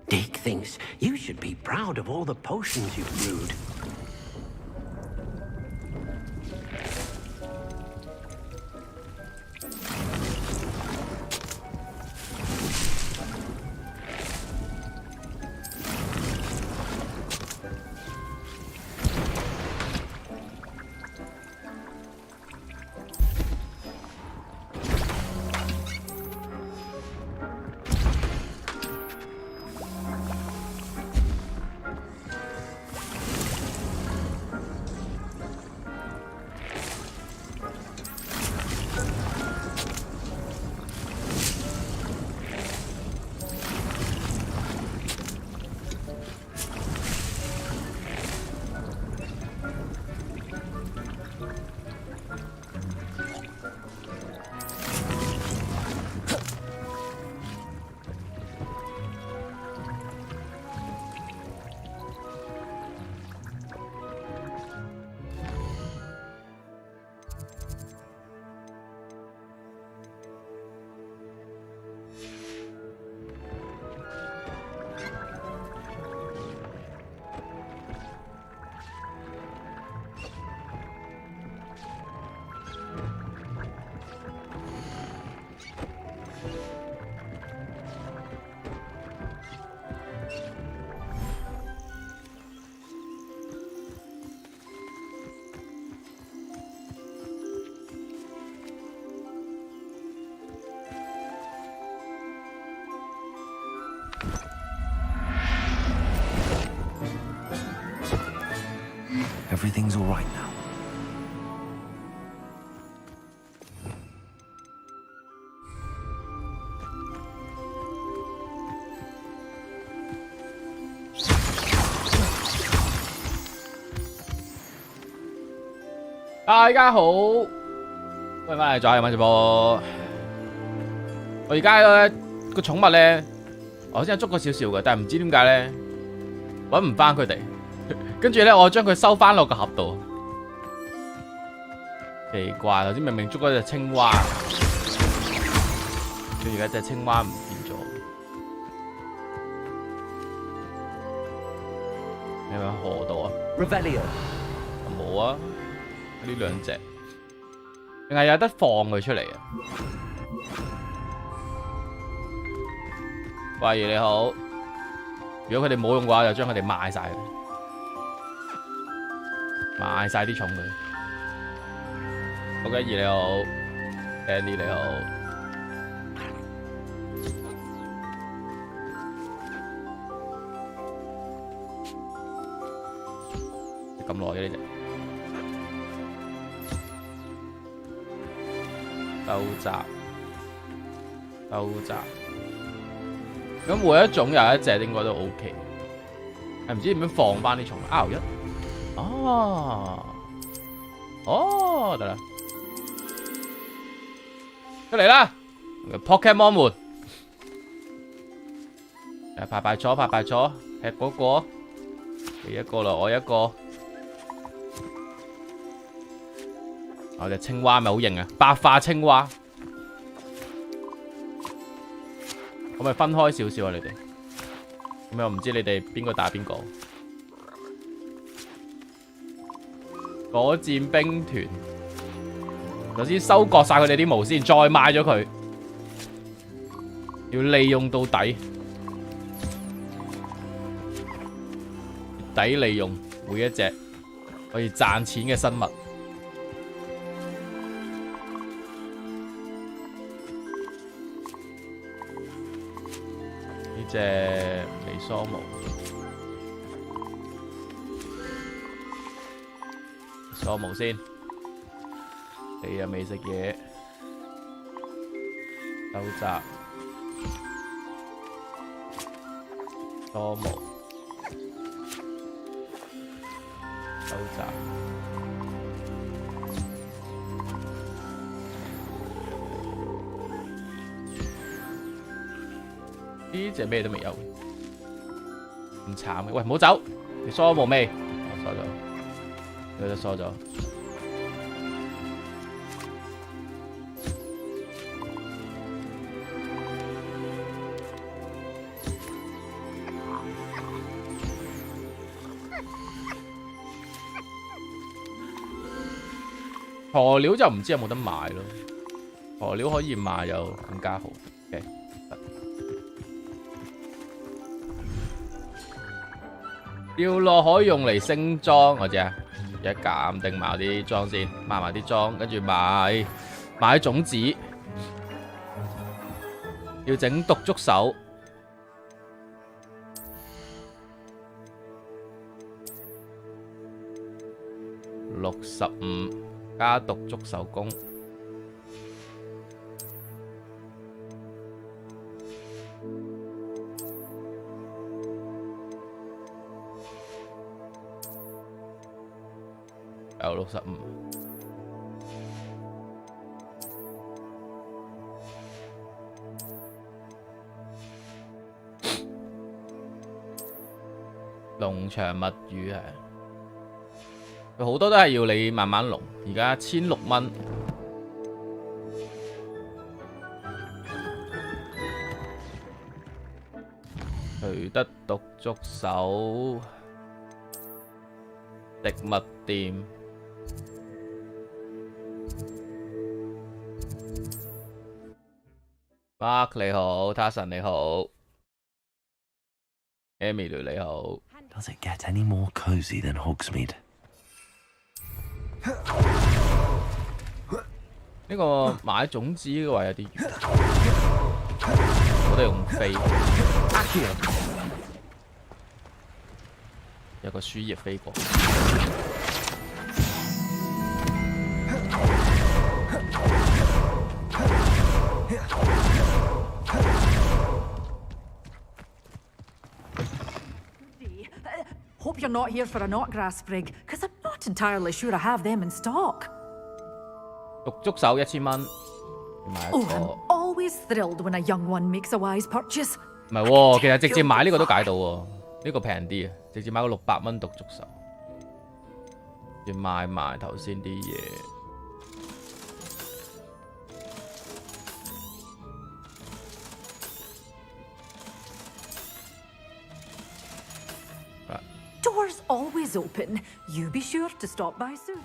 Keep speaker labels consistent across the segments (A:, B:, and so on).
A: Dick thinks you should be proud of all the potions you've brewed.
B: Everything's all right now.
C: Hi， 大家好，歡迎翻嚟再晚直播。我而家咧個寵物咧，我先捉過少少嘅，但係唔知點解咧揾唔翻佢哋。跟住咧，我將佢收翻落個盒度，奇怪！頭先明明捉嗰隻青蛙，佢而家隻青蛙唔見咗，你喺河度啊
A: Revelio
C: 冇啊，呢兩隻，定係有得放佢出嚟啊？喂，你好，如果佢哋冇用嘅話，就將佢哋賣晒佢。賣晒啲寵佢。OK， 你好 ，Andy 你好。咁耐嘅呢隻。兜閘。咁每一種有一隻應該都 OK。係唔知點樣放翻啲寵 R1。哦，得啦，出嚟啦 ！Pokemon 們，排坐，踢嗰個，你一個啦，我一個。我隻青蛙咪好型啊，白化青蛙。可唔可以分開少少啊？你哋，咁我唔知你哋邊個打邊個。火箭兵團，首先收割晒佢哋啲毛先，再賣咗佢，要利用到底，利用每一隻可以賺錢嘅生物。呢隻微梳毛。梳毛先，你又未食嘢，兜閘，梳毛，收窄。呢隻咩都未有，咁慘嘅。喂，唔好走，你疏冇味，我疏咗，佢都疏咗。鴕鳥就唔知有冇得賣咯，鴕鳥可以賣就更加好。Okay. 掉落可以用嚟升裝，我知啊，而家鑑定埋啲裝先，賣埋啲裝，跟住買種子，要整獨觸手。65加獨觸手工。有65。農場物語係，佢好多都係要你慢慢農，而家1600蚊。除得獨觸手，植物店。Mark 你好 ，Tason 你好 ，Emily 你好。
A: Does it get any more cozy than Hogsmeade?
C: 呢個買種子嘅話有啲遠，我哋用飛。有個樹葉飛過。
B: Hope you're not here for a knotgrass sprig, because I'm not entirely sure I have them in stock.
C: 獨觸手1000蚊，買一
B: Oh,
C: 個。
B: I'm always thrilled when a young one makes a wise purchase.
C: 唔係喎，其實直接買呢個都解到喎，呢個平啲啊，直接買個600蚊獨觸手，要賣埋頭先啲嘢。
B: Doors always open. You be sure to stop by soon.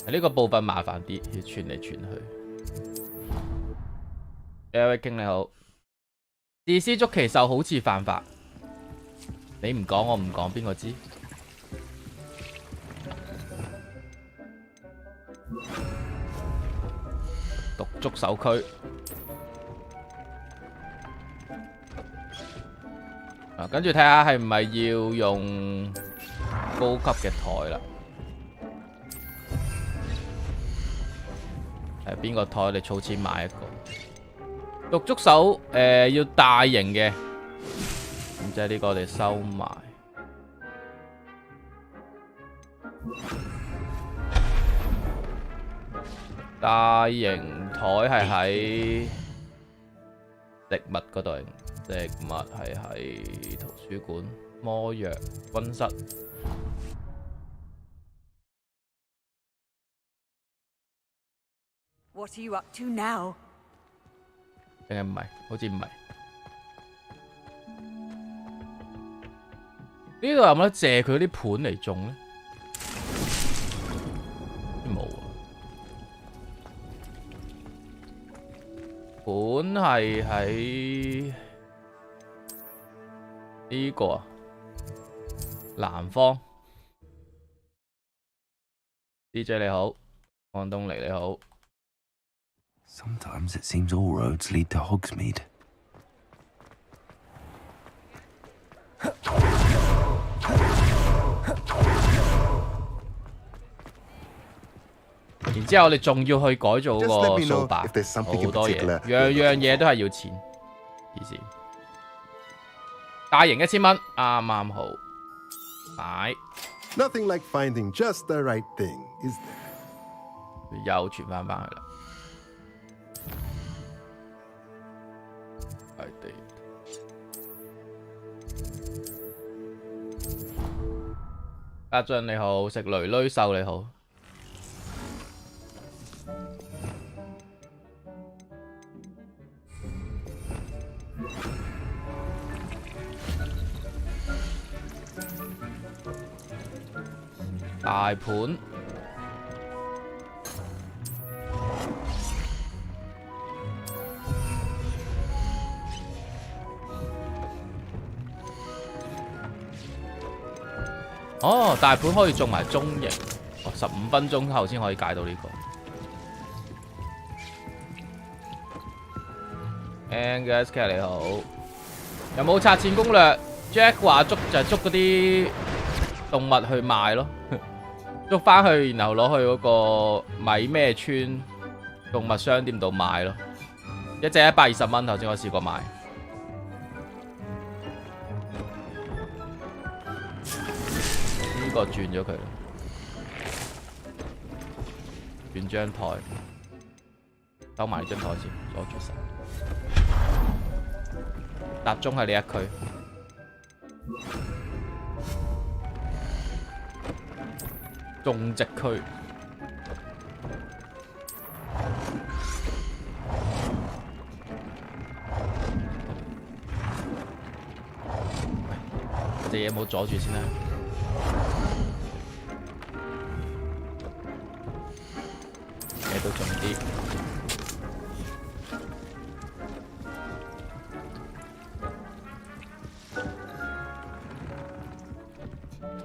C: 呢個部分麻煩啲，要傳嚟傳去。Eric King 你好，自私捉奇獸好似犯法，你唔講我唔講，邊個知？獨觸手區。跟住睇下係唔係要用高級嘅台啦。係邊個台？你儲錢買一個獨觸手，要大型嘅，咁即係呢個我哋收埋。大型台係喺植物嗰度。植物係喺圖書館、魔藥、溫室。
B: What are you up to now?
C: 定係唔係？好似唔係。呢度有冇得借佢啲盤嚟種咧？冇啊。盤係喺呢個啊，南方 DJ 你好，安東尼你好。
A: Sometimes it seems all roads lead to Hogsmeade.
C: 然之後我哋仲要去改造嗰個掃把，好多嘢，樣樣嘢都係要錢，以前。大型1000蚊，啱啱好。買。
D: Nothing like finding just the right thing, is there?
C: 又傳翻去啦。係地。家俊你好，食雷雷獸你好。大盤。哦，大盤可以做埋中型，哦，15分鐘後先可以解到呢個。NGSK 你好，有冇拆錢攻略 ？Jack 話捉就係捉嗰啲動物去賣咯，捉翻去然後攞去嗰個米咩村動物商店度賣咯，一隻120蚊，頭先我試過買。呢個轉咗佢啦，轉張台，收埋呢張台先，阻住手。集中喺呢一區，種植區。隻嘢冇阻住先啦。嘢都重啲。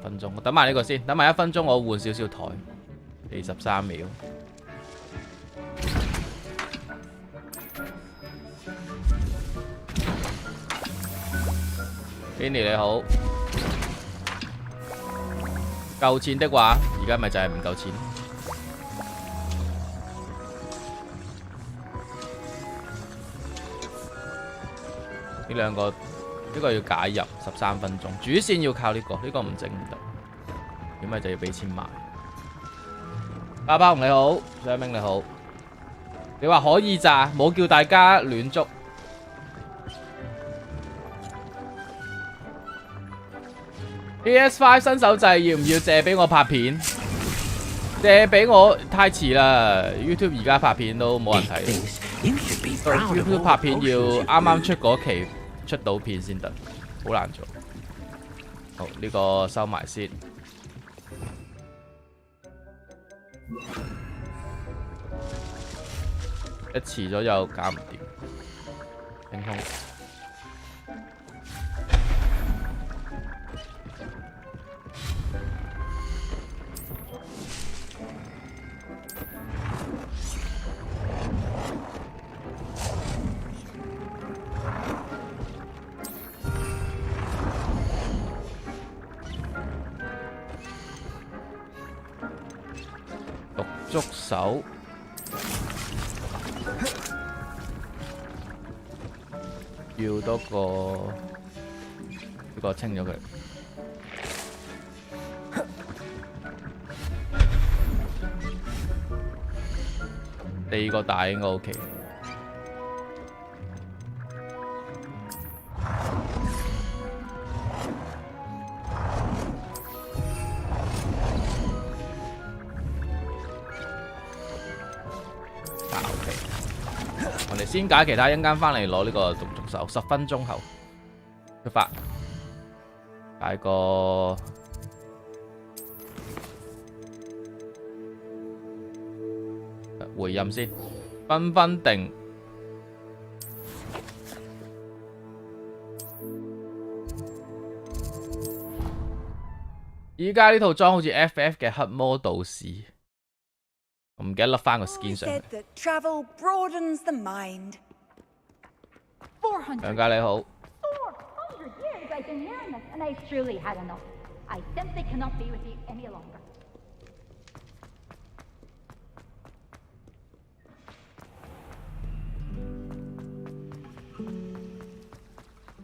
C: 分鐘，我等埋呢個先，等埋1分鐘，我換少少台，43秒。Benny 你好，夠錢的話，而家咪就係唔夠錢。呢兩個，呢個要解入13分鐘，主線要靠呢個，呢個唔整唔得，點解就要俾錢買？巴巴紅你好，張明你好，你話可以咋，冇叫大家亂捉。PS5 新手掣要唔要借俾我拍片？借俾我太遲啦 ，YouTube 而家拍片都冇人睇。YouTube 拍片要啱啱出嗰期出到片先得，好難做。好，呢個收埋先。一遲咗又搞唔掂，清空。捉手，要多個呢個清咗佢。第二個大應該 OK。我哋先解其他，一陣間翻嚟攞呢個獨觸手，10分鐘後出發。解個回音先，分定。依家呢套裝好似 FF 嘅黑魔導士。我唔記得笠翻個 skin 上去。兩家你好。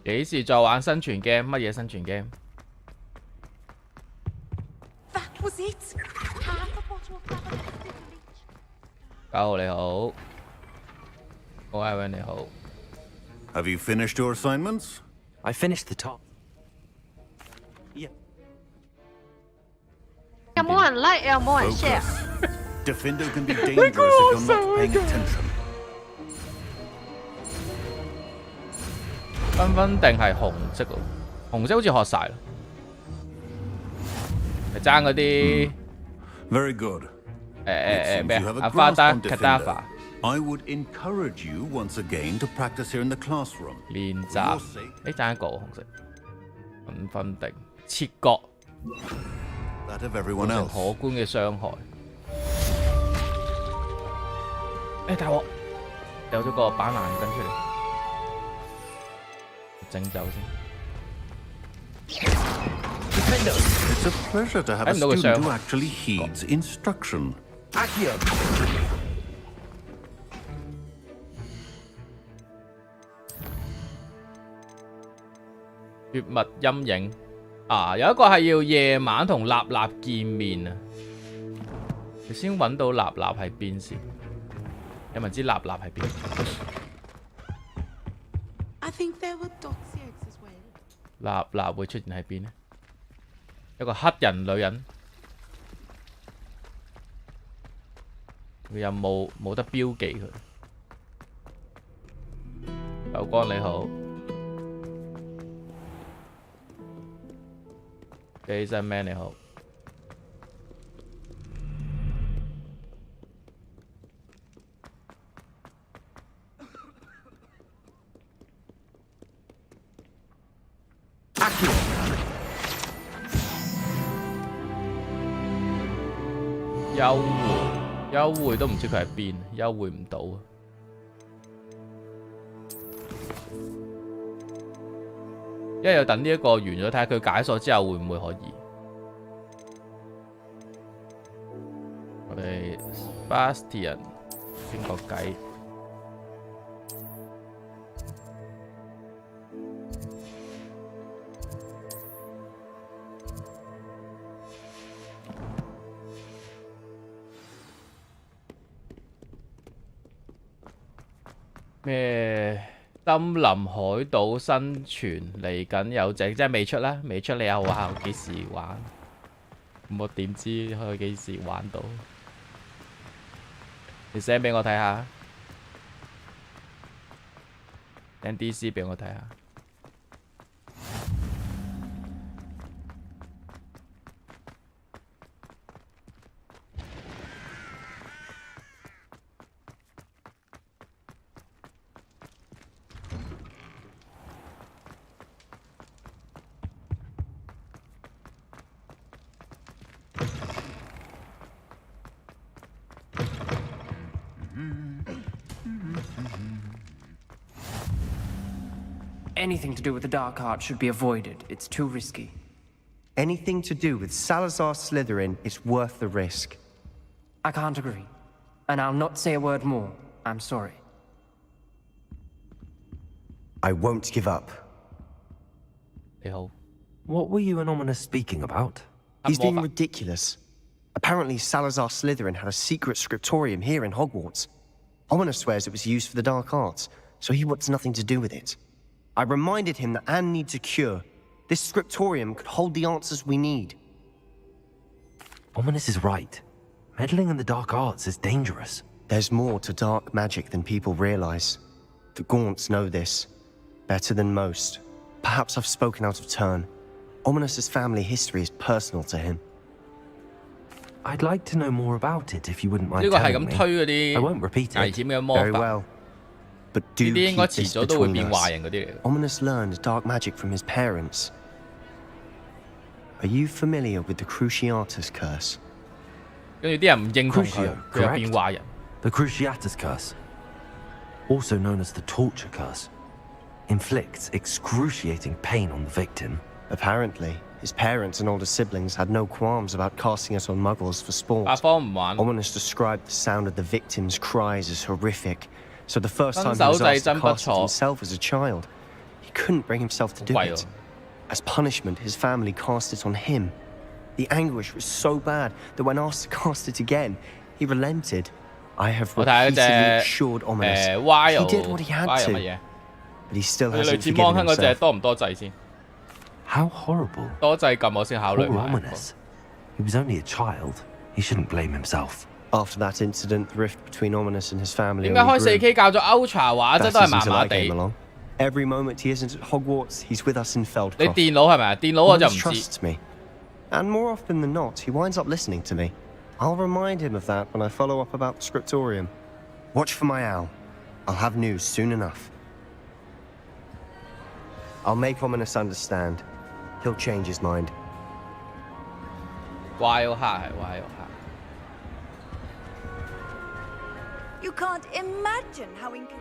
C: 幾時再玩生存 game？ 乜嘢生存 game？
B: That was it. Half a bottle of lavender.
C: 9號你好，我係你好。
E: Have you finished your assignments?
A: I finished the top.
F: 有冇人 like 又冇人 share？
E: Defendo can be dangerous if you're not paying attention.
C: 分定係紅色喎，紅色好似學晒啦，係爭嗰啲
E: Very good.
C: 咩
E: You have
C: 啊？
E: a
C: 阿花
E: grasp
C: 達
E: on
C: 卡達法
E: Defender. I would encourage you once again to practice here in the classroom.
C: 練
E: For your
C: 習，
E: sake,
C: 爭一個紅色，分定切割，
E: that of everyone
C: 造成
E: else.
C: 可觀嘅傷害。大鑊，有咗個板藍根出嚟，整走先。
E: It's a pleasure to have a
C: I know it's
E: student
C: a-
E: who actually heeds instruction.
A: Accio.
C: 血脈陰影啊，有一個係要夜晚同立立見面啊，你先揾到立立喺邊先。有冇人知立立喺邊？
B: I think there were dogs as well.
C: 立立會出現喺邊呢？一個黑人女人，佢有冇得標記佢？九光你好，機身 man 你好。幽會都唔知佢喺邊，幽會唔到啊！因為要等呢一個完咗，睇下佢解鎖之後會唔會可以。我哋 Bastian 傾個偈。咩森林海島生存嚟緊有隻，即係未出啦，未出你又話幾時玩？咁我點知可以幾時玩到？你 send 俾我睇下 ，send DC 俾我睇下。
G: Anything to do with the dark art should be avoided. It's too risky.
H: Anything to do with Salazar Slytherin is worth the risk.
G: I can't agree. And I'll not say a word more. I'm sorry.
H: I won't give up.
C: 你好，
A: What were you and Ominous speaking about?
H: He's
C: more
H: being
C: fa-
H: ridiculous. Apparently, Salazar Slytherin had a secret scriptorium here in Hogwarts. Ominous swears it was used for the dark arts, so he wants nothing to do with it. I reminded him that Anne needs a cure. This scriptorium could hold the answers we need.
A: Ominous is right. Meddling in the dark arts is dangerous.
H: There's more to dark magic than people realize. The Gaunts know this better than most. Perhaps I've spoken out of turn. Ominous's family history is personal to him.
A: I'd like to know more about it if you wouldn't
C: 呢
A: mind
C: 個係
A: telling
C: 咁
A: me.
C: 推嗰
A: I
C: 啲
A: won't repeat
C: 危
A: it.
C: 險嘅魔
H: Very
C: 法，
H: well. But
C: 呢
H: do
C: 啲應該
H: keep
C: 遲
H: this
C: 早都會
H: between
C: 變壞
H: us.
C: 人嗰啲嚟。
H: Ominous learned dark magic from his parents. Are you familiar with the Cruciatus curse?
C: 跟住啲人唔認同佢
A: Crucio,，
C: 佢又變壞人。
A: The Cruciatus curse, also known as the torture curse, inflicts excruciating pain on the victim.
H: Apparently, his parents and older siblings had no qualms about casting it on muggles for
C: 八
H: sport.
C: 方唔玩，
H: Ominous described the sound of the victim's cries as horrific, so the first time he
C: 分手
H: was
C: 制
H: asked to
C: 真不
H: cast it
C: 錯。
H: himself as a child, he he couldn't bring himself to do it. As punishment, his family cast it on him. The anguish was so bad that when asked to cast it again, he relented. I have repeatedly assured Ominous he did what he had to, but he still hasn't forgiven himself.
A: How horrible.
C: 多掣撳我先考慮
A: Poor
C: 埋。
A: Ominous. He was only a child. He shouldn't blame himself.
H: After that incident, the rift between Ominous and his family
C: 點解開
H: only
C: 4K
H: grew.
C: 教咗 Ultra 畫質都係
H: That
C: 麻
H: isn't till
C: 麻
H: I
C: 地
H: came？ along. Every moment he isn't at Hogwarts, he's with us in
C: 你
H: Feldcroft.
C: 電腦係咪啊？電腦我就唔
H: Ominous
C: 知。
H: trusts me. And more often than not, he winds up listening to me. I'll remind him of that when I follow up about the scriptorium. Watch for my owl. I'll have news soon enough. I'll make Ominous understand. He'll change his mind.
C: Wild 黑係 Wild 黑。
B: You can't imagine how inconvenient.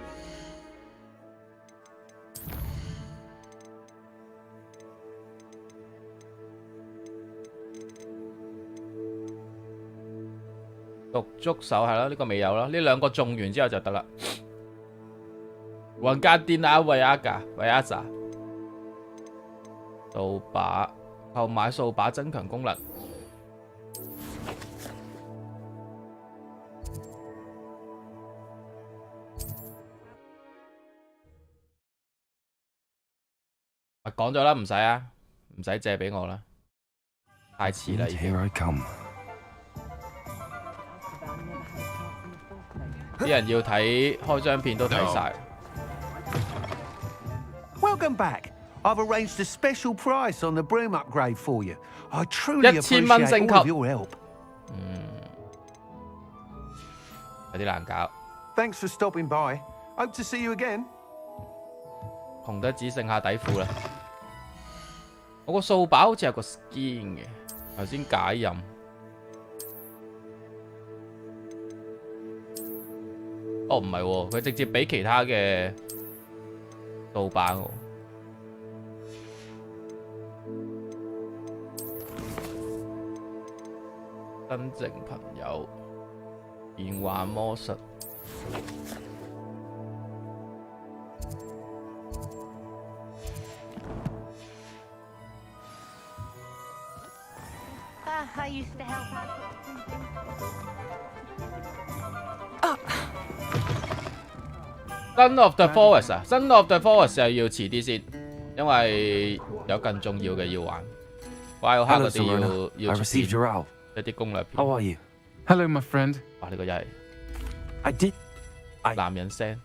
C: 獨觸手係咯，呢個未有啦，呢兩個中完之後就得啦。雲格電啊，維亞扎，掃把，購買掃把增強功能。講咗啦，唔使啊，唔使借俾我啦，太遲啦已經。
A: Here I come.
C: 啲人要睇開張片都睇晒。
E: Welcome back. I've arranged a special price on the broom upgrade for you. I truly
C: 1000蚊
E: appreciate
C: 升
E: all of
C: 級。
E: your help.
C: 有啲難搞。
E: Thanks for stopping by. Hope to see you again.
C: 窮得只剩下底褲啦。我個掃把好似有個 skin 嘅，頭先解任。哦，唔係喎，佢直接俾其他嘅掃把我。真正朋友，變幻魔術。
F: I used to help out.
C: Son of the Forest 啊 ，Son of the Forest 又要遲啲先，因為有更重要嘅要玩。Wild 黑
A: Hello,
C: 嗰啲
A: Serena.
C: 要
A: I
C: 出
A: received
C: 片
A: your owl.
C: 一啲攻略片。
A: How are you?
I: Hello, my friend.
C: 哇！呢個又係
A: I did.
C: 男人聲。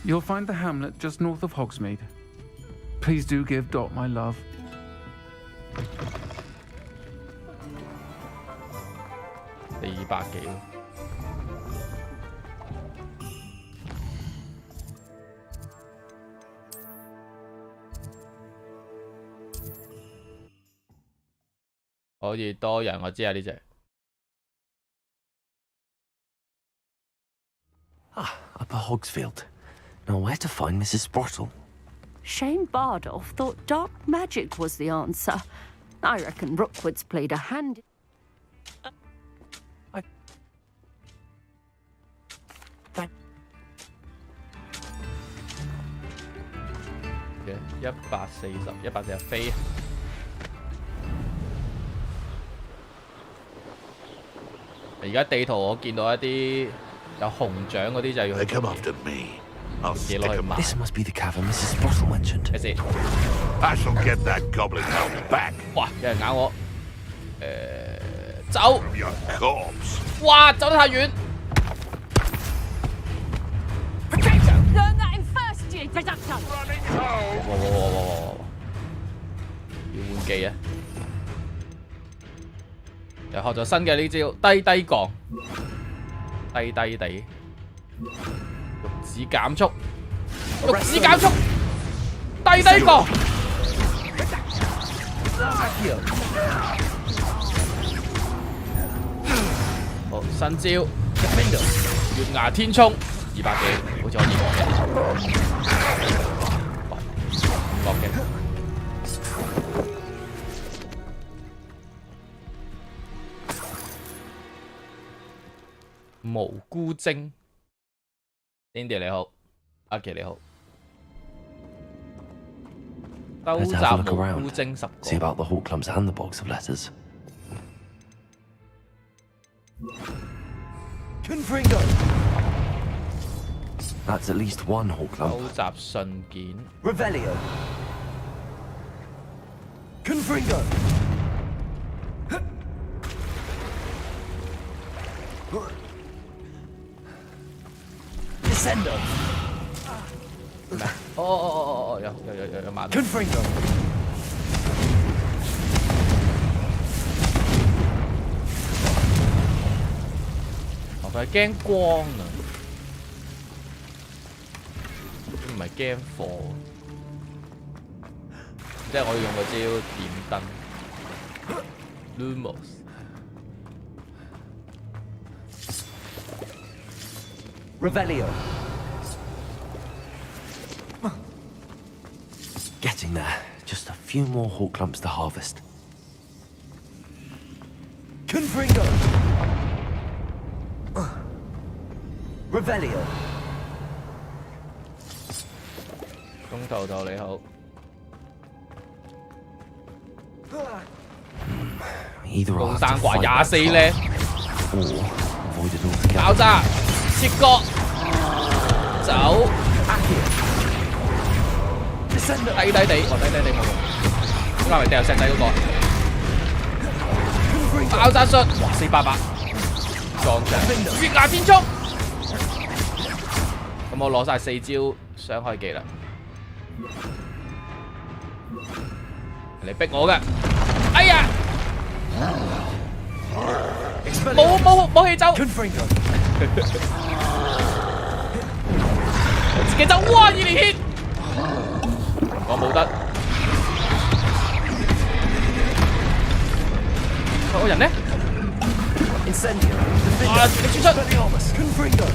I: You'll find the hamlet just north of Hogsmeade. Please do give Dot my love.
C: 400幾。可以多人，我知啊呢隻。
A: Upper Hogsfield. Now where to find Mrs. Sprottle?
J: Shane Bardolph thought dark magic was the answer. I reckon Rookwood's played a hand.
C: 140飛。而家地圖我見到一啲有紅獎嗰啲就要去。
E: Come after me. I'll stick 'em up.
A: This must be the cavern Mrs. Sprottle mentioned.
C: 睇先。
E: I shall get that goblin hound back
C: 哇！有人咬我。走！
E: from your corpse.
C: 哇！走得太遠。
J: Learn that in first year, Deductor!
C: 哇！要換技啊！又學咗新嘅呢招低降，低地，玉子減速，低降。好，新招月牙天衝200幾，好似可以講嘅。唔落嘅。 無辜精 Indy 你好，阿奇你好。收
A: Better
C: 集
A: have a look
C: 無
A: around.
C: 辜精10
A: See
C: 個。
A: about the hawk clumps and the box of letters.
E: Confringo!
A: That's at least one hawk
C: 收
A: clump.
C: 集信件。
E: Revelio! Confringo! Descendo!
C: 哦，有慢。
E: Confringo!
C: 哦，佢係驚光啊，佢唔係驚火，即係我要用嗰招點燈 Lumos。Revelio!
A: Getting there. Just a few more hawk clumps to harvest.
E: Confringo! Revelio!
C: 鐘頭頭你好，
A: Either
C: 高
A: I'll have
C: 山
A: to
C: 掛
A: fight
C: 24
A: back
C: 咧，
A: or avoid it altogether.
C: 爆炸，切割，走，
E: Descendo!
C: 低低地，哦低低地冇用，咁係咪掉石仔嗰個？爆炸術，哇400，撞牆，月牙變速，咁我攞晒4招傷害技啦，嚟逼我嘅，哎呀！ 冇氣走，
E: Confringo!
C: 自己走，哇！2連 hit， 我冇得，個人呢？
E: Incendio!
C: 啊！全力輸出
E: Expelliarmus! Confringo!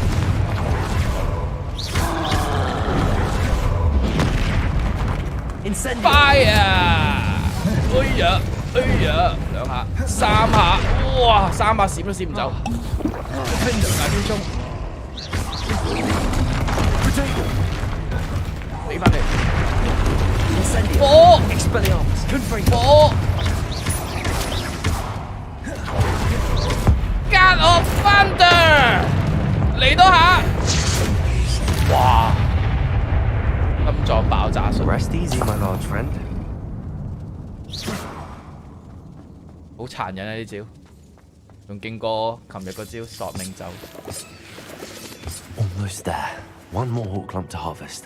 E: Incendio!
C: ，fire！ 哎呀，2下、3下，哇！3下閃都閃唔走，大邊衝，俾翻你，
E: Incendio!
C: 火！
E: Expelliarmus! Confringo!
C: 火！God of Thunder！ 嚟多下，哇！心臟爆炸術，
A: Rest easy, my large friend.
C: 好殘忍啊！呢招，仲勁過琴日嗰招索命咒。
A: Almost there. One more hawk clump to harvest.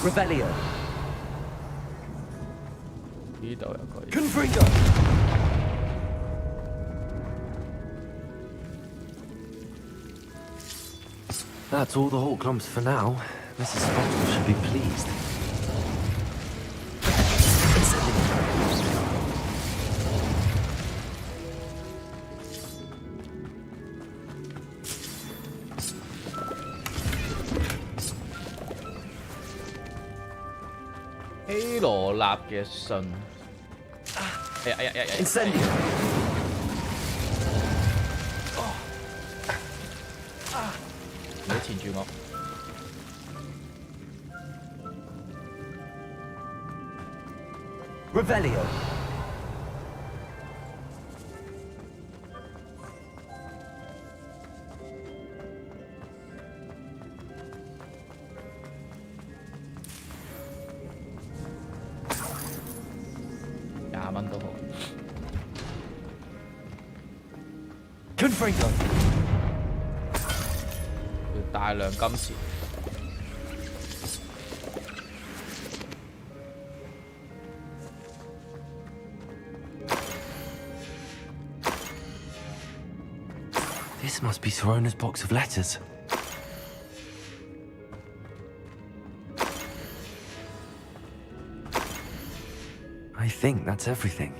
E: Revelio!
C: 呢度有個，
E: Confringo!
A: That's all the hawk clumps for now. Mrs. Bottle should be pleased.
C: Incendio! 希羅納嘅信，哎呀！
E: Incendio!
C: 唔好纏住我。
E: Revelio!
C: 20蚊都好。
E: Confringo!
C: 要大量金錢。
A: This must be Sorona's box of letters. I think that's everything.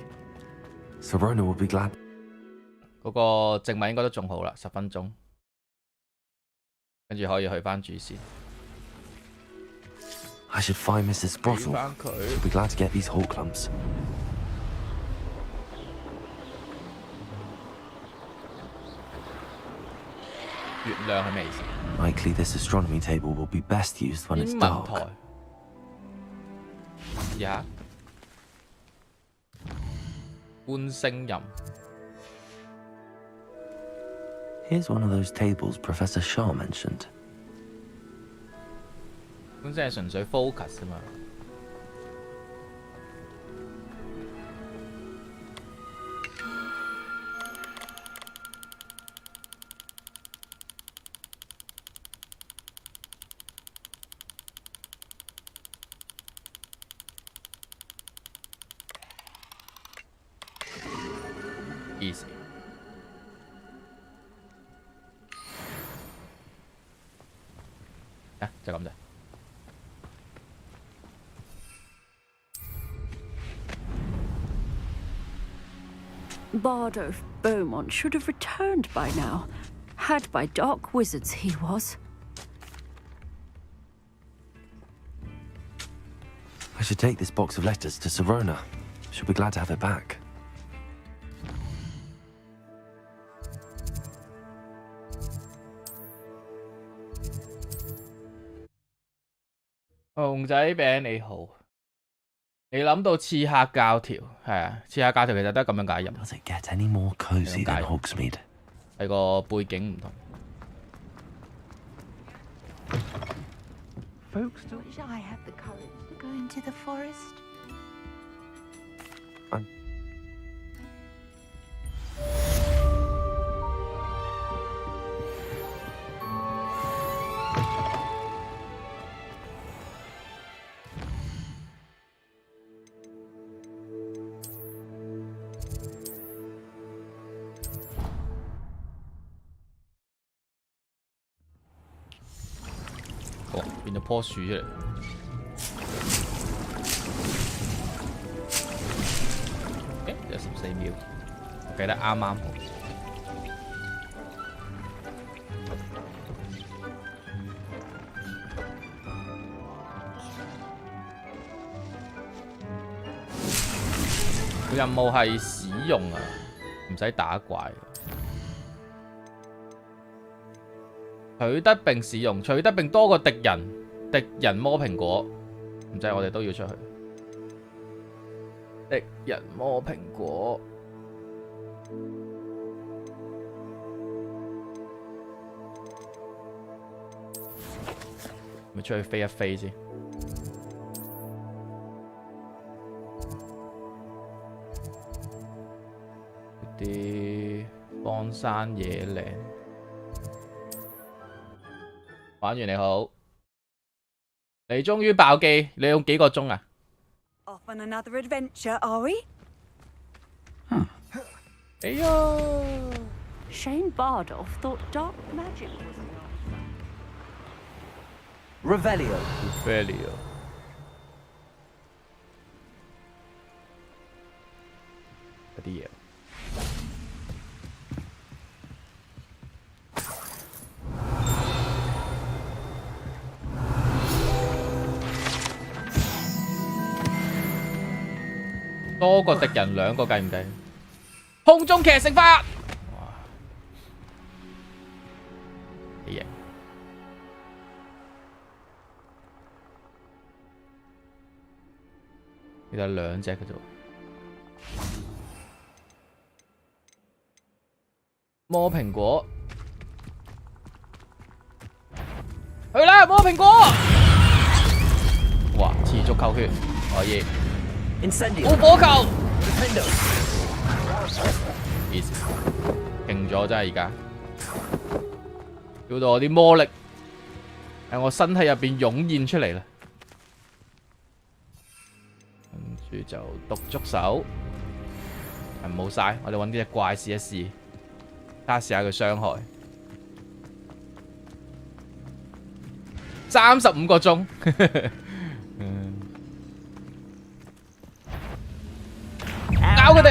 A: Sorona will be glad.
C: 嗰個植物應該都仲好啦，10分鐘，跟住可以去翻主線。
A: I should find Mrs. Bottle.
C: 翻佢。
A: She'll be glad to get these hawk clumps.
C: 月亮係咩意思？
A: Likely this astronomy table will be best used when it's
C: 英文
A: dark.
C: 台。試下。觀星人。
A: Here's one of those tables Professor Shaw mentioned.
C: 觀星係純粹 focus 啊嘛。easy。啊，就咁啫。
J: Bard of Beaumont should have returned by now. Had by dark wizards he was.
A: I should take this box of letters to Serona. She'll be glad to have it back.
C: 熊仔餅你好，你諗到刺客教條係啊？刺客教條其實都係咁樣解音。
A: Does it get any more cozy than Hogsmeade?
C: 係個背景唔同。
I: Folks do.
F: Wish I had the courage to go into the forest.
C: Oh, 變咗棵樹出嚟。有14秒，我記得啱啱好。任務係使用啊，唔使打怪。 取得並使用，取得並多個敵人摸蘋果，唔使我哋都要出去。敵人摸蘋果，咪出去飛一飛先。啲荒山野嶺。 玩完你好，你終於爆機，你用幾個鐘啊
B: Off on another adventure, are we?
C: 哎呀
J: Shane Bardolph thought dark magic was the
H: Revelio.，Value，
C: 嗰啲嘢。 多個敵人2個計唔計？空中騎乘法，哇，幾型！其實2隻嘅啫。摸蘋果，去啦！摸蘋果，哇！持續扣血，可以。 冇火球 ，easy， 勁咗真係而家，叫到我啲魔力喺我身體入邊湧現出嚟啦。跟住就獨觸手，係冇晒，我哋揾啲隻怪試一試，睇下試下佢傷害。35個鐘。咬佢哋！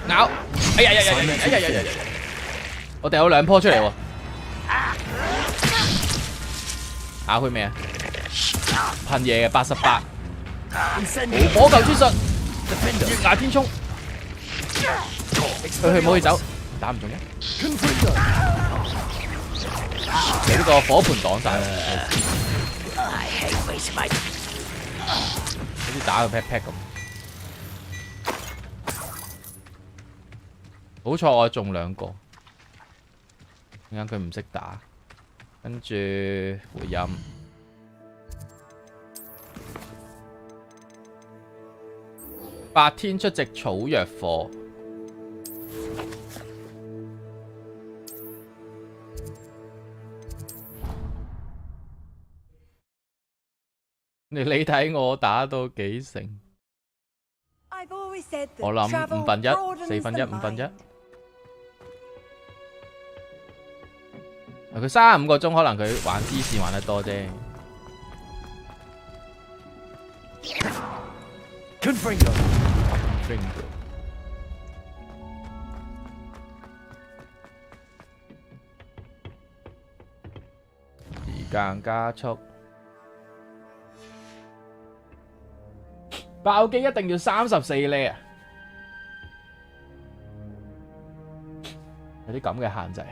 C: 咬！哎呀呀呀呀呀呀呀！我哋有2棵出嚟喎，咬佢未啊？噴嘢嘅88，無火球之術，月牙天衝，去唔好去走，打唔中嘅。個火盤擋晒。好似打個 pat pat 咁。好彩我中2個，點解佢唔識打？跟住回音。白天出席草藥課。你睇我打到幾成？我諗1/5、1/4、1/5。佢35個鐘，可能佢玩支線玩得多啫。時間加速。爆機一定要34呢啊！有啲咁嘅限制。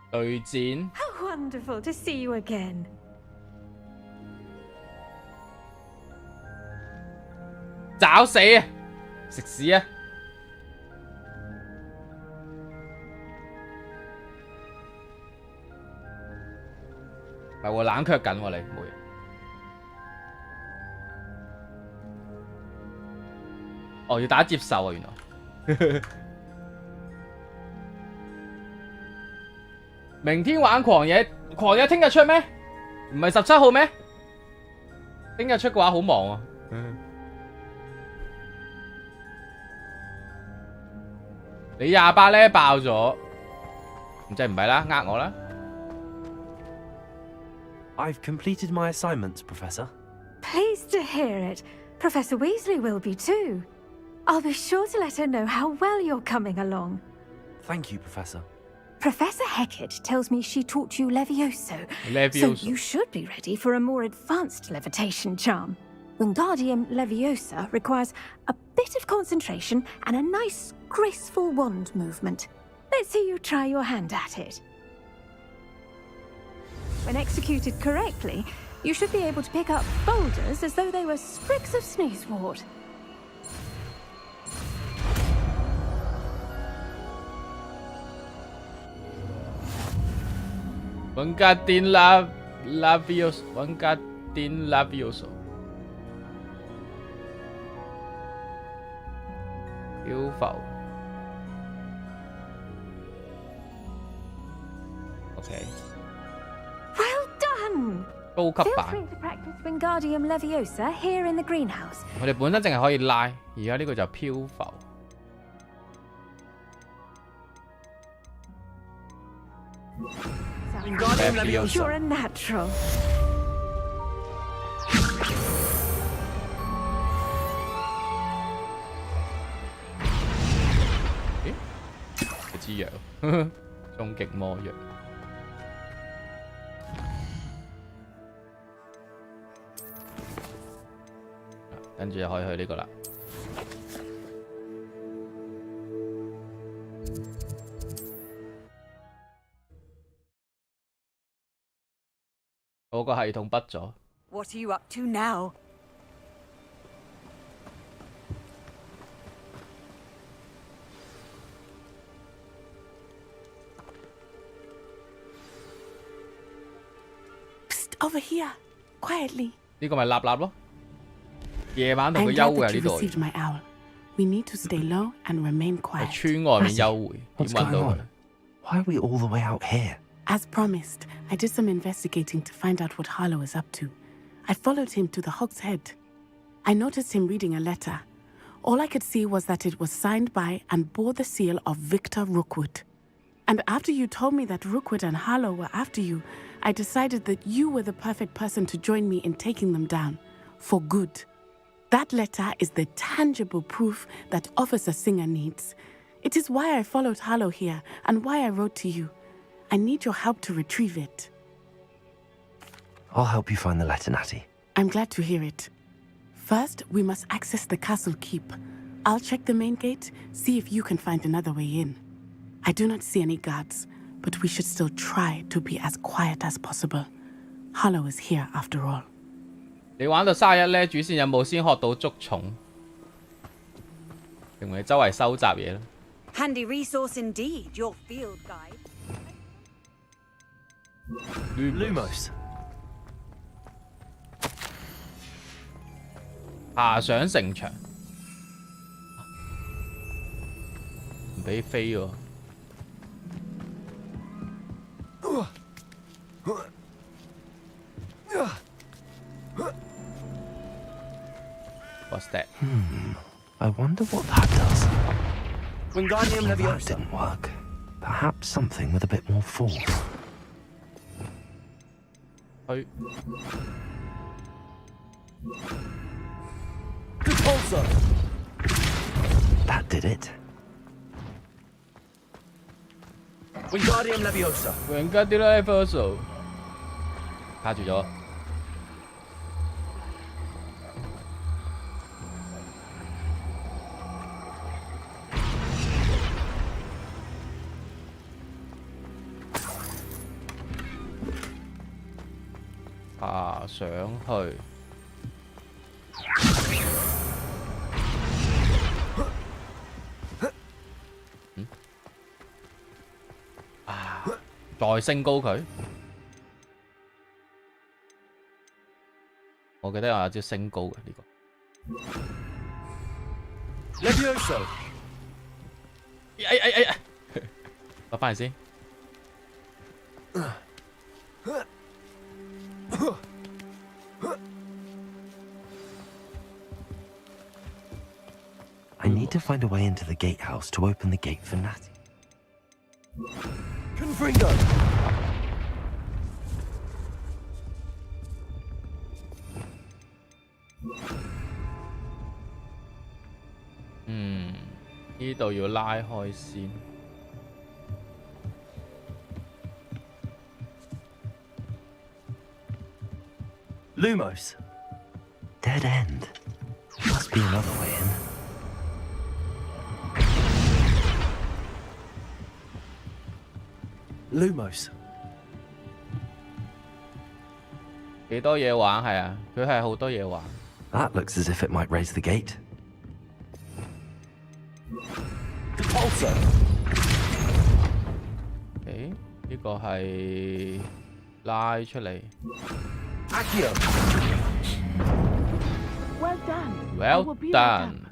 C: 對戰。
B: How wonderful to see you again.
C: 找死啊！食屎啊！唔係喎，冷卻緊喎你冇嘢。哦，要打接受啊，原來。明天玩狂野，狂野聽日出咩？唔係17號咩？聽日出嘅話好忙啊。你28呢爆咗，咁即係唔係啦，呃我啦。
A: I've completed my assignment, Professor.
B: Pleased to hear it. Professor Weasley will be too. I'll be sure to let her know how well you're coming along.
A: Thank you, Professor.
B: Professor Hecat tells me she taught you Levioso,
C: Levioso.
B: so you should be ready for a more advanced levitation charm. Wingardium Leviosa requires a bit of concentration and a nice, graceful wand movement. Let's see you try your hand at it. When executed correctly, you should be able to pick up boulders as though they were sprigs of sneezewort.
C: Wingardium Levioso. Wingardium Levioso. 漂浮。OK。
B: Well done.
C: 高級
B: Feel
C: 版。
B: free to practice Wingardium Leviosa here in the greenhouse.
C: 我哋本身淨係可以拉，而家呢個就漂浮。
B: You're a natural.
C: 一支藥，終極魔藥。跟住就可以去呢個啦。我個系統畢咗。
F: What are you up to now?
K: Psst, over here, quietly.
C: 呢個咪立立咯。夜晚同佢幽會喺呢度。
K: received my owl. We need to stay low and remain
C: 喺
K: quiet.
C: 村外面幽會，點
A: What's
C: 揾
A: going
C: 到佢
A: on? Why are we all the way out here?
K: As promised, I did some investigating to find out what Harlow is up to. I followed him to the Hog's Head. I noticed him reading a letter. All I could see was that it was signed by and bore the seal of Victor Rookwood. And after you told me that Rookwood and Harlow were after you, I decided that you were the perfect person to join me in taking them down, for good. That letter is the tangible proof that Officer Singer needs. It is why I followed Harlow here and why I wrote to you. I need your help to retrieve it.
A: I'll help you find the letter, Natty.
K: I'm glad to hear it. First, we must access the castle keep. I'll check the main gate, see if you can find another way in. I do not see any guards, but we should still try to be as quiet as possible. Harlow is here after all.
C: 你玩到31咧，主線任務先學到捉蟲，定係周圍收集嘢咧？
F: Handy resource indeed, your field guide.
A: Lumos.
C: 爬上城牆，唔俾飛喎。What's that?
A: I wonder what that does.
H: Wingardium
A: That
H: Leviosa.
A: didn't work. Perhaps something with a bit more force.
C: 去
A: That did it.
H: Wingardium Leviosa.
C: 永吉啲啦 ，First 卡住咗。爬上去。再升高佢。我記得有招升高嘅呢個。
H: Levioso.
C: 哎！攞翻嚟先。
A: I need to find a way into the gatehouse to open the gate for Natty.
H: Confringo.
C: Ừ, 呢度要拉開先。
A: Lumos. Dead end. Must be another way in. Lumos.
C: 幾多嘢玩係啊？佢係好多嘢玩。
A: That looks as if it might raise the gate.
H: Repulsor.
C: 誒，呢個係拉出嚟。
H: Accio.
K: Well done.
C: Well
K: I will be right
C: done.
K: up.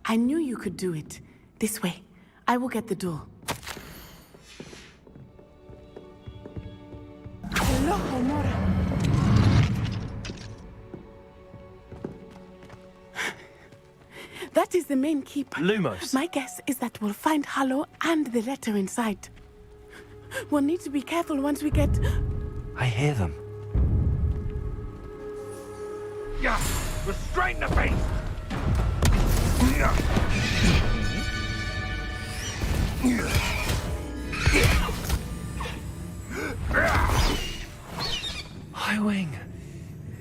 K: I knew you could do it. This way. I will get the door. That is the main keep.
A: Lumos.
K: My guess is that we'll find Harlow and the letter inside. We'll need to be careful once we get...
A: I hear them.
H: Yeah. Restrain the beast.
A: High wing.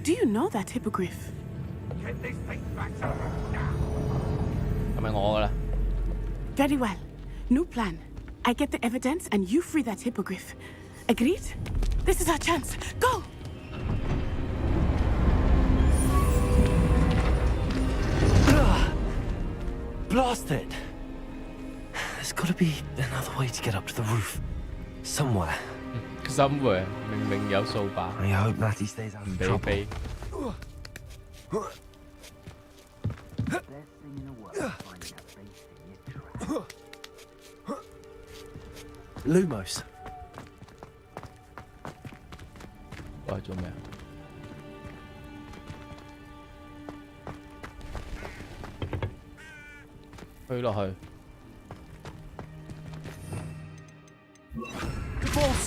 K: Do you know that hippogriff?
H: Get this thing back to her now.
C: 係咪我㗎啦？
K: Very well. New plan. I get the evidence and you free that hippogriff. Agreed? This is our chance. Go!
A: Blast it. There's got to be another way to get up to the roof. Somewhere.
C: Somewhere 明明有掃把，
A: I hope Natty stays out
C: 唔
A: of
C: 俾
A: trouble.
C: 飛。
A: Lumos.
C: 喂，做咩啊？推落去。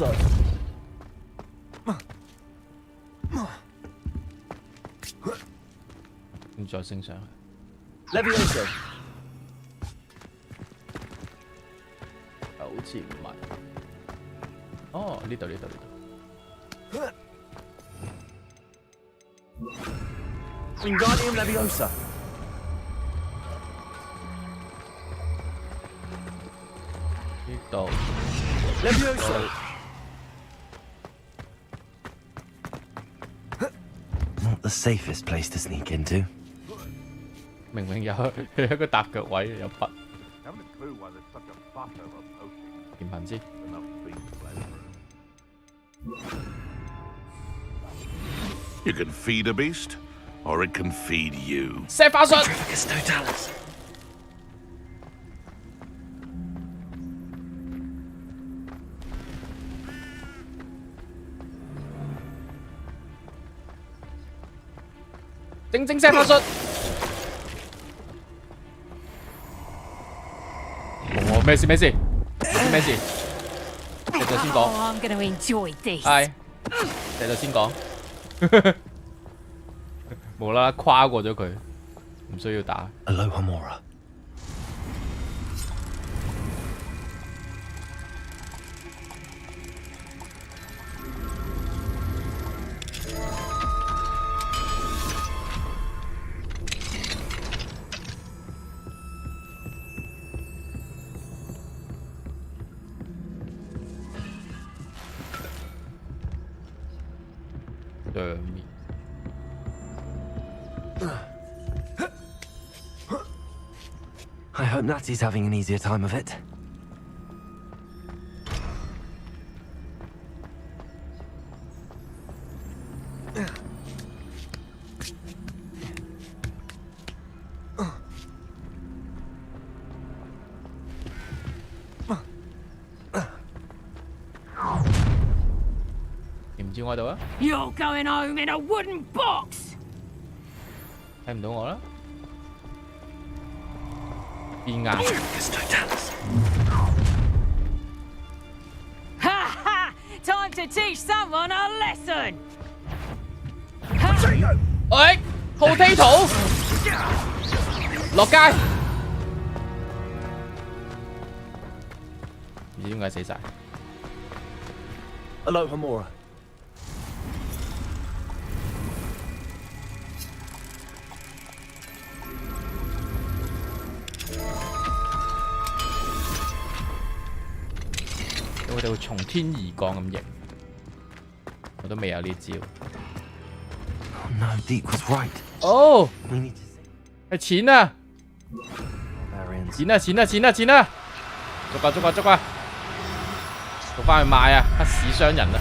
A: Repulsor.
C: 咁再升上去。
A: Leviosa.
C: 好似唔係。哦，呢度。
A: Wingardium Leviosa.
C: 呢度。
A: Leviosa. Not the safest place to sneak into.
C: 明明有一個搭腳位，有筆。點行先？
L: You can feed a beast, or it can feed you.
C: 射法術。正射法術。哦，咩事？你先講。
J: I'm gonna enjoy this.
C: 係，你就先講。無啦啦跨過咗佢，唔需要打。
A: Aloha Mora. I hope Natsy's having an easier time of it.
J: You're going home in a wooden box.
C: 睇唔到我啦，變硬。
J: Ha ha! Time to teach someone a lesson.
C: 喂 ，potato 落街，唔知點解死晒。
A: Aloha Mora.
C: 佢哋會從天而降咁型，我都未有呢招。
A: No, Deke was right.
C: 哦，
A: We need to
C: 係錢啊！
A: Variants.
C: 錢啊！捉啊！捉翻去賣啊！黑市商人啊！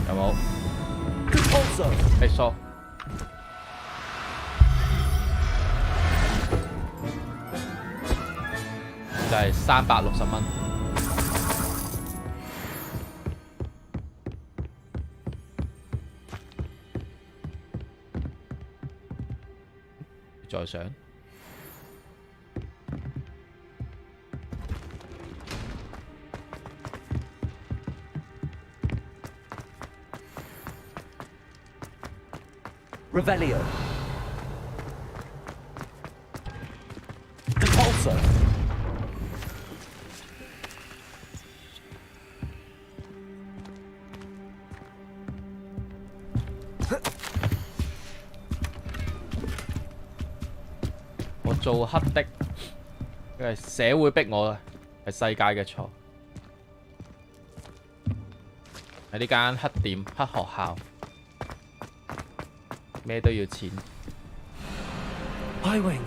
C: 有冇？ 係錯。就係360蚊。再上。
A: Revelio. Repulsor.
C: 我做黑的，因為社會逼我，係世界嘅錯。喺呢間黑店、黑學校。咩都要錢。
A: Highwing,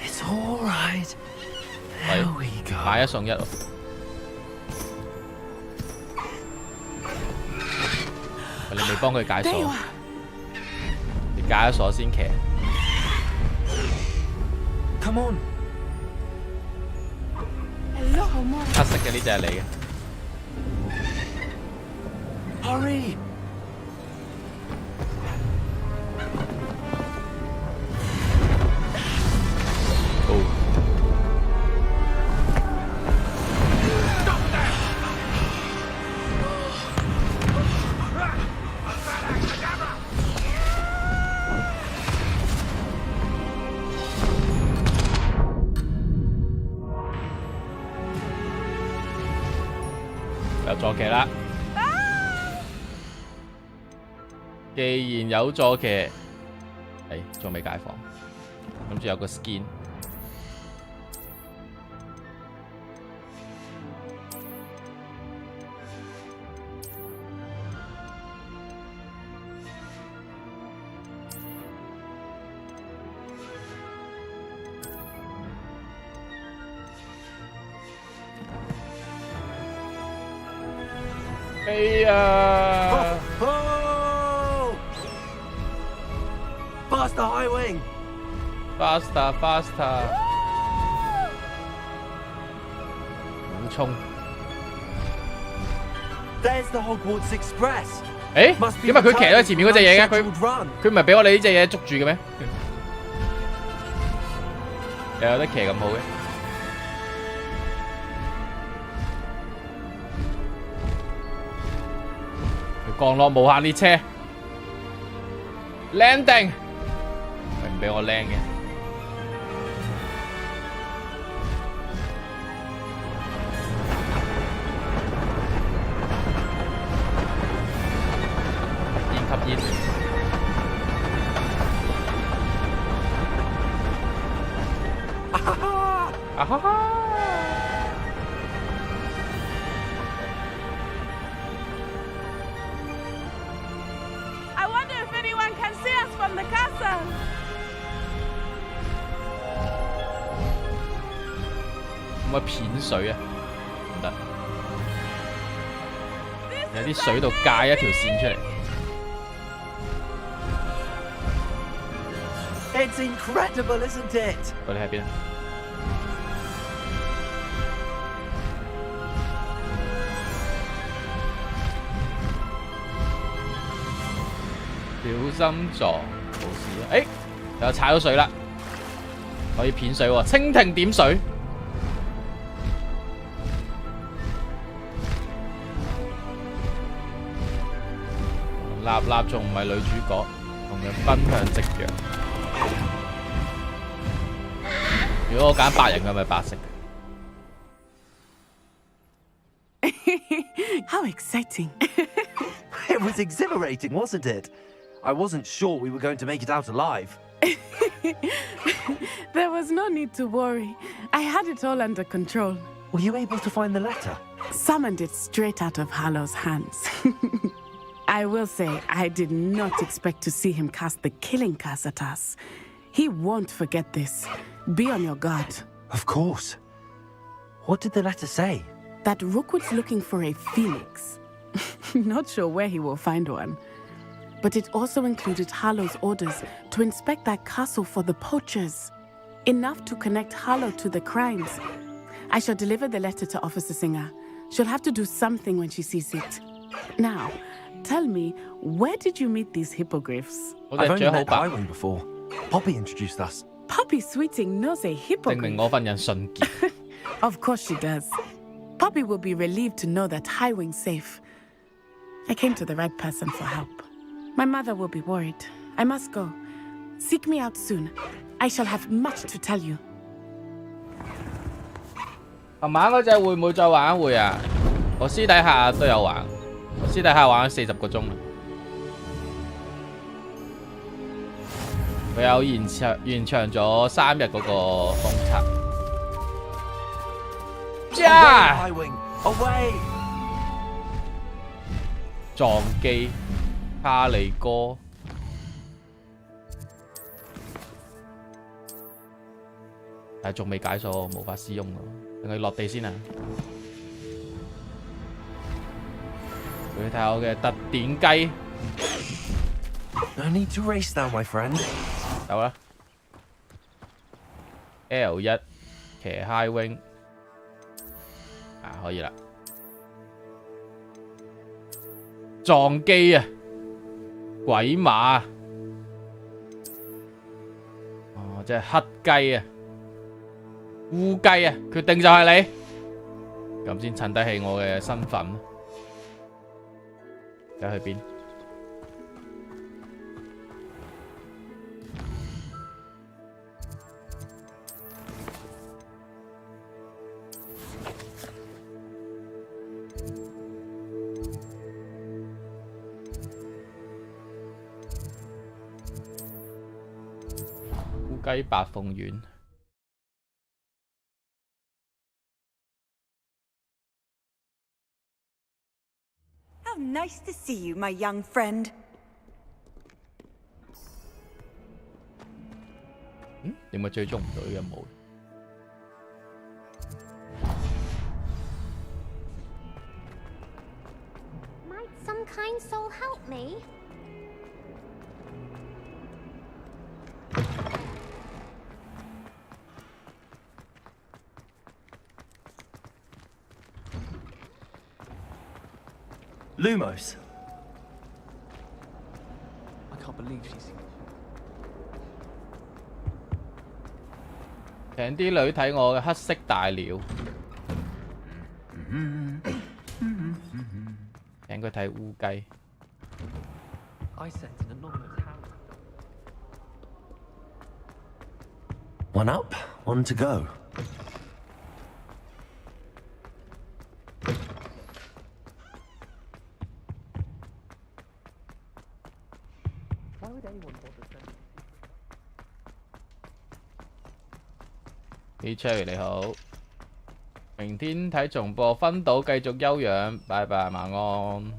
A: it's all right. There we go.
C: 買1送1喎。你未幫佢解鎖，你解咗鎖先騎。
A: Come on.
C: 黑色嘅呢隻係你嘅。
A: Hurry.
C: 坐騎啦。既然有坐騎，仲未解放，諗住有個 skin。哎呀
H: Oh! Faster, high wing!
C: Faster, faster！ 好衝！
H: There's the Hogwarts Express.
C: 誒，點解佢騎咗前面嗰隻嘢嘅？佢唔係俾我哋呢隻嘢捉住嘅咩？又有得騎咁好嘅？ 降落無限列車 ，landing， 唔俾我 land 嘅。煙吸煙。啊哈哈！
K: From the castle.
C: 可唔可以片水啊？唔得，有啲水度界一條線出嚟。
H: It's incredible, isn't it?
C: 你喺邊啊？小心撞，冇事啊！又踩到水啦，可以片水喎，蜻蜓點水。立立仲唔係女主角，同佢奔向夕陽。如果我揀白人，佢係咪白色嘅
K: ？How exciting!
A: It was exhilarating, wasn't it? I wasn't sure we were going to make it out alive.
K: There was no need to worry. I had it all under control.
A: Were you able to find the letter?
K: Summoned it straight out of Harlow's hands. I will say, I did not expect to see him cast the killing curse at us. He won't forget this. Be on your guard.
A: Of course. What did the letter say?
K: That Rookwood's looking for a phoenix. Not sure where he will find one. But it also included Harlow's orders to inspect that castle for the poachers. Enough to connect Harlow to the crimes. I shall deliver the letter to Officer Singer. She'll have to do something when she sees it. Now, tell me, where did you meet these hippogriffs?
A: I've only met Highwing before. Poppy introduced us.
K: Poppy Sweeting knows a hippogriff.
C: 證明我份人純潔。
K: Of course she does. Poppy will be relieved to know that Highwing's safe. I came to the right person for help. My mother will be worried. I must go. Seek me out soon. I shall have much to tell you.
C: 琴晚嗰隻會唔會再玩一會啊？我私底下都有玩，我私底下玩咗40個鐘啦。佢有延長咗3日嗰個封測。
H: Away, Highwing! Away!
C: 撞機。 哈利哥，但係仲未解鎖，無法使用咯。等佢落地先啊！佢睇下我嘅特典雞。
A: No need to race now, my friend.
C: 走啦 ！L1 騎 High Wing 啊，可以啦。撞機啊！ 鬼馬哦，即係黑雞啊，烏雞啊，決定就係你，咁先襯得起我嘅身份。而家去邊？雞白鳳丸。
F: How nice to see you, my young friend.
C: 點解追蹤唔到呢個任務？
M: Might some kind soul help me?
A: Lumos.
G: I can't believe she's...
C: 請啲女睇我嘅黑色大鳥。請佢睇烏雞。
G: I sent an anonymous hound.
A: One up, one to go.
G: Why would anyone bother sending?
C: Hey Cherry 你好，明天睇重播，分島繼續休養，拜拜晚安。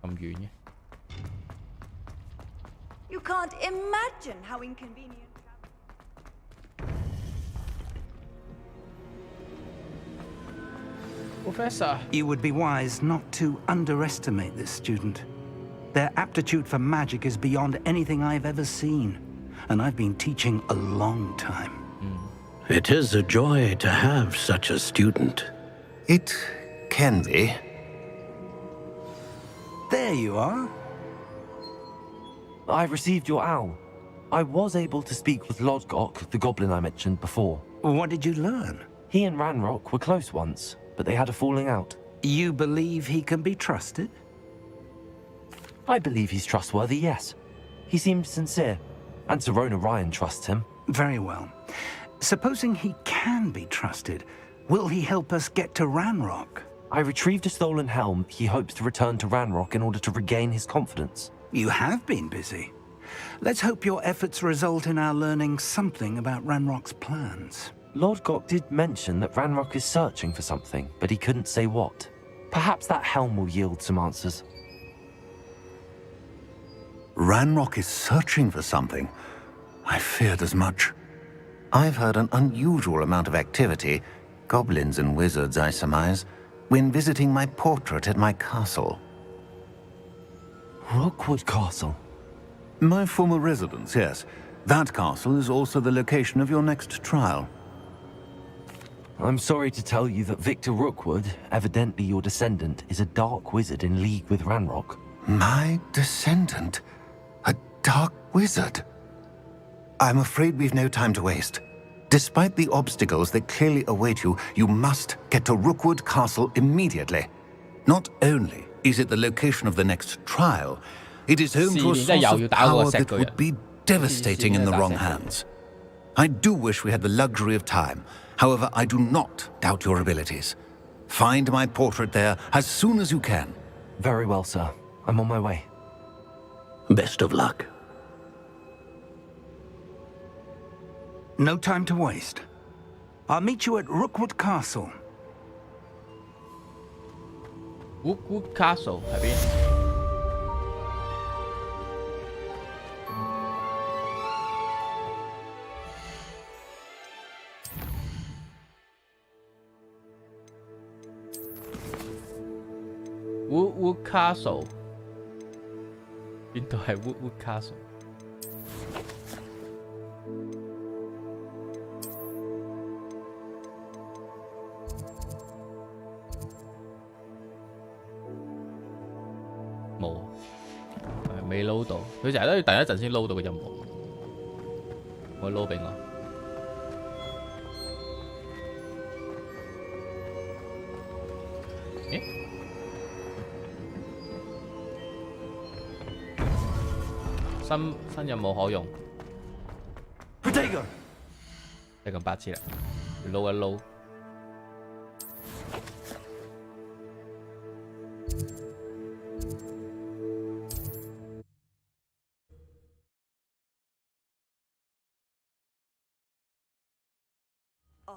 C: 咁遠嘅。
F: You can't imagine how inconvenient.
C: Professor.
N: You would be wise not to underestimate this student. Their aptitude for magic is beyond anything I've ever seen, and I've been teaching a long time.
O: It is a joy to have such a student.
P: It can be.
N: There you are.
A: I received your owl. I was able to speak with Lodgok, the goblin I mentioned before.
N: What did you learn?
A: He and Ranrock were close once, but they had a falling out.
N: You believe he can be trusted?
A: I believe he's trustworthy, yes. He seemed sincere, and Serona Ryan trusts him.
N: Very well. Supposing he can be trusted, will he help us get to Ranrock?
A: I retrieved a stolen helm. He hopes to return to Ranrock in order to regain his confidence.
N: You have been busy. Let's hope your efforts result in our learning something about Ranrock's plans.
A: Lodgok did mention that Ranrock is searching for something, but he couldn't say what. Perhaps that helm will yield some answers.
P: Ranrock is searching for something. I feared as much. I've heard an unusual amount of activity, goblins and wizards, I surmise, when visiting my portrait at my castle.
A: Rookwood Castle?
P: My former residence, yes. That castle is also the location of your next trial.
A: I'm sorry to tell you that Victor Rookwood, evidently your descendant, is a dark wizard in league with Ranrock.
P: My descendant? A dark wizard? I'm afraid we've no time to waste. Despite the obstacles that clearly await you, you must get to Rookwood Castle immediately. Not only is it the location of the next trial, it is home to a source of power that would be devastating in the wrong hands. I do wish we had the luxury of time. However, I do not doubt your abilities. Find my portrait there as soon as you can.
A: Very well, sir. I'm on my way.
O: Best of luck.
N: No time to waste. I'll meet you at Rookwood Castle.
C: Rookwood Castle 喺邊？ Woodwood Castle 邊度係 Woodwood Castle？ 冇，未撈到。佢成日都要等一陣先撈到個任務。我撈俾我。咦？ 新任務可用。
A: Protego,
C: 係咁白痴啦，撈一撈。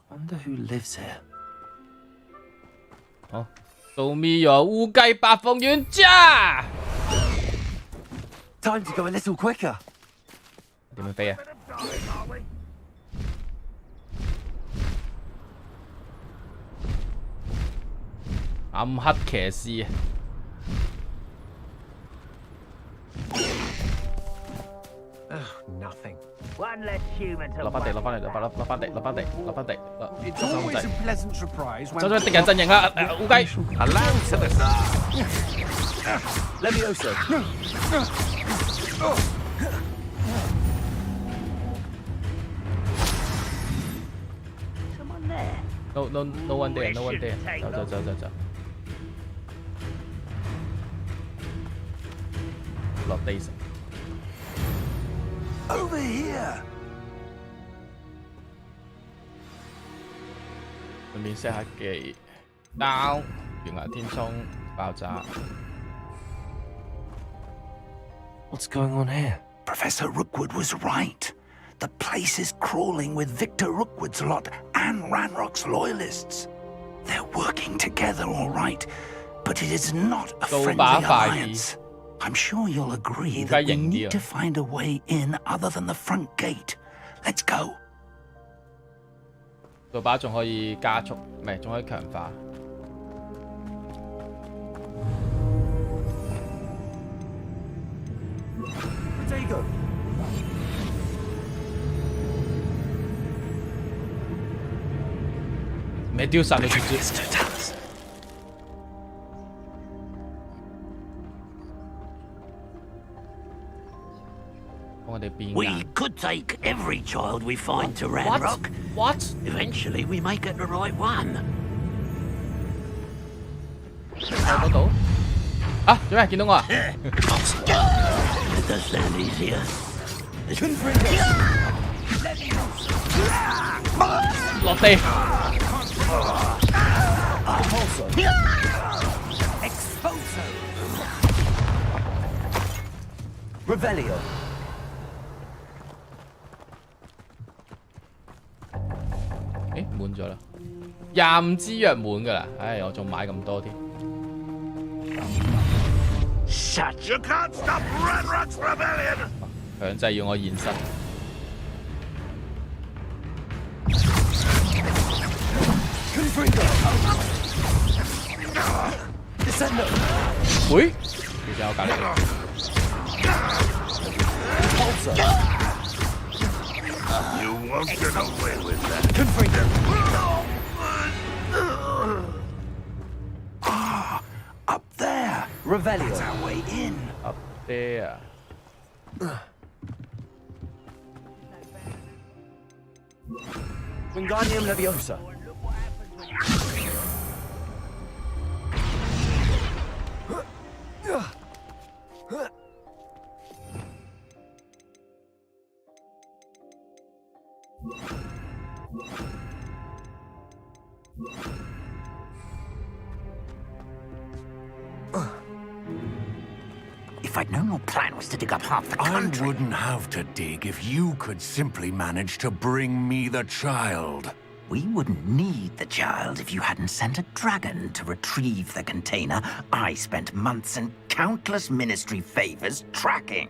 A: Wonder who lives here.
C: 好，度咪咗烏雞白鳳丸จ้า
A: Time to go a little quicker.
C: 點樣飛啊？暗黑騎士啊！
E: Nothing. One less human to
C: 落翻地，落翻地，落翻地，落翻地，落翻地，落。
E: It's always a pleasant surprise when
C: 走咗敵人陣營啦，烏雞。
E: Allow to the Levioso. Someone there.
C: No one there, no one there. 走。落地成。
E: Over here.
C: 順便 set 下技 down， 懸崖天衝爆炸。
A: What's going on here?
N: Professor Rookwood was right. The place is crawling with Victor Rookwood's lot and Ranrock's loyalists. They're working together all right, but it is not a friendly alliance. I'm sure you'll agree that we need to find a way in other than the front gate. Let's go.
C: 個把仲可以加速，唔係仲可以強化。未丟殺你直接。
O: We could take every child we find to Ranrock.
C: What?
O: Eventually, we may get the right one.
C: 睇到？啊，做咩？見到我啊
O: It does sound easier.
C: 落地。
A: Revelio.
C: 誒滿咗啦，25支藥滿㗎啦，唉，我仲買咁多添。
L: Shut! You can't stop Ranrock's rebellion!
C: 強制要我現身。喂，條友隔離。
L: You won't get away with that.
N: Up there.
A: Revelio.
N: That's our way in.
C: Up there.
A: Wingardium Leviosa.
O: If I'd known your plan was to dig up half the country...
P: I wouldn't have to dig if you could simply manage to bring me the child.
O: We wouldn't need the child if you hadn't sent a dragon to retrieve the container I spent months and countless ministry favors tracking.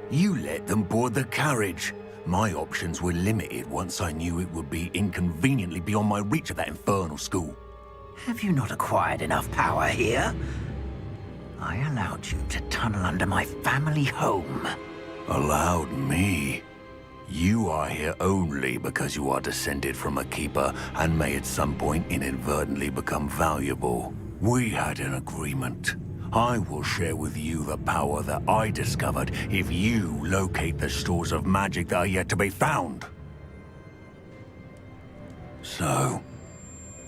P: You let them board the carriage. My options were limited once I knew it would be inconveniently beyond my reach of that infernal school.
O: Have you not acquired enough power here? I allowed you to tunnel under my family home.
P: Allowed me? You are here only because you are descended from a keeper and may at some point inadvertently become valuable. We had an agreement. I will share with you the power that I discovered if you locate the stores of magic that are yet to be found. So,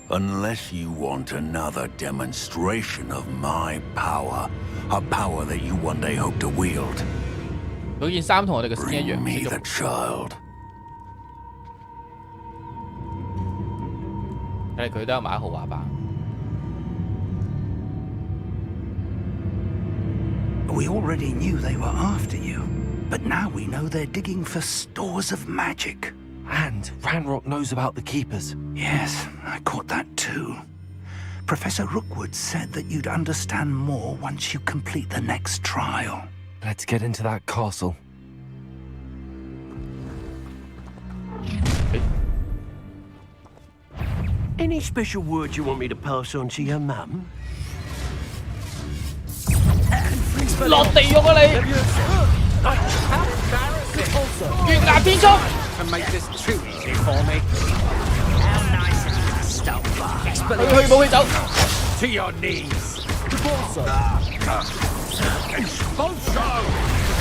P: unless you want another demonstration of my power, a power that you one day hope to wield,
C: 嗰件衫同我哋嘅先一樣。
P: Bring me the child.
C: 睇嚟佢都有買豪華版。
N: We already knew they were after you, but now we know they're digging for stores of magic.
A: And Ranrock knows about the Keepers.
N: Yes, I caught that too. Professor Rookwood said that you'd understand more once you complete the next trial.
A: Let's get into that castle.
Q: Any special word you want me to pass on to your mum?
C: 落地獄啊你！月牙天衝！
R: And make this too easy for me.
C: 去武器走
R: To your knees.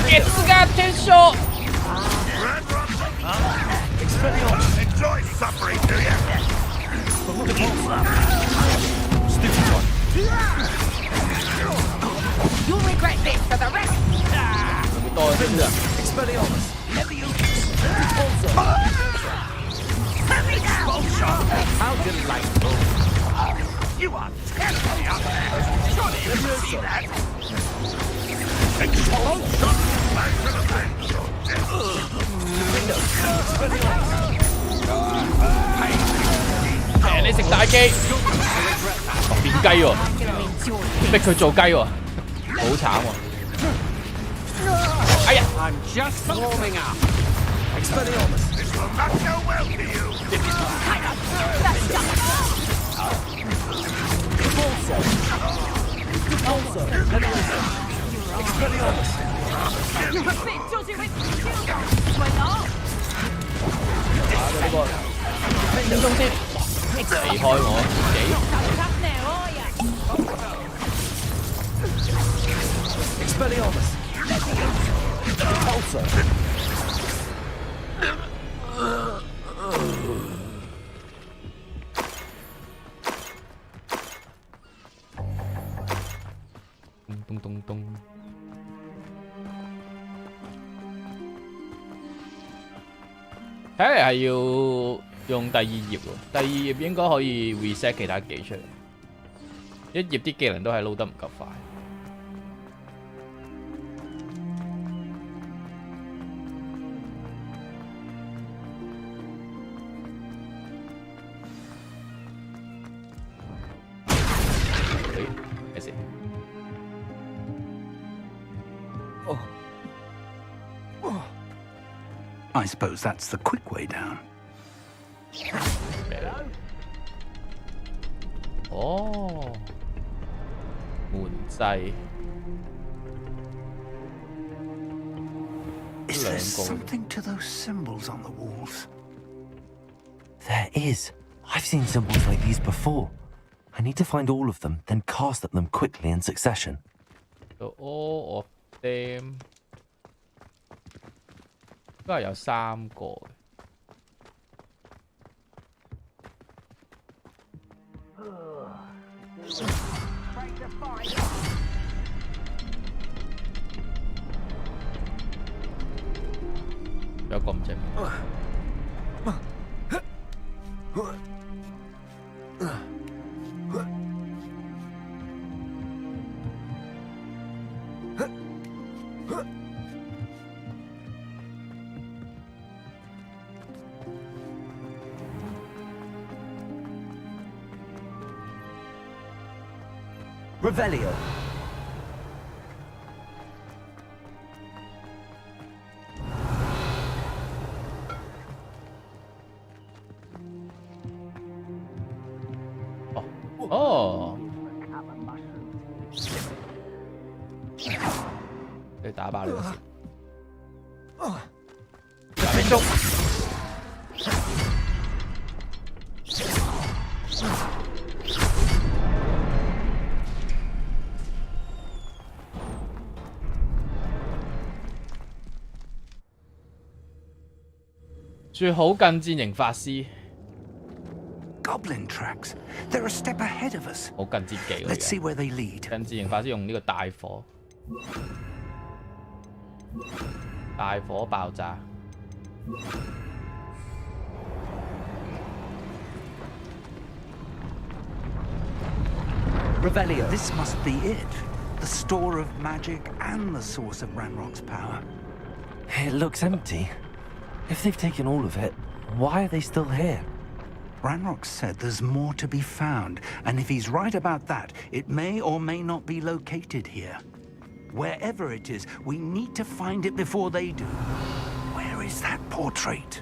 C: It's got tissue.
L: Enjoy suffering, do you?
R: Stupid one.
S: You'll regret this for the rest.
R: Expelliarmus. How delightful.
L: You are terribly up there. Surely you can see that. Expulsion. Back to the bench.
C: 你食大雞，變雞喎，逼佢做雞喎，好慘喎！哎呀
R: I'm just warming up. Expelliarmus.
L: This will not go well for you.
R: Expelliarmus.
C: 分鐘先，離開我自己。
R: Expelliarmus. Repulsor.
C: 咚咚咚。睇嚟係要用第二頁喎，第二頁應該可以 reset 其他技出嚟，一頁啲技能都係撈得唔夠快。咩事？
N: I suppose that's the quick way down.
C: 哦，門掣。
N: Is there something to those symbols on the walls?
A: There is. I've seen symbols like these before. I need to find all of them, then cast at them quickly in succession.
C: So all of them 應該係有3個嘅。有一個唔知。
Q: Revelio.
C: Oh. 你打爆你個先。廿分鐘。最好近戰型法師。
N: Goblin tracks. They're a step ahead of us.
C: 好近戰技。
N: Let's see where they lead.
C: 近戰型法師用呢個大火，大火爆炸。
N: Revelio. This must be it. The store of magic and the source of Ranrock's power.
A: It looks empty. If they've taken all of it, why are they still here?
N: Ranrock said there's more to be found, and if he's right about that, it may or may not be located here. Wherever it is, we need to find it before they do. Where is that portrait?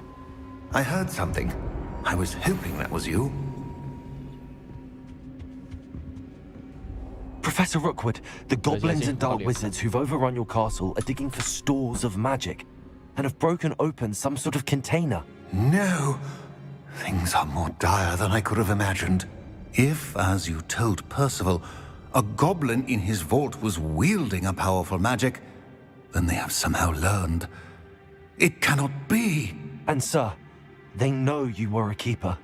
P: I heard something. I was hoping that was you.
A: Professor Rookwood, the goblins and dark wizards who've overrun your castle are digging for stores of magic and have broken open some sort of container.
P: No! Things are more dire than I could have imagined. If, as you told Percival, a goblin in his vault was wielding a powerful magic, then they have somehow learned. It cannot be!
A: And sir, they know you were a keeper.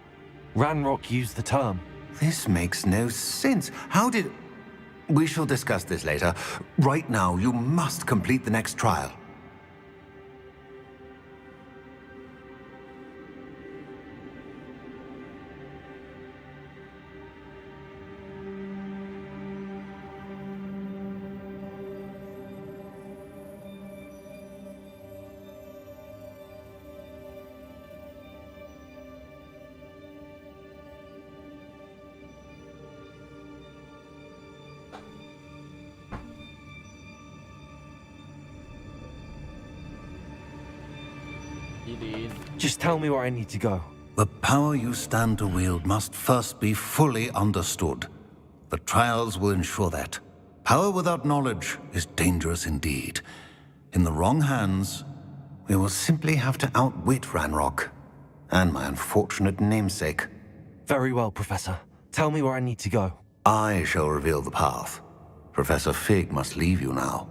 A: Ranrock used the term.
P: This makes no sense. How did... We shall discuss this later. Right now, you must complete the next trial.
A: Just tell me where I need to go.
P: The power you stand to wield must first be fully understood. The trials will ensure that. Power without knowledge is dangerous indeed. In the wrong hands, we will simply have to outwit Ranrock and my unfortunate namesake.
A: Very well, Professor. Tell me where I need to go.
P: I shall reveal the path. Professor Fig must leave you now.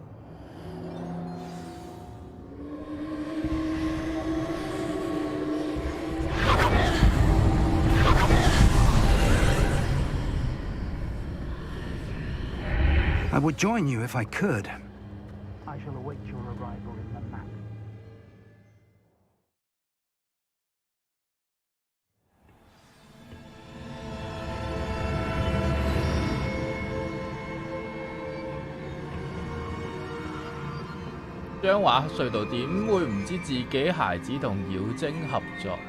N: I would join you if I could. I shall await your arrival in the map.
C: 張話隧道點會唔知自己孩子同妖精合作？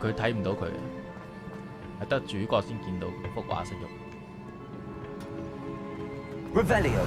C: 佢睇唔到佢。 係得主角先見到幅畫識用。
A: Revelio。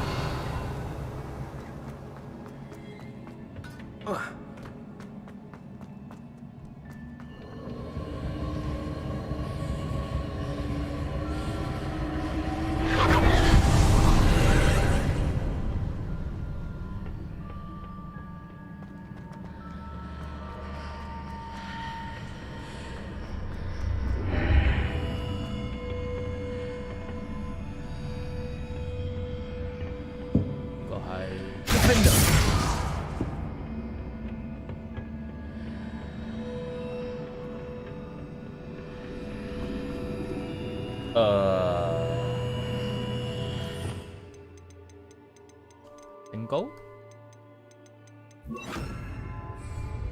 C: Bingo.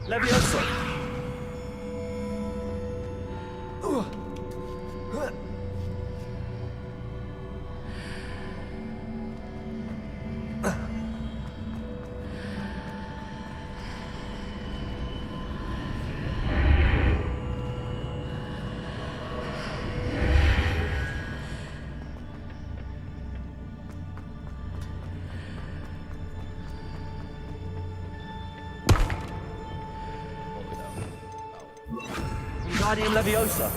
A: Leviosa. Wingardium Leviosa.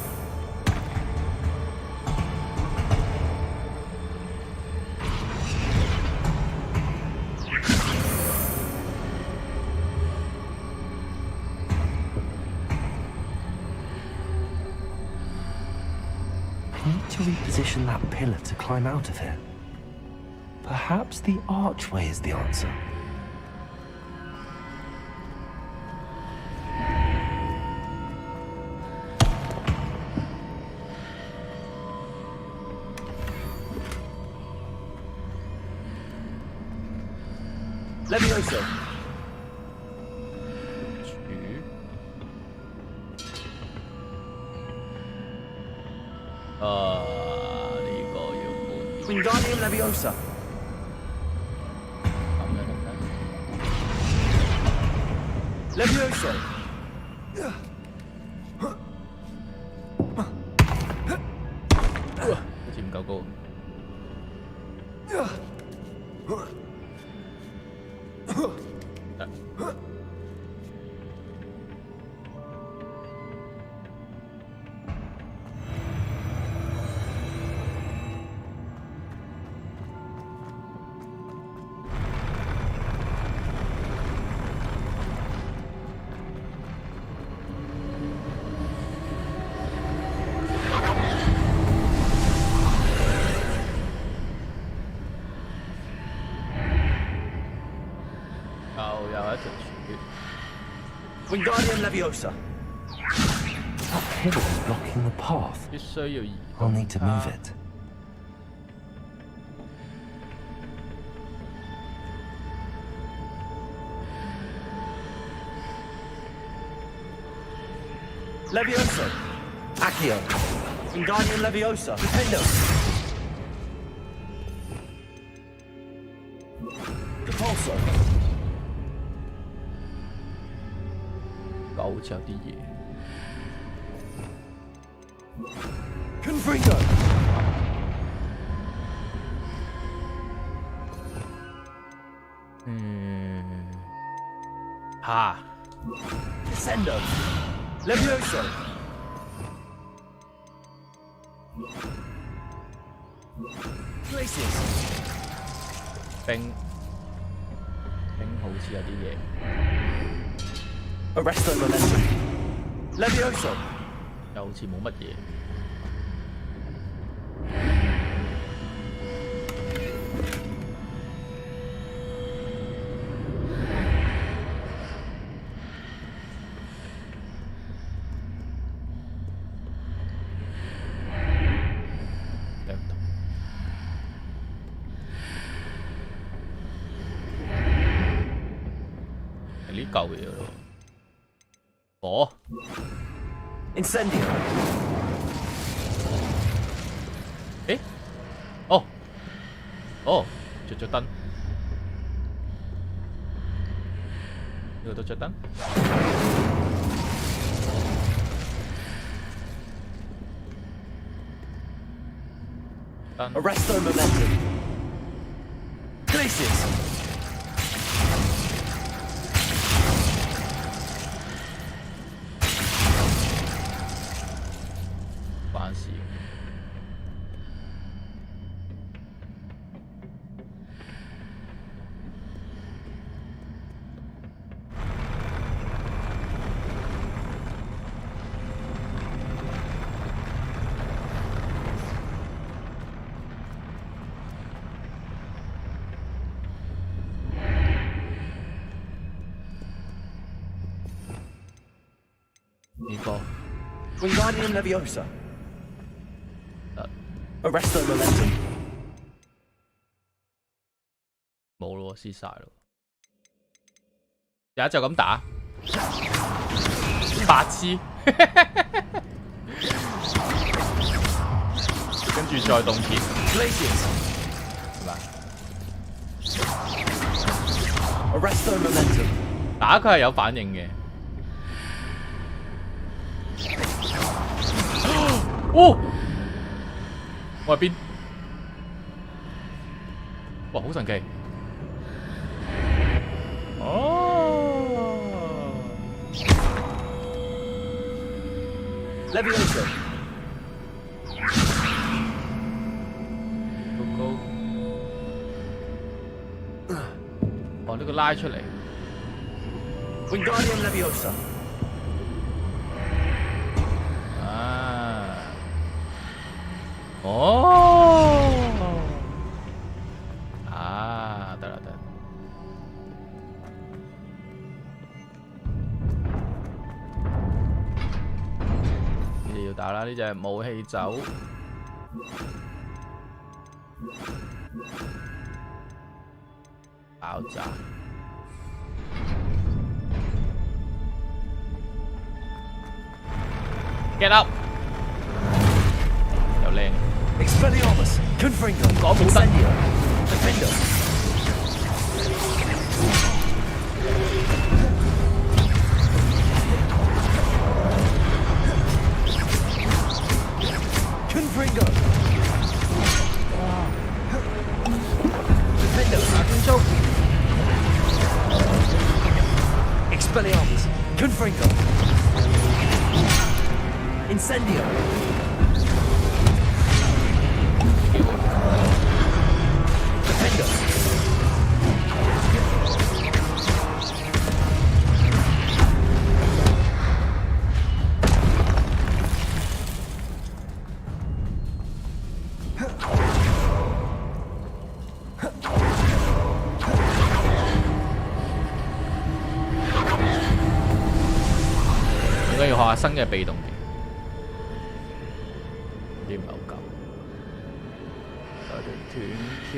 A: I need to reposition that pillar to climb out of here. Perhaps the archway is the answer. Leviosa.
C: 呢個要換。
R: Wingardium Leviosa。
C: 咁樣得唔得
R: Leviosa。
C: 好似唔夠高。
R: Wingardium Leviosa.
A: That pillar blocking the path.
C: 必須要移
A: I'll need to move it.
R: Leviosa. Accio. Wingardium Leviosa. Defendo. Repulsor.
C: 好似有啲嘢。
R: Confringo. Descendo. Levioso. Glacius.
C: 冰好似有啲嘢。
R: Arresto Momentum. Levioso.
C: 又好似冇乜嘢。係呢嚿嘢咯。火。
R: Incendio.
C: 誒，哦，着咗燈，呢個都着燈。
R: Arresto Momentum. Glacius. Wingardium Leviosa. Arresto Momentum.
C: 冇咯，撕晒咯。有一就咁打，白痴。跟住再動鐵。係嘛
R: ？Arresto Momentum.
C: 打佢係有反應嘅。哦！我喺邊？哇，好神奇！哦
R: ！Levioso。
C: 高。哦，呢個拉出嚟。
R: Wingardium Leviosa。
C: 哦，得啦得。呢隻要打啦，呢隻武器走，爆炸。Get up！ 有靚
R: Expelliarmus! Confringo!
C: 講冇得。
R: Defender! Confringo! Defender!
C: 轉速。
R: Expelliarmus! Confringo! Incendio! Defender!
C: 應該要學下新嘅被動技，啲唔係好夠。有啲斷橋。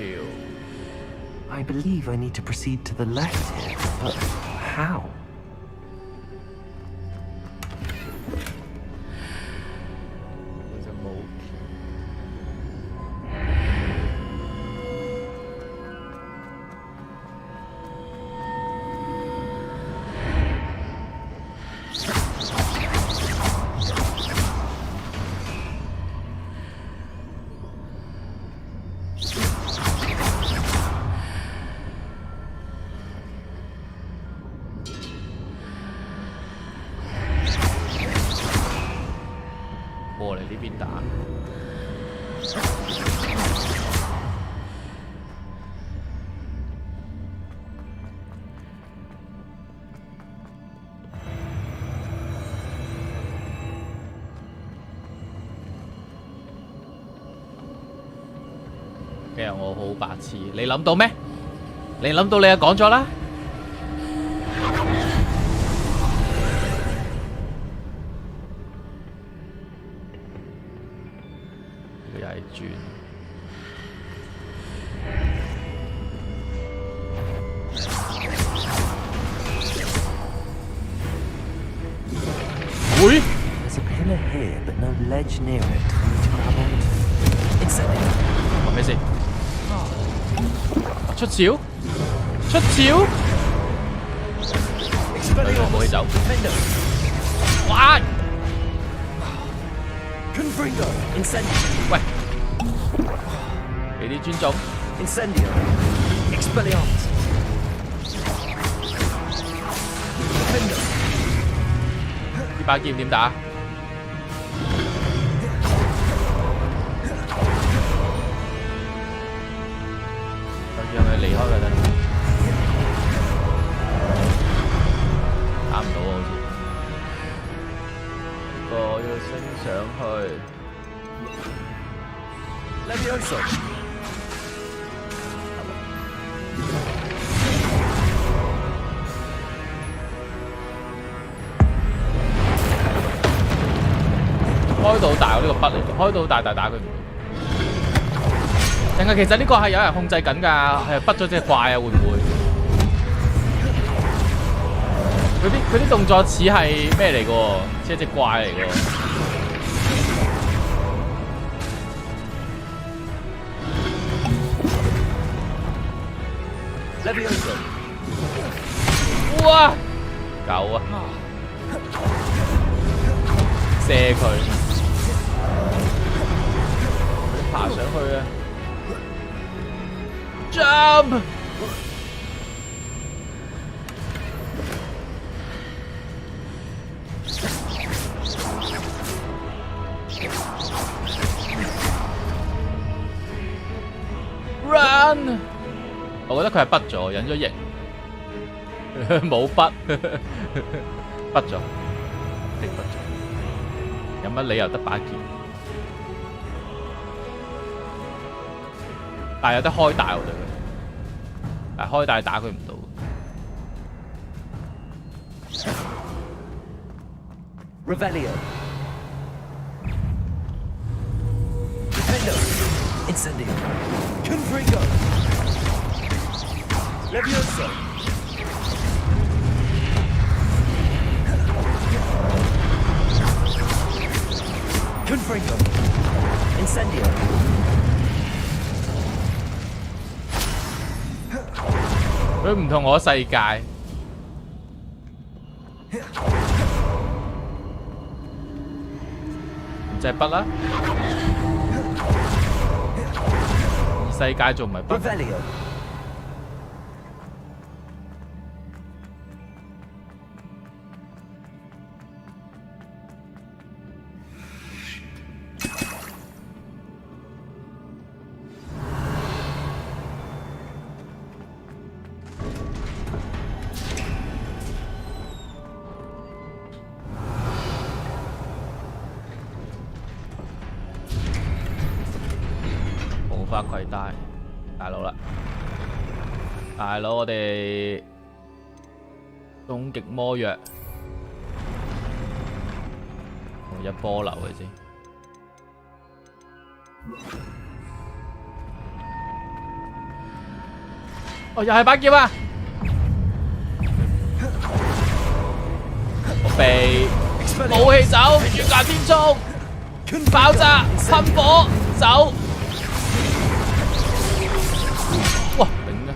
A: I believe I need to proceed to the left here, but how?
C: There's a moat.其實我好白痴，你諗到咩？你諗到你就講咗啦。呢個又係轉。會
A: There's a pillar here, but no ledge near it. I need to grab onto.
R: Incendio!
C: 話咩先？出招！出招！冇起走。哇！
R: Confringo! Incendio!
C: 喂，俾啲尊重。
R: Incendio! Expelliarmus! Defender!
C: 呢把劍點打？讓佢離開佢得，打唔到啊！好似呢個要升上去。
R: Levioso!
C: 開到大，我呢個筆嚟嘅，開到大打佢唔到。定係其實呢個係有人控制緊㗎，係筆咗隻怪啊？會唔會？佢啲動作似係咩嚟㗎？似一隻怪嚟㗎。哇！夠啊！射佢，爬上去啊！ Jump! Run! 我覺得佢係筆咗，隱咗形，冇筆，筆咗，定筆咗，有乜理由得把劍？但係有得開大我對佢。 但開大打佢唔到。
R: Revelio. Defender. Incendio. Confringo. Levioso. Confringo. Incendio.
C: 佢唔同我世界。就係筆啦。世界仲唔係筆？冇法攜帶，大佬啦，大佬我哋終極魔藥，一波流嘅先。哦，又係把劍啊！我避，武器走，懸崖天衝，爆炸，噴火，走。哇，頂啊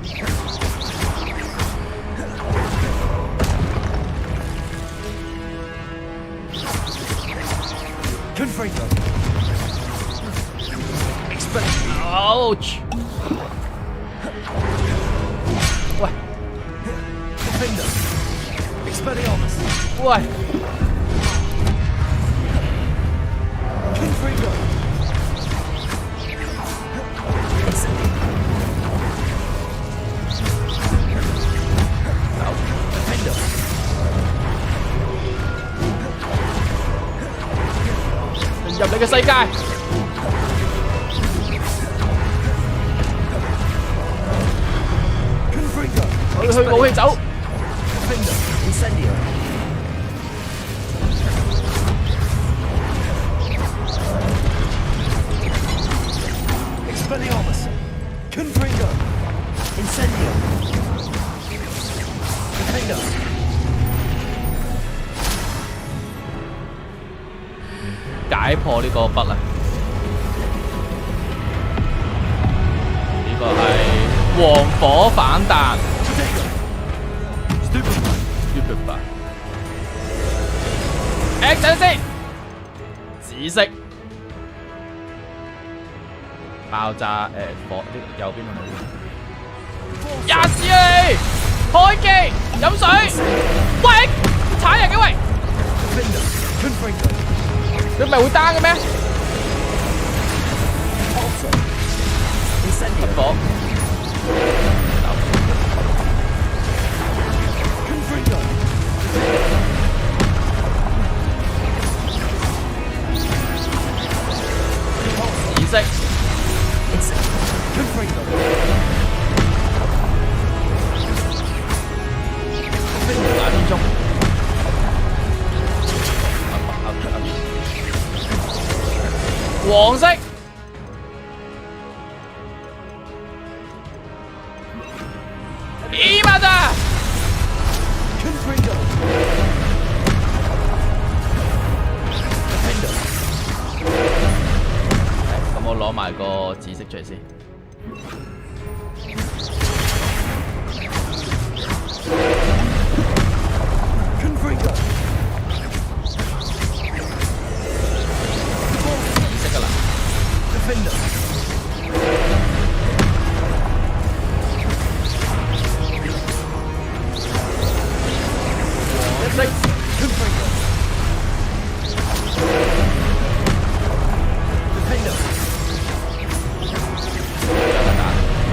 C: ！Ouch！ 喂！喂！入你嘅世界。去武器走。解破呢個筆啊！呢個係黃火反彈。X 等先，紫色爆炸火呢右邊係壓死你！開機飲水，喂踩人嘅喂！佢唔係會單嘅咩？噴火！紫色。打天中。黃色。咦嘛咋？咁我攞埋個紫色出嚟先。紫色噶啦。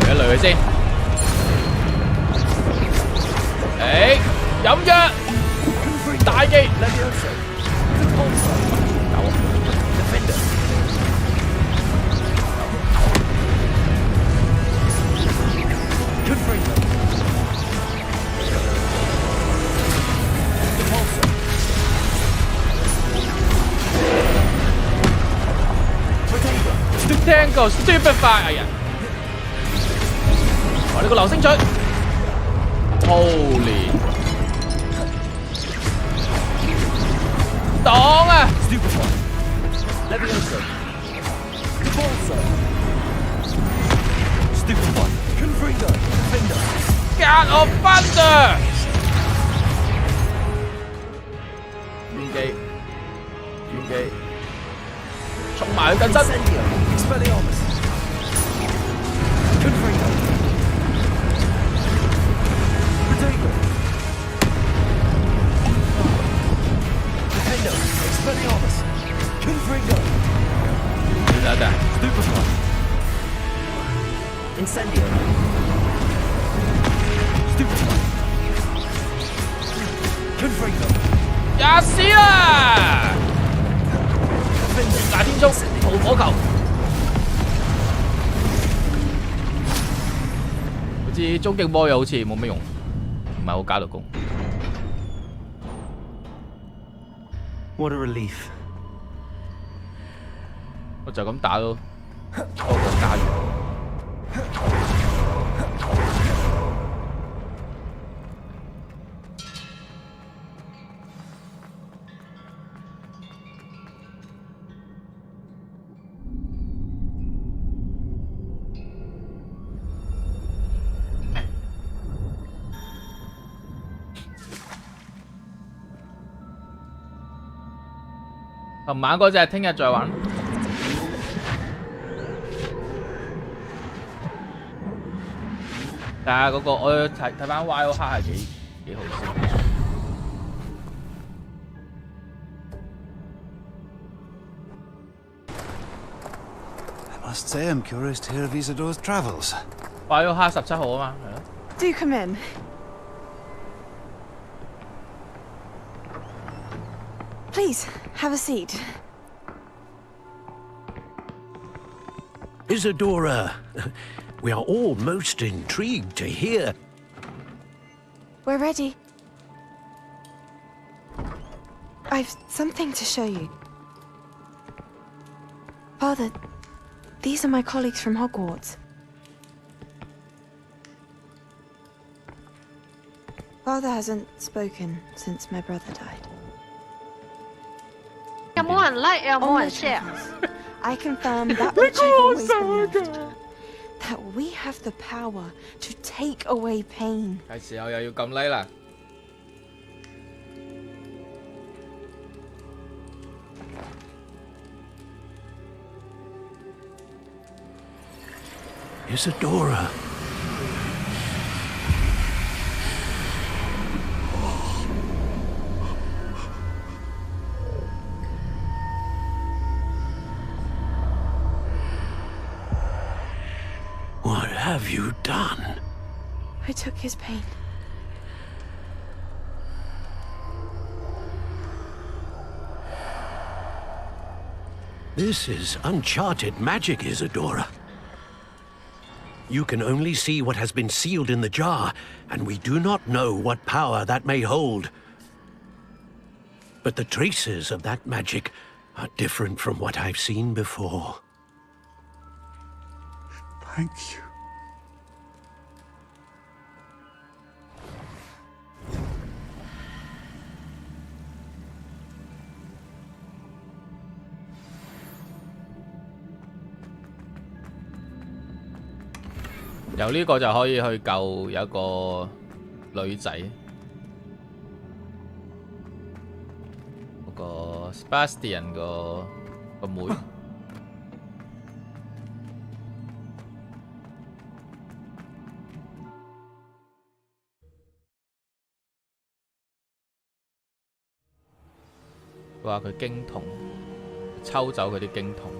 C: 雷一雷佢先。誒，飲藥，大技。Tango Stupefy 哎呀！哇！呢個流星錘 ，Holy！ 擋啊！ God of Thunder！ 轉機，衝埋去跟身。呀死啦！大天衝，逃火球，好似終極魔又好似冇乜用，唔係好加到功。
Q: What a relief！
C: 我就咁打咯，多過加完。琴晚嗰隻，聽日再玩。但係嗰個我要睇翻 Wild 黑係幾好先。
P: I must say I'm curious to hear of Isadore's travels.
C: Wild 黑17號啊嘛，係咯。
T: Do come in. Please, have a seat.
Q: Isadora, we are all most intrigued to hear.
T: We're ready. I've something to show you. Father, these are my colleagues from Hogwarts. Father hasn't spoken since my brother died.
M: 有冇人 like 有冇人 share？
T: I confirm that which I've always believed, that we have the power to take away pain.
C: 係時候又要撳 like 啦。
Q: Isadora. What have you done?
T: I took his pain.
Q: This is uncharted magic, Isadora. You can only see what has been sealed in the jar, and we do not know what power that may hold. But the traces of that magic are different from what I've seen before.
P: Thank you. .
C: 由呢個就可以去救有一個女仔，嗰個 Sebastian 個妹。話佢經痛，抽走佢啲經痛。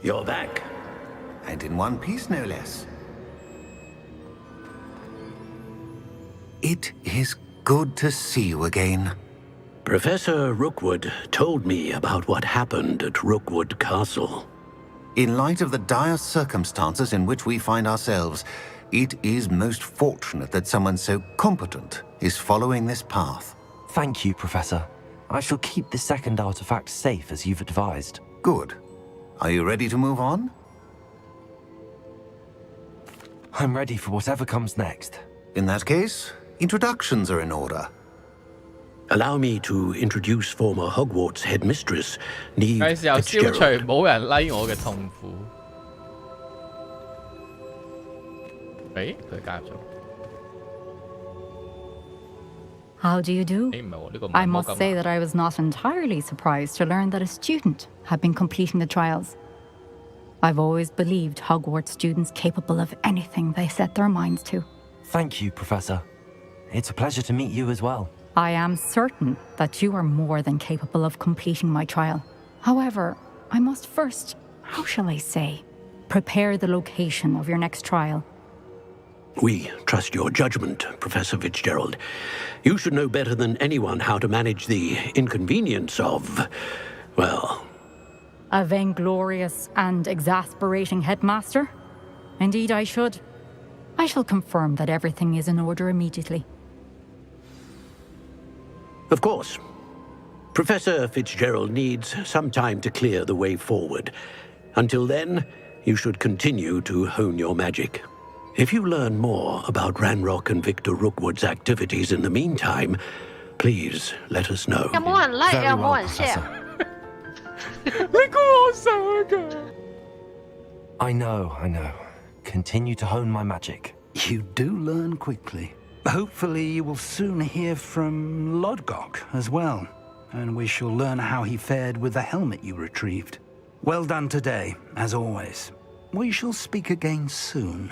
P: You're back. And in one piece, no less. It is good to see you again.
Q: Professor Rookwood told me about what happened at Rookwood Castle.
P: In light of the dire circumstances in which we find ourselves, it is most fortunate that someone so competent is following this path.
A: Thank you, Professor. I shall keep the second artifact safe as you've advised.
P: Good. Are you ready to move on?
A: I'm ready for whatever comes next.
P: In that case, introductions are in order.
Q: Allow me to introduce former Hogwarts headmistress Neve
C: 係時候消除
Q: Fitzgerald.
C: 冇人 like 我嘅痛苦。誒，佢加入咗。
U: How do you do? I must say that I was not entirely surprised to learn that a student had been completing the trials. I've always believed Hogwarts students capable of anything they set their minds to.
A: Thank you, Professor. It's a pleasure to meet you as well.
U: I am certain that you are more than capable of completing my trial. However, I must first, how shall I say, prepare the location of your next trial.
Q: We trust your judgment, Professor Fitzgerald. You should know better than anyone how to manage the inconvenience of, well...
U: A vainglorious and exasperating headmaster? Indeed I should. I shall confirm that everything is in order immediately.
Q: Of course. Professor Fitzgerald needs some time to clear the way forward. Until then, you should continue to hone your magic. If you learn more about Ranrock and Victor Rookwood's activities in the meantime, please let us know.
M: 有冇人 like 有冇人 share？
A: I know. Continue to hone my magic.
N: You do learn quickly. Hopefully you will soon hear from Lodgok as well, and we shall learn how he fared with the helmet you retrieved. Well done today, as always. We shall speak again soon.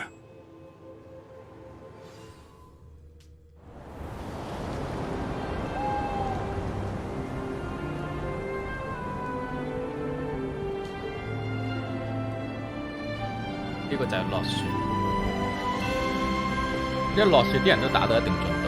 C: 呢個就係落雪，一落雪啲人都打到一定進度。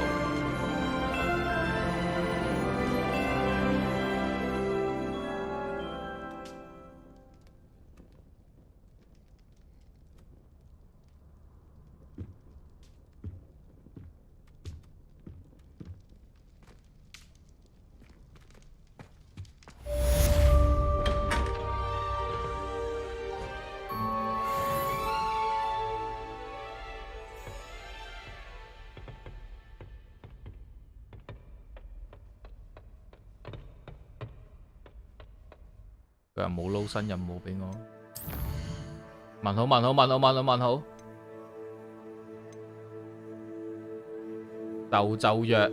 C: 佢話冇撈新任務俾我。問好。鬥奏約。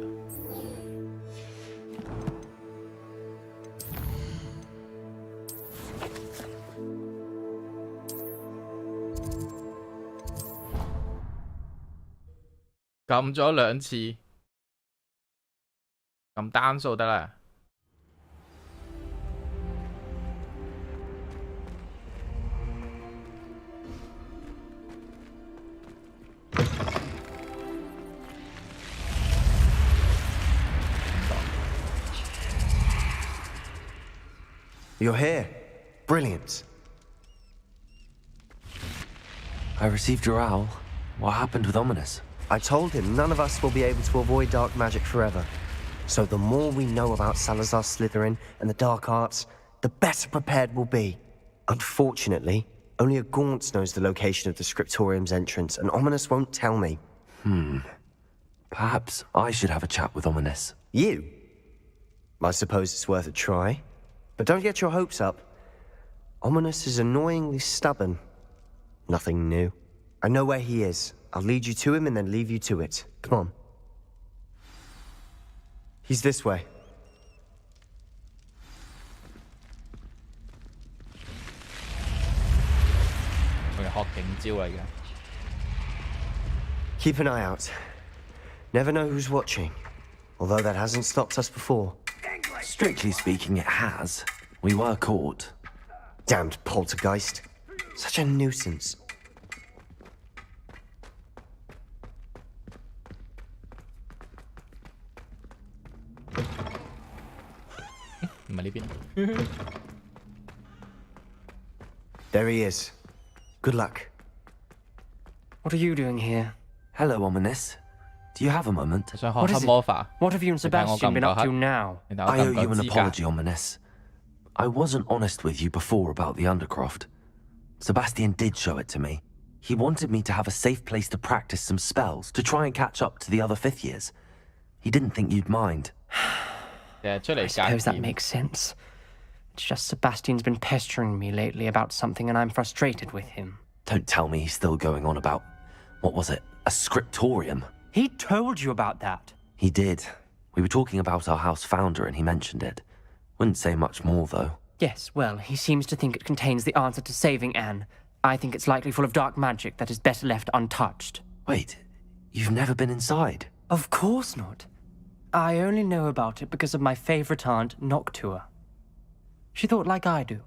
C: 撳咗2次，撳單數得啦。
H: You're here. Brilliant.
A: I received your owl. What happened with Ominous?
H: I told him none of us will be able to avoid dark magic forever. So the more we know about Salazar Slytherin and the dark arts, the better prepared we'll be. Unfortunately, only a Gaunt knows the location of the Scriptorium's entrance, and Ominous won't tell me.
A: Perhaps I should have a chat with Ominous.
H: You? I suppose it's worth a try. But don't get your hopes up. Ominous is annoyingly stubborn. Nothing new. I know where he is. I'll lead you to him and then leave you to it. Come on. He's this way. Keep an eye out. Never know who's watching. Although that hasn't stopped us before.
A: Strictly speaking, it has. We were caught.
H: Damned poltergeist. Such a nuisance. There he is. Good luck.
G: What are you doing here?
A: Hello, Ominous. Do you have a moment?
G: What is it? What have you and Sebastian been up to now?
A: I owe you an apology, Ominous. I wasn't honest with you before about the Undercroft. Sebastian did show it to me. He wanted me to have a safe place to practice some spells, to try and catch up to the other 5th years. He didn't think you'd mind.
G: I suppose that makes sense. It's just Sebastian's been pestering me lately about something and I'm frustrated with him.
A: Don't tell me he's still going on about, what was it, a scriptorium?
G: He told you about that?
A: He did. We were talking about our house founder and he mentioned it. Wouldn't say much more, though.
G: Yes, well, he seems to think it contains the answer to saving Anne. I think it's likely full of dark magic that is better left untouched.
A: Wait, you've never been inside?
G: Of course not. I only know about it because of my favorite aunt, Noctua. She thought like I do.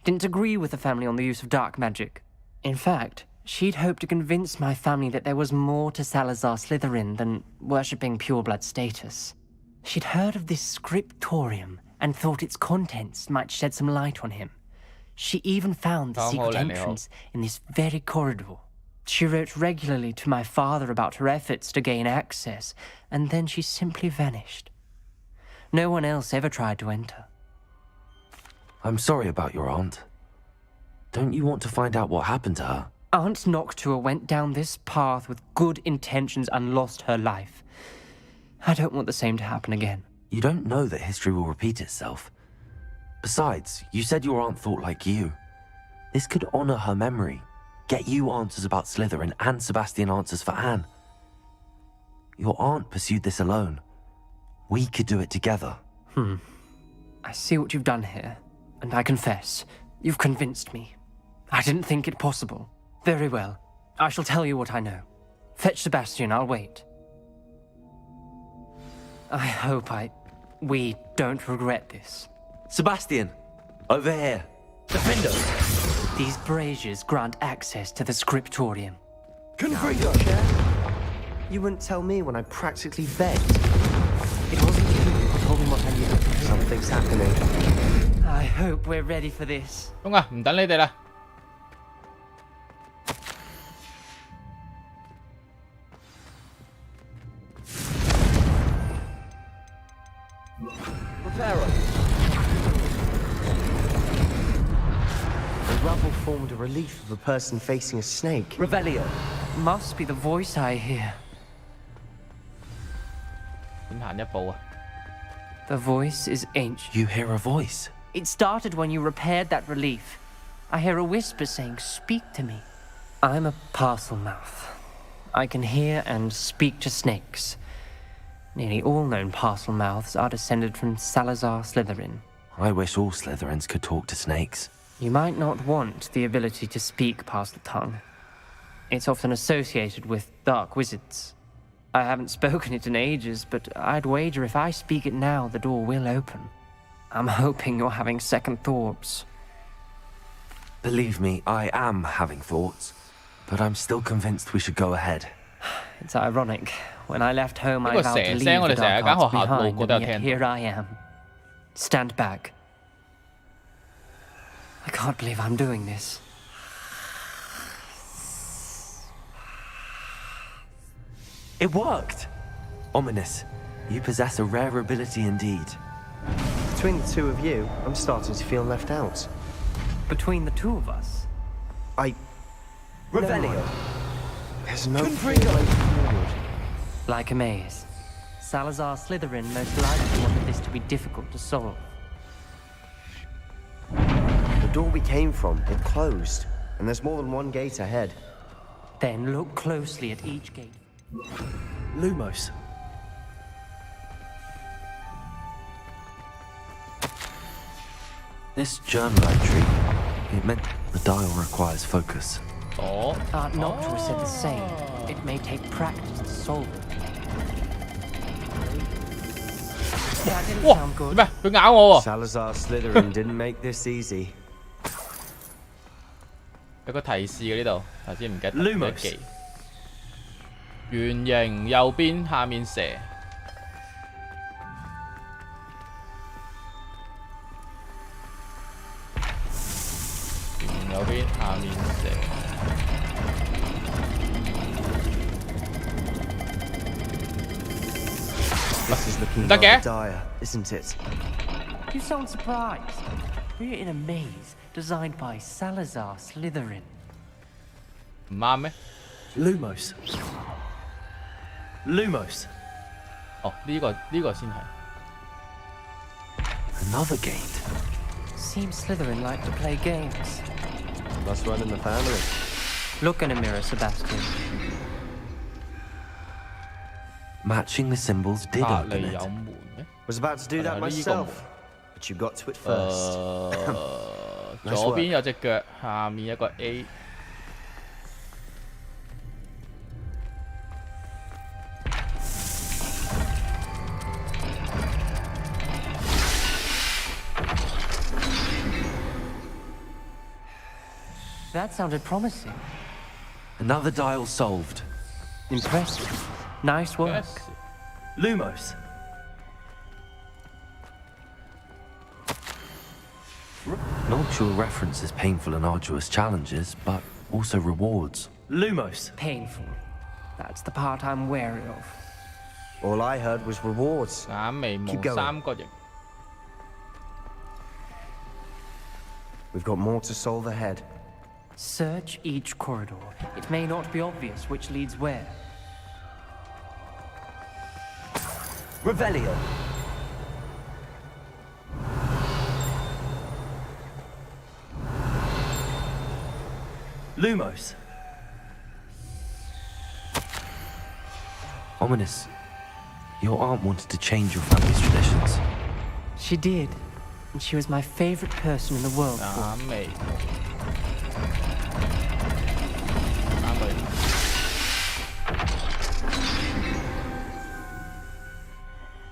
G: Didn't agree with the family on the use of dark magic. In fact, she'd hoped to convince my family that there was more to Salazar Slytherin than worshipping pureblood status. She'd heard of this scriptorium and thought its contents might shed some light on him. She even found the secret entrance in this very corridor. She wrote regularly to my father about her efforts to gain access, and then she simply vanished. No one else ever tried to enter.
A: I'm sorry about your aunt. Don't you want to find out what happened to her?
G: Aunt Noctua went down this path with good intentions and lost her life. I don't want the same to happen again.
A: You don't know that history will repeat itself. Besides, you said your aunt thought like you. This could honor her memory, get you answers about Slytherin and Sebastian answers for Anne. Your aunt pursued this alone. We could do it together.
G: I see what you've done here, and I confess, you've convinced me. I didn't think it possible. Very well. I shall tell you what I know. Fetch Sebastian, I'll wait. I hope we don't regret this.
A: Sebastian! Over here!
G: Defender! These braziers grant access to the scriptorium.
H: Confringo! You wouldn't tell me when I practically begged. It wasn't you who told me what I knew. Something's happening.
G: I hope we're ready for this.
C: 中啊，唔等你哋啦。
H: The rubble formed a relief of a person facing a snake.
G: Revelio. Must be the voice I hear.
C: 點行一步啊？
G: The voice is ancient.
A: You hear a voice?
G: It started when you repaired that relief. I hear a whisper saying, "Speak to me." I'm a parcel mouth. I can hear and speak to snakes. Nearly all known parcel mouths are descended from Salazar Slytherin.
A: I wish all Slytherins could talk to snakes.
G: You might not want the ability to speak parcel tongue. It's often associated with dark wizards. I haven't spoken it in ages, but I'd wager if I speak it now, the door will open. I'm hoping you're having second thoughts.
A: Believe me, I am having thoughts, but I'm still convinced we should go ahead.
G: It's ironic. When I left home, I vowed to leave the dark arts behind, and yet here I am. Stand back. I can't believe I'm doing this.
A: It worked! Ominous. You possess a rare ability indeed.
H: Between the two of you, I'm starting to feel left out.
G: Between the two of us?
H: Revelio. There's no way forward.
G: Like a maze. Salazar Slytherin most likely wanted this to be difficult to solve.
H: The door we came from, it closed, and there's more than one gate ahead.
G: Then look closely at each gate.
A: Lumos. This journal entry, it meant the dial requires focus.
C: Oh.
G: Aunt Noctua said the same. It may take practice to solve it. That didn't sound good.
C: 點咩？佢咬我喎！
H: Salazar Slytherin didn't make this easy.
C: 有個提示嘅呢度，頭先唔記得咗記。圓形右邊下面蛇。圓形右邊下面蛇。
H: This is looking rather dire, isn't it?
G: You sound surprised. We're in a maze designed by Salazar Slytherin.
C: 唔啱咩
A: ？Lumos. Lumos.
C: 哦，呢個先係。
A: Another gate.
G: Seems Slytherin like to play games.
H: Must run in the family.
G: Look in a mirror, Sebastian.
A: Matching the symbols did open it.
H: Was about to do that myself, but you got to it first.
C: 左邊有隻腳，下面一個 A。That
G: sounded promising.
A: Another dial solved.
G: Impressive. Nice work.
A: Lumos. Noctua references painful and arduous challenges, but also rewards.
G: Lumos. Painful. That's the part I'm wary of.
H: All I heard was rewards. Keep going. We've got more to solve ahead.
G: Search each corridor. It may not be obvious which leads where.
A: Revelio. Lumos. Ominous. Your aunt wanted to change your family's traditions.
G: She did. And she was my favorite person in the world.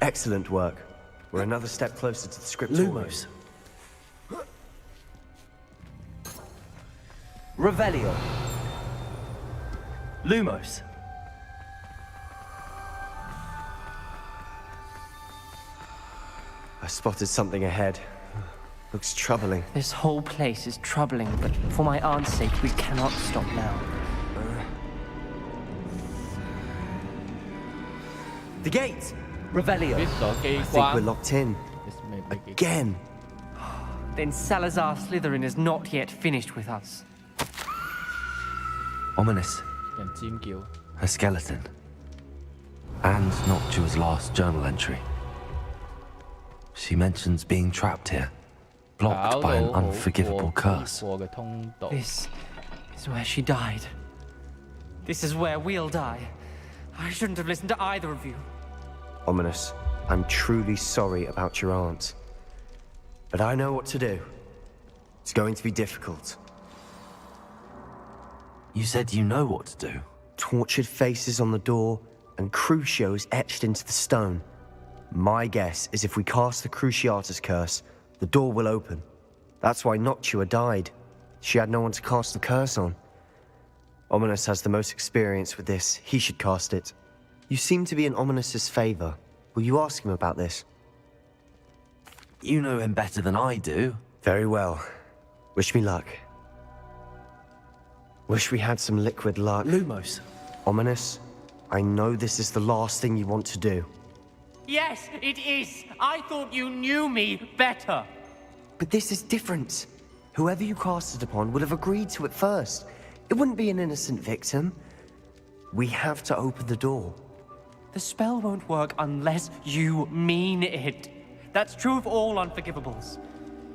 H: Excellent work. We're another step closer to the scriptorium.
A: Lumos. Revelio. Lumos.
H: I spotted something ahead. Looks troubling.
G: This whole place is troubling, but for my aunt's sake, we cannot stop now.
H: The gate! Revelio. I think we're locked in. Again.
G: Then Salazar Slytherin is not yet finished with us.
A: Ominous. Her skeleton. And Noctua's last journal entry. She mentions being trapped here, blocked by an unforgivable curse.
G: This is where she died. This is where we'll die. I shouldn't have listened to either of you.
H: Ominous, I'm truly sorry about your aunt. But I know what to do. It's going to be difficult.
A: You said you know what to do.
H: Tortured faces on the door and Crucios etched into the stone. My guess is if we cast the Cruciatus curse, the door will open. That's why Noctua died. She had no one to cast the curse on. Ominous has the most experience with this. He should cast it. You seem to be in Ominous's favor. Will you ask him about this?
A: You know him better than I do.
H: Very well. Wish me luck. Wish we had some liquid luck.
A: Lumos.
H: Ominous, I know this is the last thing you want to do.
G: Yes, it is. I thought you knew me better.
H: But this is different. Whoever you cast it upon would have agreed to it first. It wouldn't be an innocent victim. We have to open the door.
G: The spell won't work unless you mean it. That's true of all unforgivables.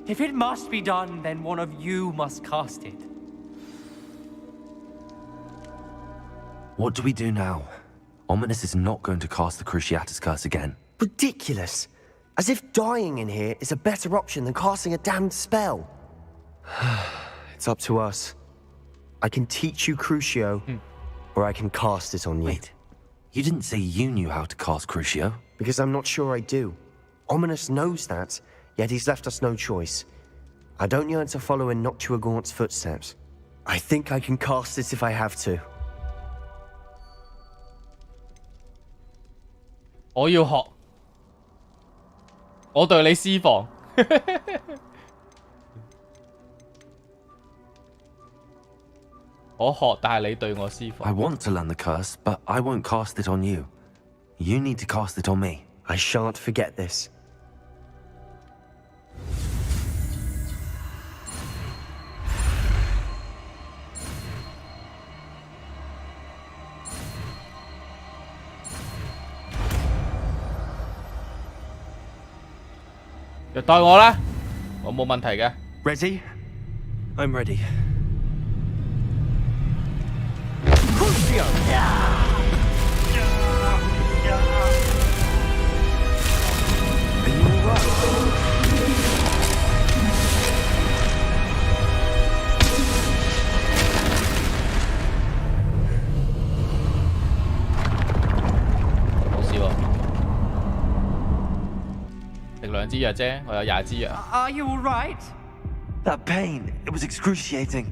G: If it must be done, then one of you must cast it.
A: What do we do now? Ominous is not going to cast the Cruciatus curse again.
H: Ridiculous. As if dying in here is a better option than casting a damned spell. It's up to us. I can teach you Crucio, or I can cast it on you.
A: Wait, you didn't say you knew how to cast Crucio?
H: Because I'm not sure I do. Ominous knows that, yet he's left us no choice. I don't yearn to follow in Noctua Gaunt's footsteps. I think I can cast it if I have to.
C: 我要學，我對你施防。我學，但係你對我施防。
A: I want to learn the curse, but I won't cast it on you. You need to cast it on me.
H: I shan't forget this.
C: 就代我啦，我冇問題嘅。
H: Ready? I'm ready. Crucio!
C: 冇事喎，食2支藥啫，我有20支藥。
G: Are you all right?
A: That pain, it was excruciating.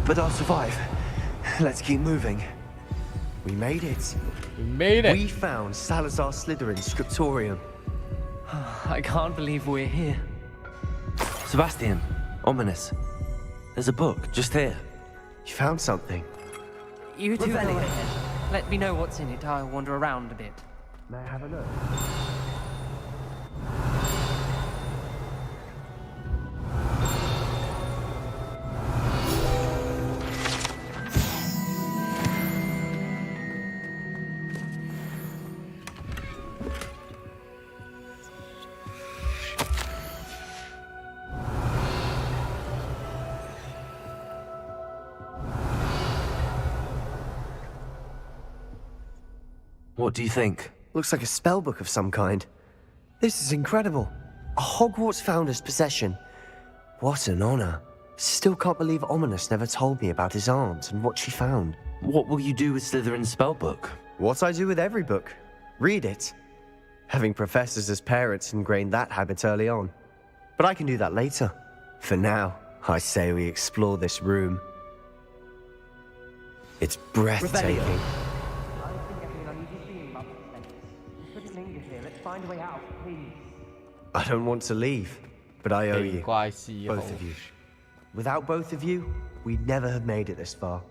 A: But I'll survive. Let's keep moving.
H: We made it.
C: We made it.
H: We found Salazar Slytherin's scriptorium.
G: I can't believe we're here.
A: Sebastian, ominous. There's a book just here.
H: You found something.
G: You two go ahead. Let me know what's in it. I'll wander around a bit.
H: May I have a look?
A: What do you think?
H: Looks like a spellbook of some kind. This is incredible. A Hogwarts founder's possession. What an honor. Still can't believe Ominous never told me about his aunt and what she found.
A: What will you do with Slytherin's spellbook?
H: What I do with every book. Read it. Having professors as parents ingrained that habit early on. But I can do that later. For now, I say we explore this room. It's breathtaking. I don't want to leave, but I owe you. Both of you. Without both of you, we'd never have made it this far.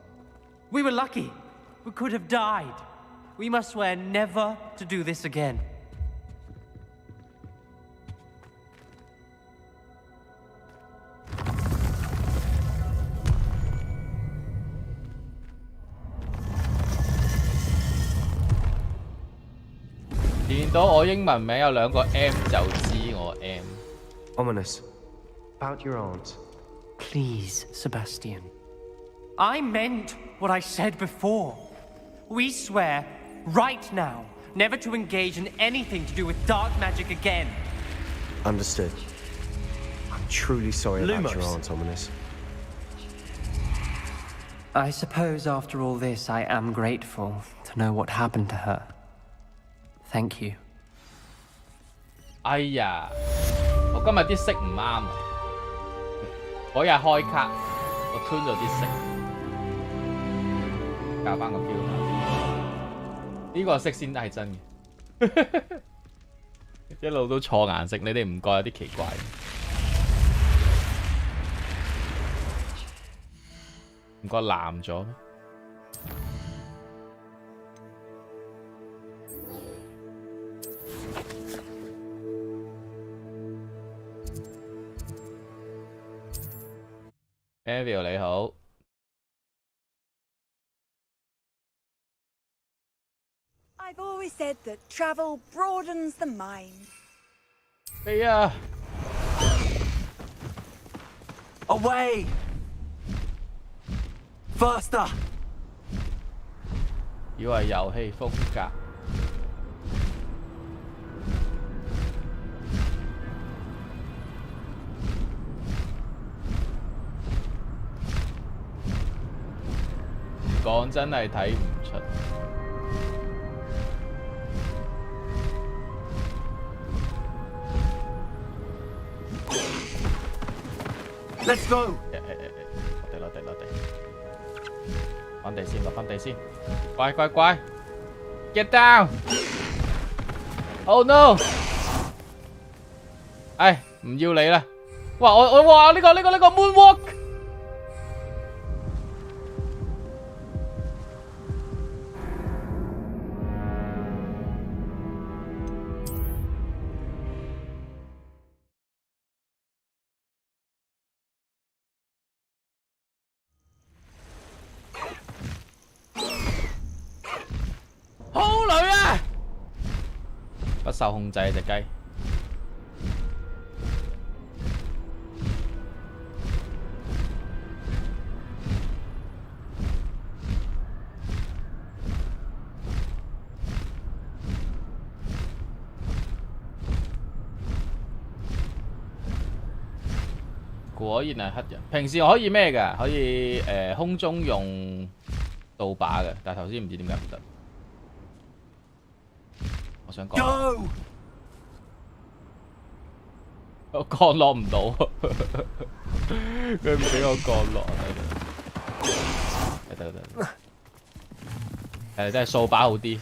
G: We were lucky. We could have died. We must swear never to do this again.
C: M 就知我 M。
H: Ominous, about your aunt.
G: Please, Sebastian. I meant what I said before. We swear, right now, never to engage in anything to do with dark magic again.
H: Understood. I'm truly sorry about your
G: Lumos.
H: aunt, Ominous.
G: I suppose after all this, I am grateful to know what happened to her. Thank you.
C: 哎呀，我今日啲色唔啱，嗰日開卡我 turn 咗啲色，加翻個標下，呢個色先係真嘅，一路都錯顏色，你哋唔覺有啲奇怪？唔覺藍咗咩？ Avio 你好。
F: I've always said that travel broadens the mind.
C: 飛啊
A: Away! Faster!
C: 以為遊戲風格。 講真係睇唔出。
A: Let's go！
C: 落地，翻地先，落翻地先。乖乖乖 ，get down！Oh no！ 唉，唔要你啦！哇，哇呢個 moonwalk！ 好女啊！不受控制隻雞。果然係黑人。平時我可以咩嘅？可以空中用倒把嘅，但係頭先唔知點解唔得。我想講。我降落唔到，佢唔俾我降落。得，真係掃把好啲。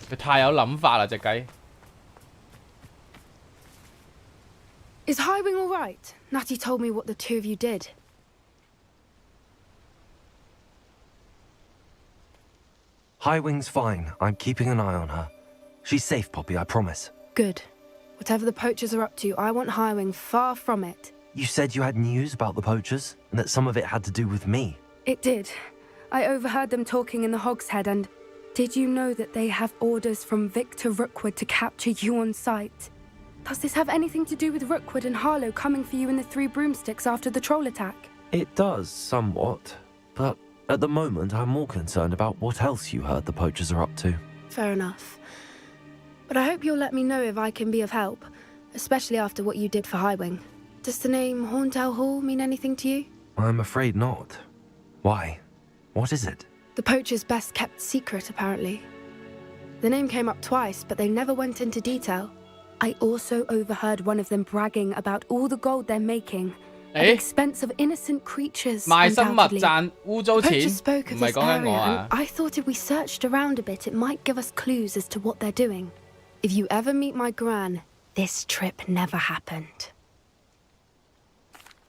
C: 佢太有諗法啦，隻雞。
K: Is Highwing all right? Natty told me what the two of you did.
A: Highwing's fine. I'm keeping an eye on her. She's safe, Poppy, I promise.
K: Good. Whatever the poachers are up to, I want Highwing far from it.
A: You said you had news about the poachers, and that some of it had to do with me.
K: It did. I overheard them talking in the Hogshead, and did you know that they have orders from Victor Rookwood to capture you on sight? Does this have anything to do with Rookwood and Harlow coming for you in the Three Broomsticks after the troll attack?
A: It does, somewhat. But at the moment, I'm more concerned about what else you heard the poachers are up to.
K: Fair enough. But I hope you'll let me know if I can be of help, especially after what you did for Highwing. Does the name Horntail Hall mean anything to you?
A: I'm afraid not. Why? What is it?
K: The poachers' best-kept secret, apparently. The name came up twice, but they never went into detail. I also overheard one of them bragging about all the gold they're making at the expense of innocent creatures.
C: 賣生物賺污糟錢，
K: Poachers spoke of
C: 唔係
K: this
C: 講緊
K: area,
C: 我
K: and
C: 啊。
K: I thought if we searched around a bit, it might give us clues as to what they're doing. If you ever meet my gran, this trip never happened.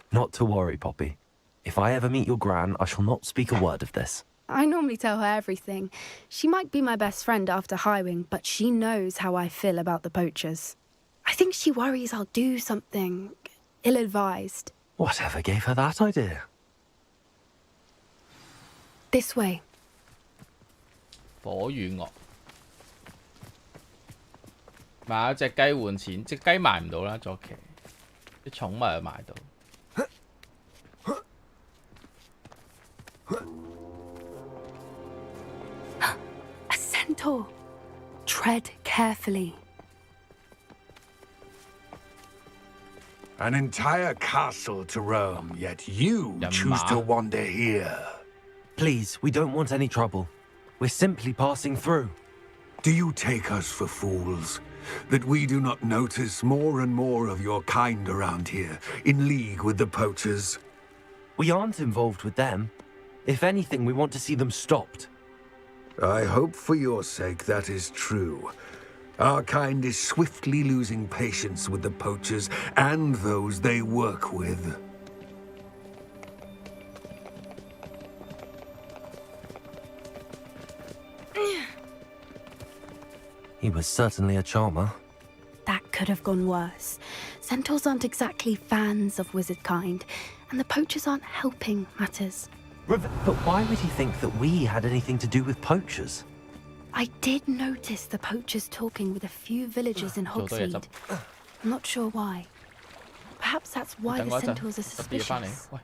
A: Not to worry, Poppy. If I ever meet your gran, I shall not speak a word of this.
K: I normally tell her everything. She might be my best friend after Highwing, but she knows how I feel about the poachers. I think she worries I'll do something ill-advised.
A: Whatever gave her that idea?
K: This way.
C: 火與樂。買咗隻雞換錢，隻雞賣唔到啦，左期。啲寵物又賣到。
K: A centaur. Tread carefully.
N: An entire castle to roam, yet you choose to wander here.
A: Please, we don't want any trouble. We're simply passing through.
N: Do you take us for fools? That we do not notice more and more of your kind around here, in league with the poachers?
A: We aren't involved with them. If anything, we want to see them stopped.
N: I hope for your sake that is true. Our kind is swiftly losing patience with the poachers and those they work with.
A: He was certainly a charmer.
K: That could have gone worse. Centaurs aren't exactly fans of wizard kind, and the poachers aren't helping matters.
A: But why would he think that we had anything to do with poachers?
K: I did notice the poachers talking with a few villagers in Hogsmeade. I'm not sure why. Perhaps that's why the centaurs are suspicious.
C: 喂，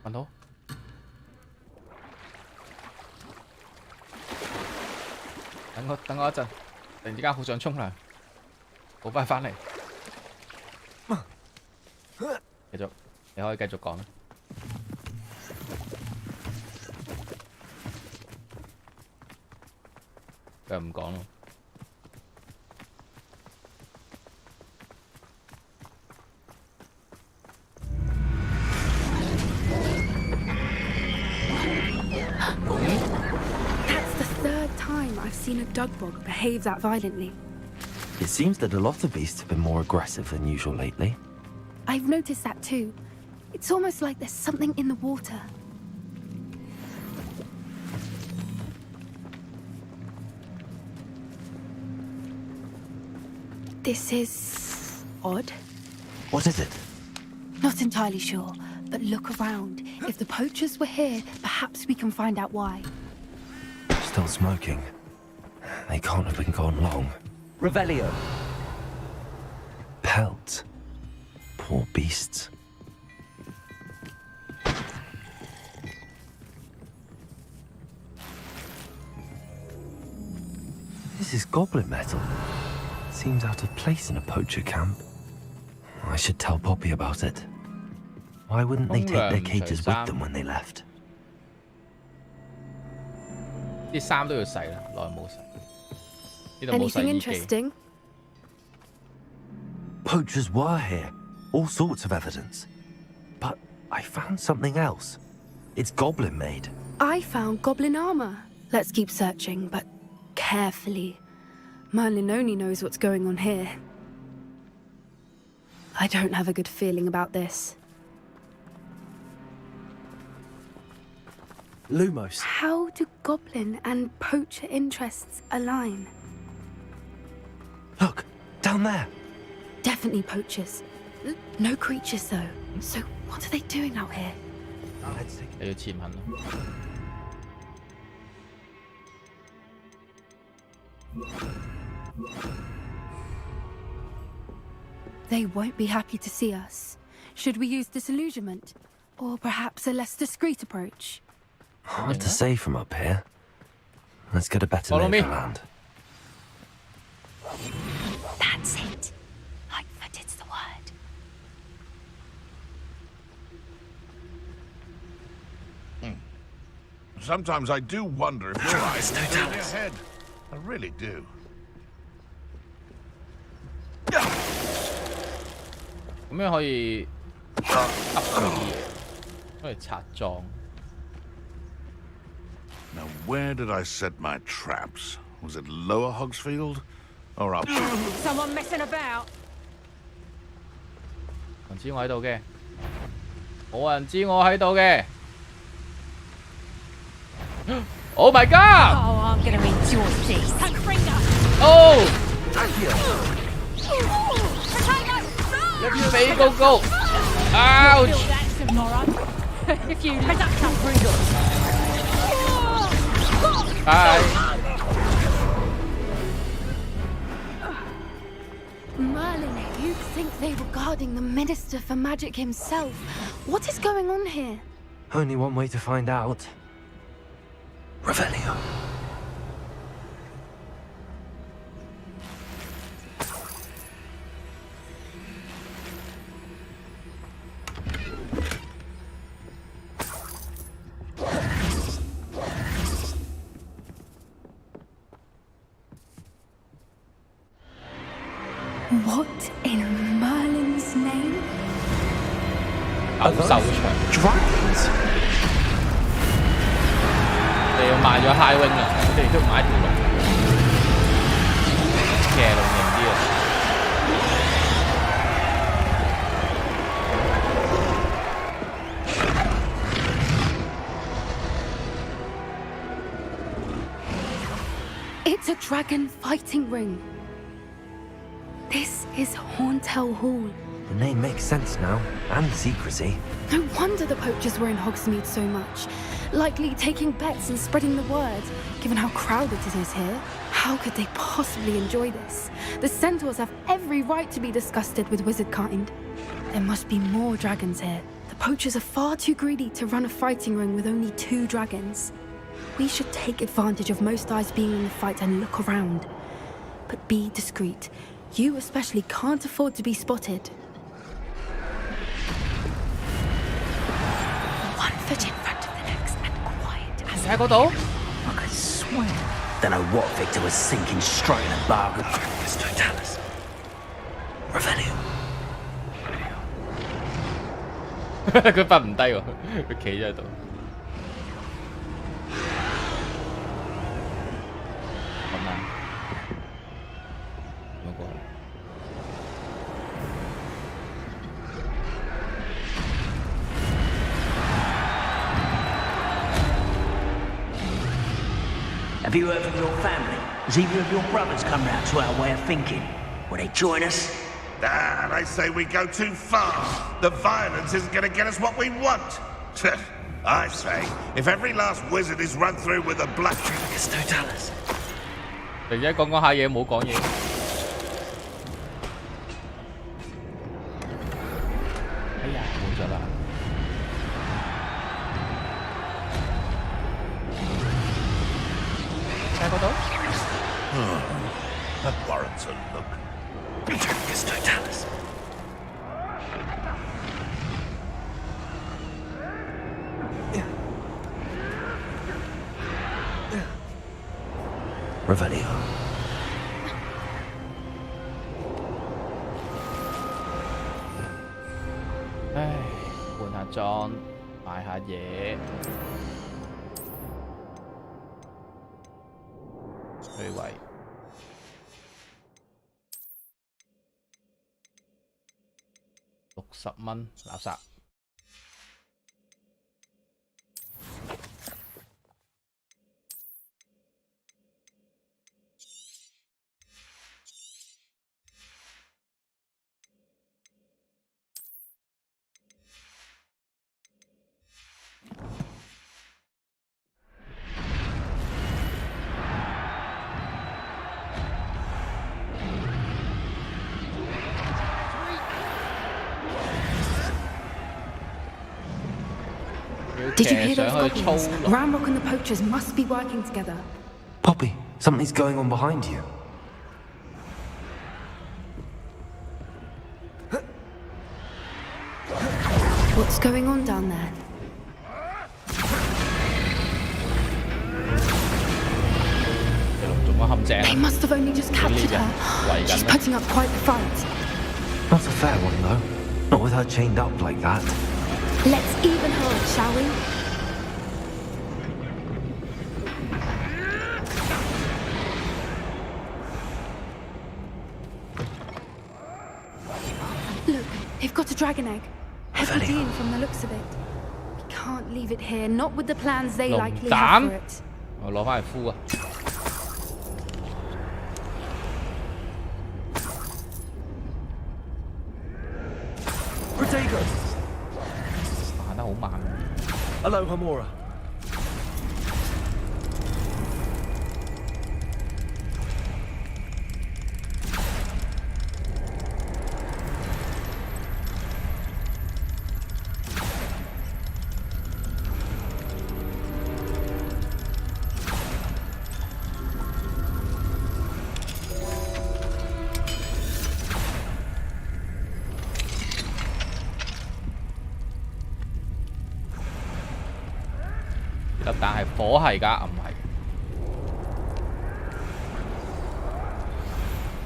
C: 問到。等我一陣，突然之間好想沖涼，好快翻嚟。繼續，你可以繼續講啦。佢又唔講咯。
K: That's the third time I've seen a dugbog behave that violently.
A: It seems that a lot of beasts have been more aggressive than usual lately.
K: I've noticed that too. It's almost like there's something in the water. This is odd.
A: What is it?
K: Not entirely sure, but look around. If the poachers were here, perhaps we can find out why.
A: Still smoking. They can't have been gone long. Revelio. Pelt. Poor beasts. This is goblin metal. Seems out of place in a poacher camp. I should tell Poppy about it. Why wouldn't they take their cages with them when they left?
C: 啲衫都要洗啦，耐冇洗。呢度冇洗
K: Anything
C: 衣機。
K: interesting?
A: Poachers were here. All sorts of evidence. But I found something else. It's goblin made.
K: I found goblin armor. Let's keep searching, but carefully. Merlin only knows what's going on here. I don't have a good feeling about this.
D: Lumos.
K: How do goblin and poacher interests align?
A: Look, down there.
K: Definitely poachers. No creatures, though. So what are they doing out here?
C: 你要潛行咯。
K: They won't be happy to see us. Should we use disillusionment? Or perhaps a less discreet approach?
A: Hard to say from up here. Let's get a better
C: Follow
A: lay
C: me.
A: of the land.
J: That's it. Lightfooted's the word.
L: Sometimes I do wonder if your eyes are in your head. I really do.
C: 咁樣可以噏啲嘢，可以拆裝。
L: Now, where did I set my traps? Was it Lower Hogsfield? Or up?
B: Someone messing about?
C: 唔知我喺度嘅，冇人知我喺度嘅。Oh my god!
B: Oh, I'm gonna enjoy this.
C: Oh! 飛高高 ！Ouch!
B: If you let that come through.
C: Bye.
K: Merlin, you'd think they were guarding the Minister for Magic himself. What is going on here?
A: Only one way to find out. Revelio.
K: What in Merlin's name?
C: 牛獸場
D: Dragons.
C: 你要賣咗 High Wing 啊！我哋都買條龍，騎龍型啲啊！
K: It's a dragon fighting ring. This is Horntail Hall.
A: The name makes sense now, and secrecy.
K: No wonder the poachers were in Hogsmeade so much. Likely taking bets and spreading the word, given how crowded it is here. How could they possibly enjoy this? The centaurs have every right to be disgusted with wizard kind. There must be more dragons here. The poachers are far too greedy to run a fighting ring with only 2 dragons. We should take advantage of most eyes being in the fight and look around. But be discreet. You especially can't afford to be spotted.
J: One foot in front of the next and quiet as
C: 喺嗰度。
O: I could swear. Don't know what Victor was thinking, striking a bargain.
A: Totalis. Revelio.
C: 佢瞓唔低喎，佢企咗喺度。咁啊，冇過嚟。
O: Have you heard from your family? Has either of your brothers come round to our way of thinking? Will they join us?
L: Ah, they say we go too far. The violence isn't going to get us what we want. I say, if every last wizard is run through with a black...
A: It's Totalis.
C: 突然間講下嘢，冇講嘢。哎呀，冇咗啦！ 喺嗰度。
L: That warrants a look.
A: It's Totalis. Revelio.
C: 唉，換下裝，買下嘢，退位。60蚊，垃圾。
B: Did you hear those goblins? Ramrock and the poachers must be working together.
A: Poppy, something's going on behind you.
B: What's going on down there? They must have only just captured her. She's putting up quite the fight.
A: Not a fair one, though. Not with her chained up like that.
B: Let's even her, shall we? Look, they've got a dragon egg. Heavy Dean from the looks of it. We can't leave it here, not with the plans they likely have for it.
C: 我攞翻嚟敷啊！行得好慢。
R: Hello, Hamura.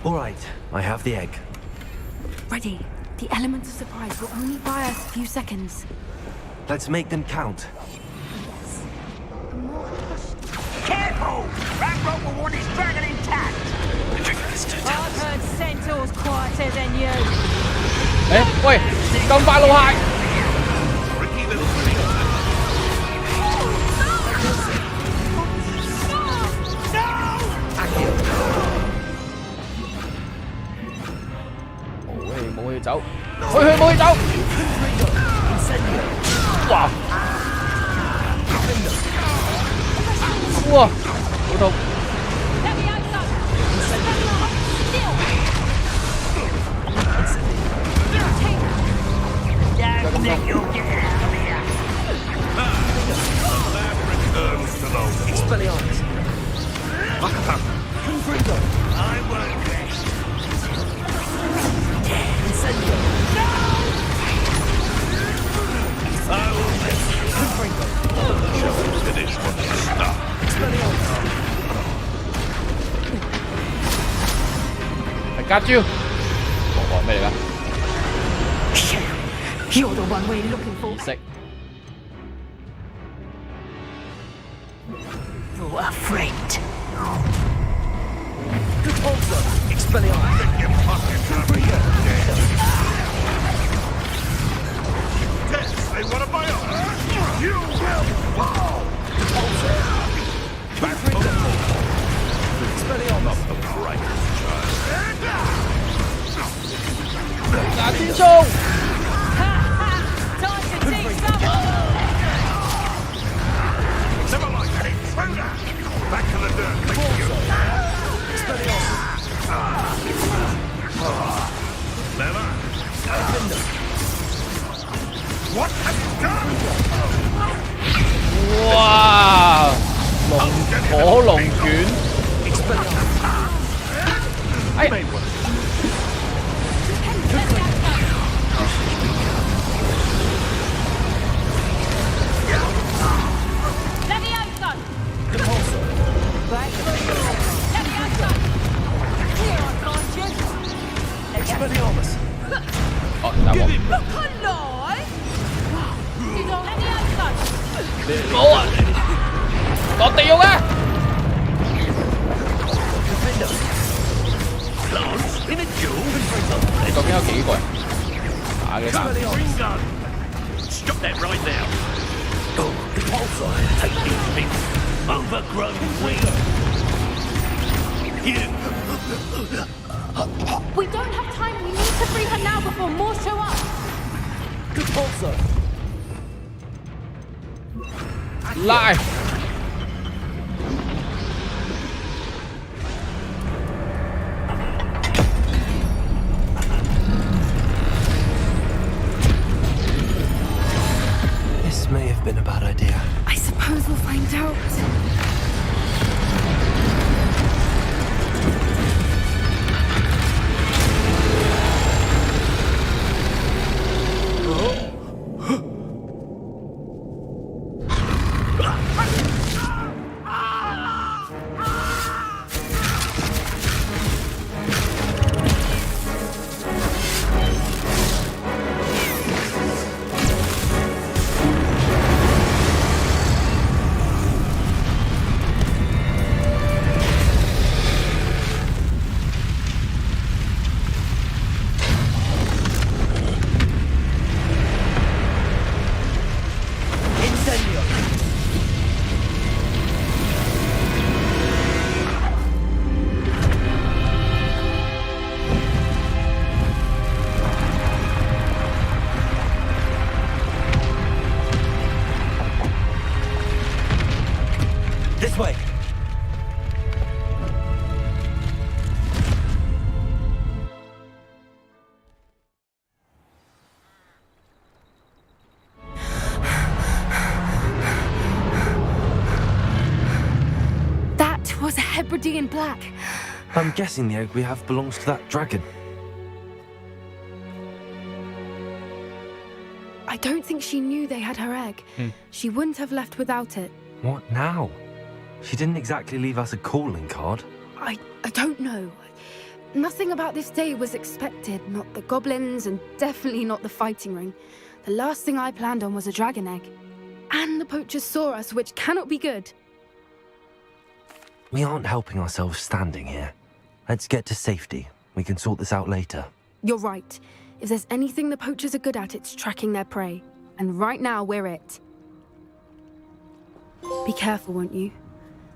A: All right, I have the egg.
B: Ready. The element of surprise will only buy us a few seconds.
A: Let's make them count.
S: Careful! Ramrock will want his dragon intact!
D: I've heard centaurs quieter than you.
C: 喂，咁快老蟹！冇氣走，冇氣走！哇！哇！好痛！I got you.
B: You're the one we're looking for.
C: Sick.
O: You're afraid.
L: They want to buy off. You will fall. Back to the not the brightest child.
C: 打天衝！
L: Never mind that intruder. Back to the dirt. Never. What have you done?
C: 哇！火龍捲，哎！
D: Look alive! Did on any outside?
C: 冇啊！落地獄啊！你究竟有幾個人？打幾打？
N: Stop that right now. Oh, the pulsar. Take these big overgrown wings. You.
D: We don't have time. We need to free her now before more show up.
R: Good pulsar.
C: Lie.
A: This may have been a bad idea.
B: I suppose we'll find out.
A: This way.
B: That was a Hebridean black.
A: I'm guessing the egg we have belongs to that dragon.
B: I don't think she knew they had her egg. She wouldn't have left without it.
A: What now? She didn't exactly leave us a calling card.
B: I don't know. Nothing about this day was expected. Not the goblins, and definitely not the fighting ring. The last thing I planned on was a dragon egg. And the poachers saw us, which cannot be good.
A: We aren't helping ourselves standing here. Let's get to safety. We can sort this out later.
B: You're right. If there's anything the poachers are good at, it's tracking their prey. And right now, we're it. Be careful, won't you?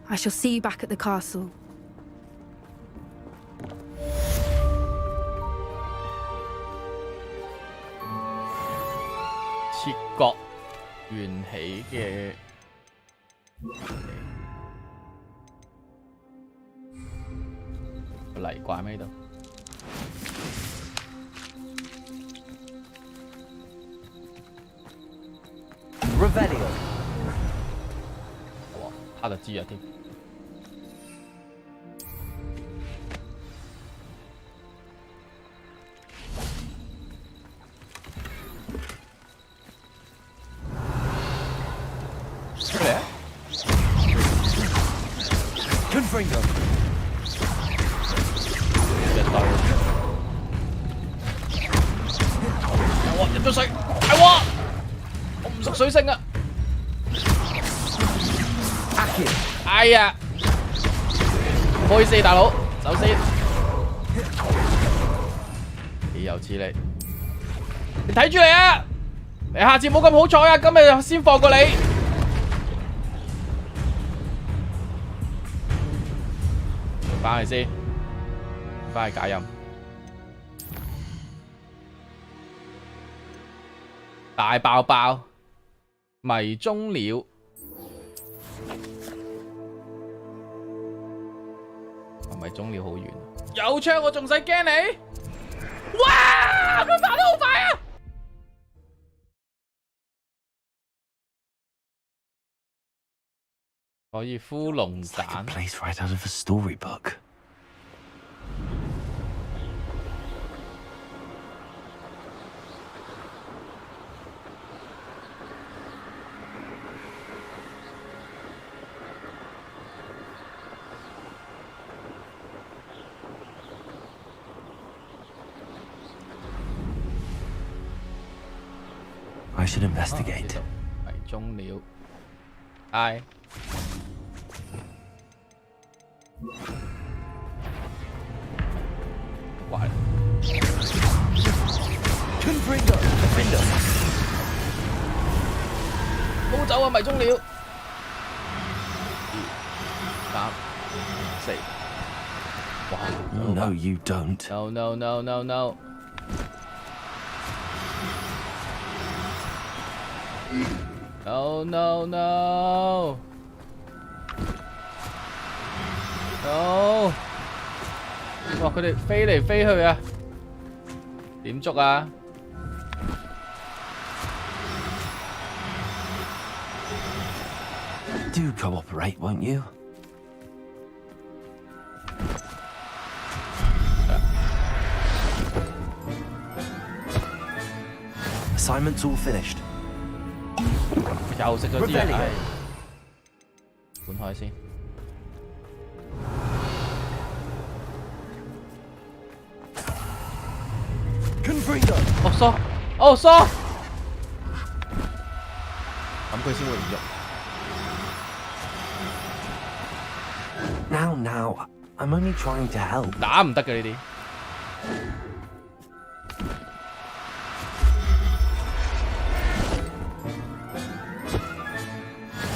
B: I shall see you back at the castle.
C: Chiếc 緣起嘅泥怪咩度？
R: Revelio.
C: 哇，他就知啊添。出嚟啊
R: Confringo.
C: 隻刀。哇！入咗水，係喎！ 我唔熟水性啊！哎呀，唔好意思，大佬，走先。豈有此理！你睇住你啊！你下次冇咁好彩啊！今日先放過你。翻去先，翻去解音。大爆爆。 迷蹤了，迷蹤了好遠。有槍我仲使驚你？哇！佢跑得好快啊！可以烏龍蛋。
A: Place right out of a storybook. I should investigate.
C: 迷中了。I。壞。
R: Confringo, defender。
C: 冇走啊！迷中了。3、4。哇
A: ！No, you don't.
C: No, no, no, no, no. No, no, no. No. 哇！佢哋飛嚟飛去啊！點捉啊？
A: Do cooperate, won't you? Assignment's all finished.
C: 又食咗啲嘢，換開先。哦疏，哦疏，咁佢先會唔喐。
A: Now, I'm only trying to help.
C: 打唔得嘅呢啲。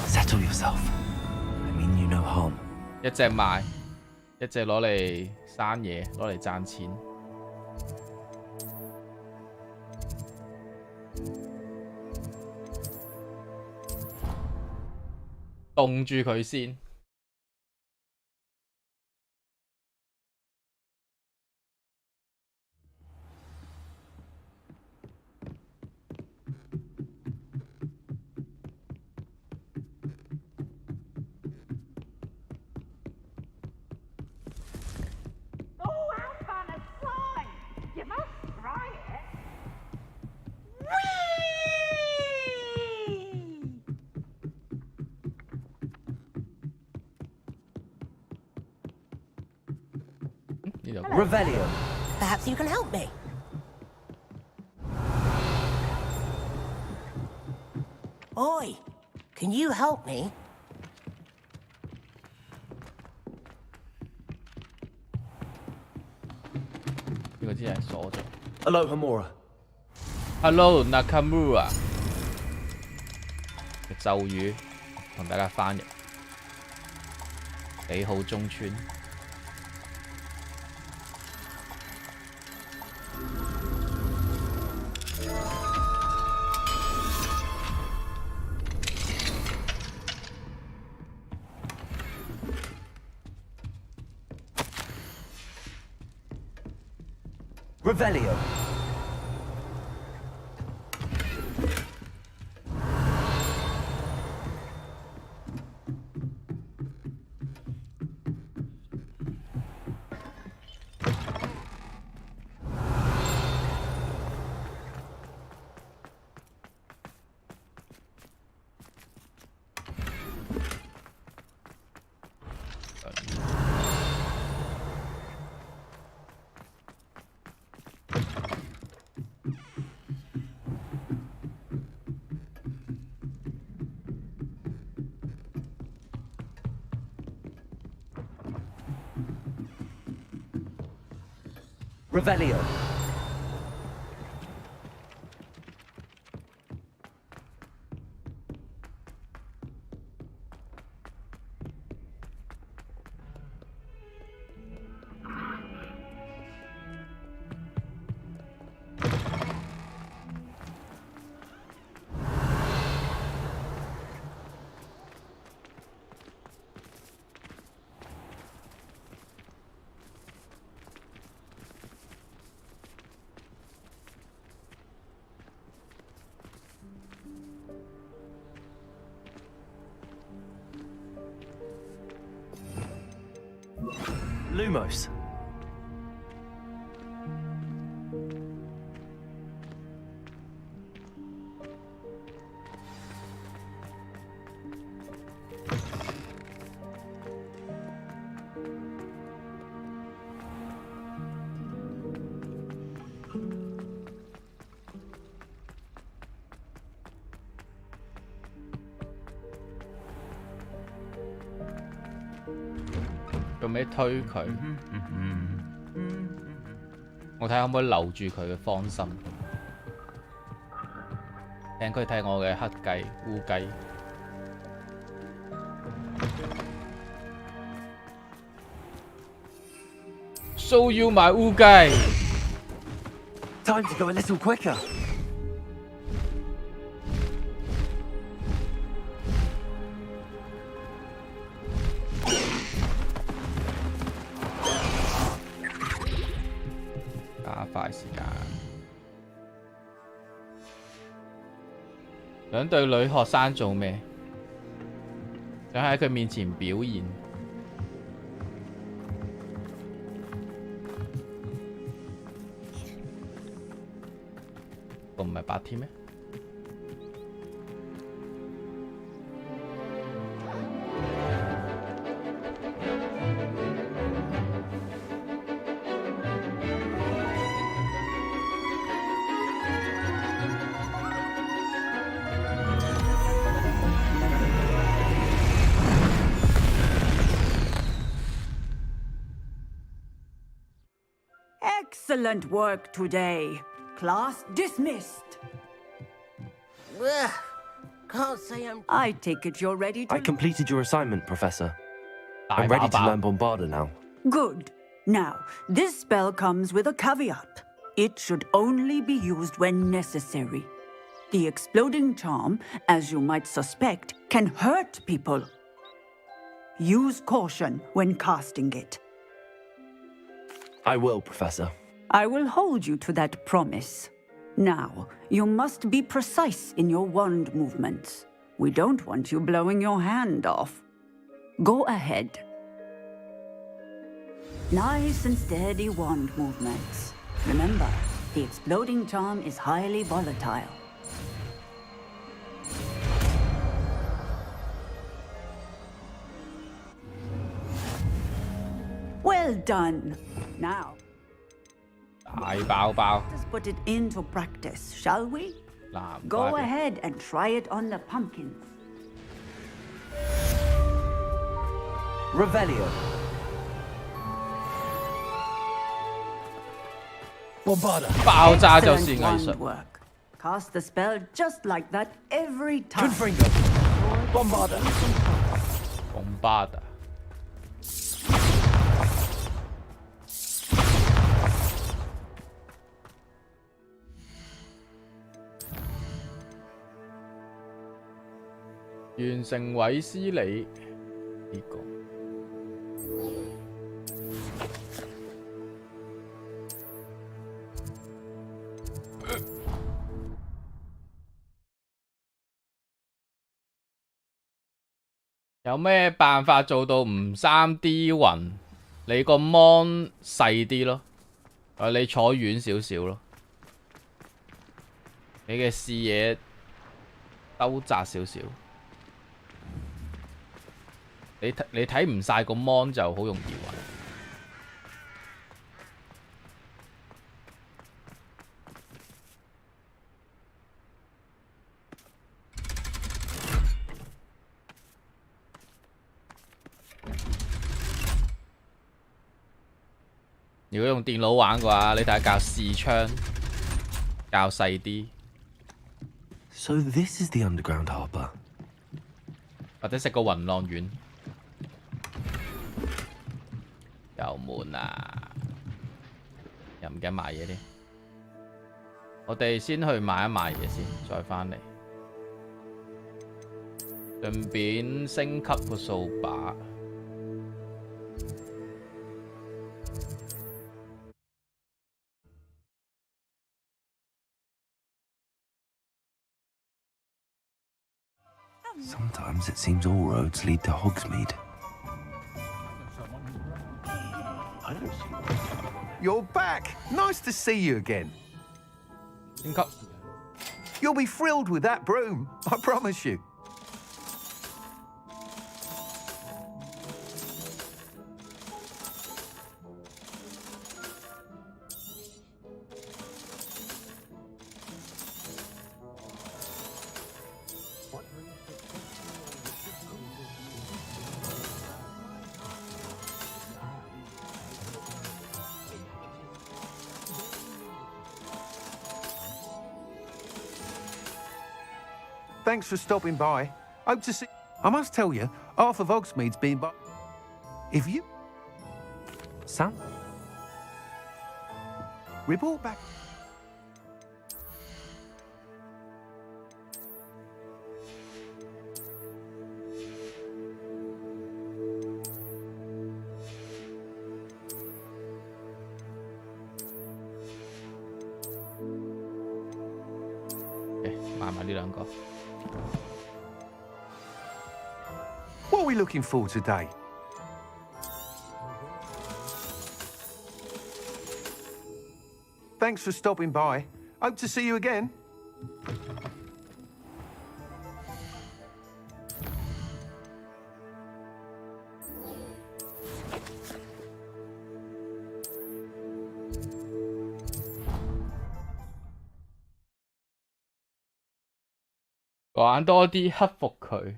A: Settle yourself. I mean you no harm.
C: 一隻賣，一隻攞嚟生嘢，攞嚟賺錢。凍住佢先。
R: Revelio.
I: Perhaps you can help me. Oi, can you help me?
R: Hello, Hamura.
C: Hello, Nakamura. 嘅咒語同大家翻譯。幾好中村。
R: Revelio. Revelio. Lumos.
C: 用咩推佢？我睇下可唔可以留住佢嘅芳心。請佢睇我嘅黑雞、烏雞。Show you my 烏雞。
A: Time to go a little quicker.
C: 快時間，想對女學生做咩？想喺佢面前表現。個唔係白天咩？Excellent
E: work today. Class dismissed.
I: Ugh, can't say I'm...
E: I take it you're ready to...
A: I completed your assignment, Professor. I'm ready to learn Bombarda now.
E: Good. Now, this spell comes with a caveat. It should only be used when necessary. The exploding charm, as you might suspect, can hurt people. Use caution when casting it.
A: I will, Professor.
E: I will hold you to that promise. Now, you must be precise in your wand movements. We don't want you blowing your hand off. Go ahead. Nice and steady wand movements. Remember, the exploding charm is highly volatile. Well done. Now, let's put it into practice, shall we? Go ahead and try it on the pumpkins.
A: Revelio.
C: Bombarda. 爆炸就是藝術。
E: Cast the spell just like that every time.
A: Confringo. Bombarda.
C: Bombarda. 完成韋斯理呢個。有咩辦法做到唔 3D 暈？你個 mon 細啲咯，你坐遠少少咯，你嘅視野兜窄少少。 你睇唔晒個 mon 就好容易暈。如果用電腦玩嘅話，你睇下較視窗較細啲。
A: So this is the underground harbour.
C: 或者食個雲浪丸。 又悶啊！又唔記得買嘢添。我哋先去買一買嘢先，再返嚟。順便升級個掃把。
A: Sometimes it seems all roads lead to Hogsmeade.
V: You're back! Nice to see you again. You'll be thrilled with that broom, I promise you. Thanks for stopping by. Hope to see. I must tell you, half of Hogsmeade's been by. If you.
A: Sam?
V: Report back. What are we looking for today? Thanks for stopping by. Hope to see you again.
C: "玩多啲，克服佢。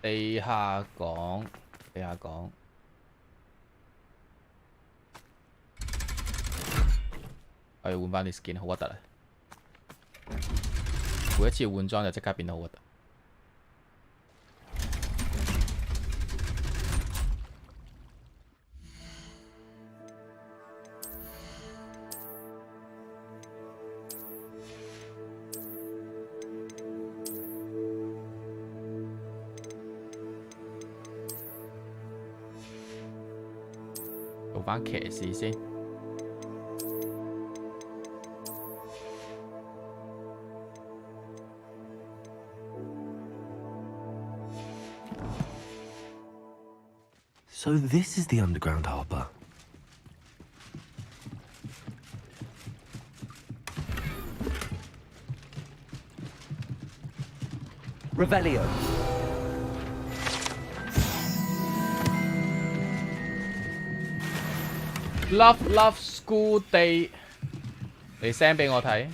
C: 地下港，地下港。我要換翻啲 skin， 好核突啊！每一次換裝就即刻變得好核突。做翻騎士先。
A: So this is the underground harbour.
V: Revelio.
C: Love School Day， 你 send 俾我睇。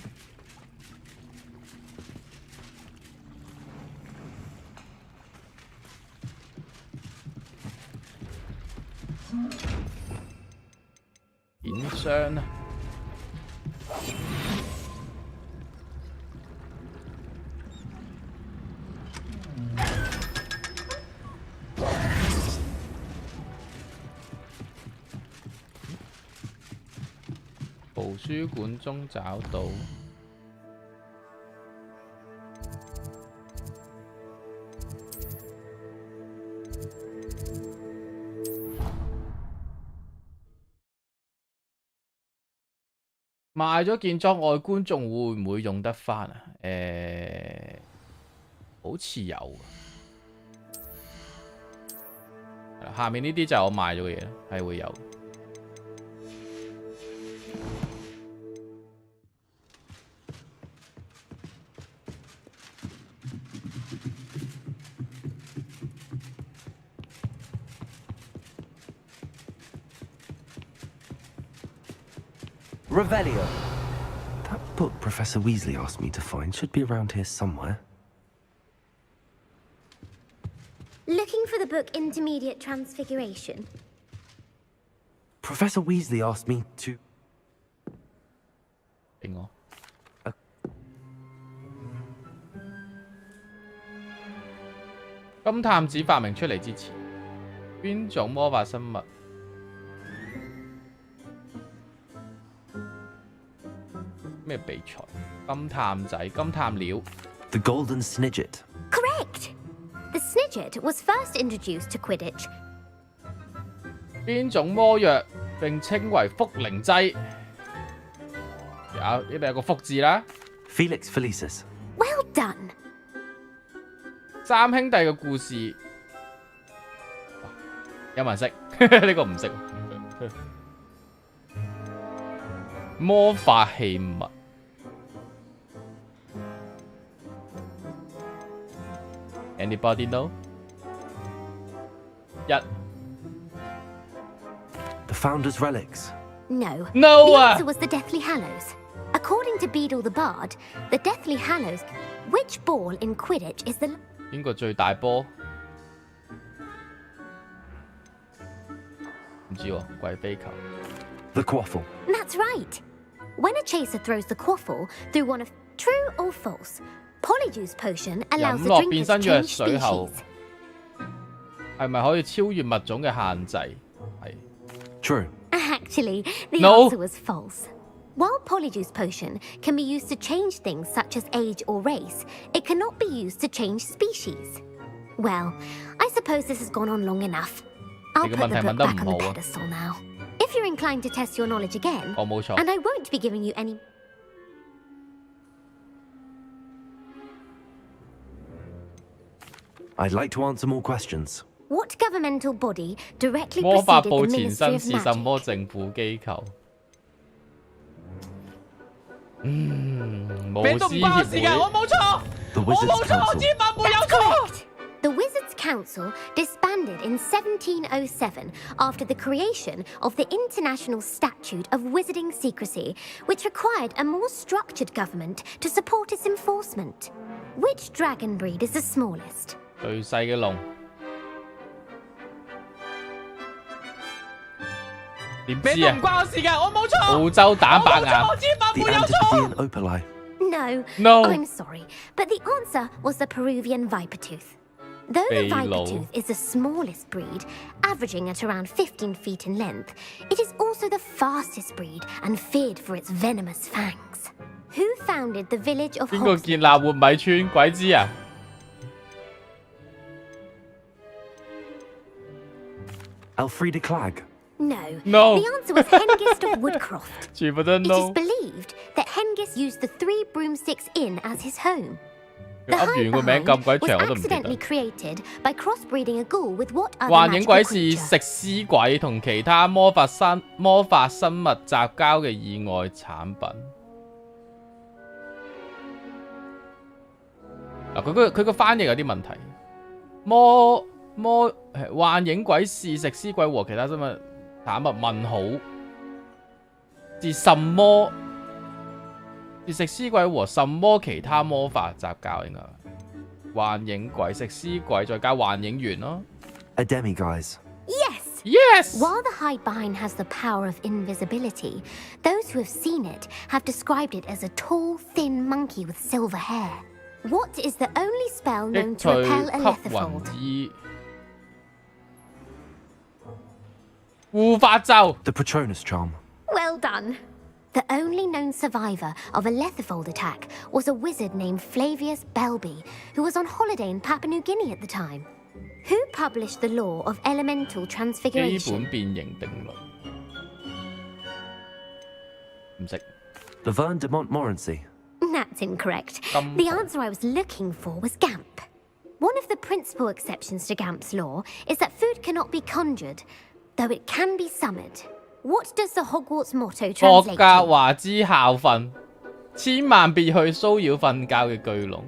C: 顯商啊！圖書館中找到。賣咗件裝外觀仲會唔會用得翻啊？好似有。下面呢啲就係我賣咗嘅嘢，係會有。
A: Revelio. That book Professor Weasley asked me to find should be around here somewhere.
P: Looking for the book Intermediate Transfiguration?
A: Professor Weasley asked me to...
C: 俾我。金探子發明出嚟之前，邊種魔法生物？咩比賽？金探仔、金探鳥。
A: The Golden Snidget.
P: Correct! The Snidget was first introduced to Quidditch.
C: 邊種魔藥並稱為福靈劑？呢度有個福字啦。
A: Felix Felicis.
P: Well done!
C: 三兄弟嘅故事，有冇人識？呢個唔識。魔法器物。Anybody know？ 1。
A: The Founder's Relics.
P: No.
C: No!
P: The answer was the Deathly Hallows. to Beadle the Bard, the Deathly Hallows. Which ball in Quidditch is the...
C: 邊個最大波？唔知喎，貴妃球。
A: The quaffle.
P: That's right. When a chaser throws the quaffle through one of true or false, Polyjuice Potion allows the
C: 飲落
P: drinkers
C: 變
P: to
C: 身藥
P: change
C: 水後，
P: species.
C: 係咪可以超越物種嘅限制？係。
A: True.
P: Actually, the
C: No.
P: answer was false. While Polyjuice Potion can be used to change things such as age or race, it cannot be used to change species. Well, I suppose this has gone on long enough. I'll put the book back on the pedestal now. If you're inclined to test your knowledge again, and I won't be giving you any...
A: I'd like to answer more questions.
P: What governmental body directly
C: 魔法
P: preceded
C: 部
P: the
C: 前
P: Ministry
C: 身
P: of
C: 是什
P: Magic?
C: 麼政府機構？巫師協會。我冇錯，我冇錯，我千萬沒有錯。
P: The Wizards' Council disbanded in 1707 after the creation of the International Statute of Wizarding Secrecy, which required a more structured government to support its enforcement. Which dragon breed is the smallest?
C: 最細嘅龍。點知啊？唔關我事㗎，我冇錯。澳洲蛋白岩。我千萬沒有錯。
A: Opali.
P: No, I'm sorry, but the answer was the Peruvian viper tooth. Though the viper tooth is the smallest breed, averaging at around 15 feet in length, it is also the fastest breed and feared for its venomous fangs. Who founded the village of
C: 邊個建立活米村？鬼知啊！
A: Elfrida Clegg.
P: No.
C: No.
P: The answer was Hengist of Woodcroft.
C: 全部都
P: It is
C: no。
P: believed that Hengist used the 3 broomsticks inn as his home. The
C: 噏完個名咁鬼
P: was
C: 長，我都唔記
P: accidentally
C: 得。
P: created by crossbreeding a ghoul with what other
C: 幻影
P: magical
C: 鬼是
P: creature?
C: 食屍鬼同其他魔法生物雜交嘅意外產品。嗱，佢個翻譯有啲問題。幻影鬼是食屍鬼和其他生物產物問號是什麼？是食屍鬼和什麼其他魔法雜交應該。幻影鬼食屍鬼再加幻影猿咯。
A: A demiguise.
P: Yes!
C: Yes!
P: While the Hidebehind has the power of invisibility, those who have seen it have described it as a tall, thin monkey with silver hair. What is the only spell known to repel a lethifold?
C: 護法咒
A: The Patronus charm.
P: Well done. The only known survivor of a lethifold attack was a wizard named Flavius Belby, who was on holiday in Papua New Guinea at the time. Who published the law of elemental
C: 基
P: transfiguration?
C: 本變形定律。唔識。
A: Laverne de Montmorency.
P: That's incorrect. The answer I was looking for was Gamp. One of the principal exceptions to Gamp's law is that food cannot be conjured, though it can be summoned. What does the Hogwarts motto
C: 霍
P: translate
C: 格
P: to?
C: 華茲校訓，千萬別去騷擾瞓覺嘅巨龍。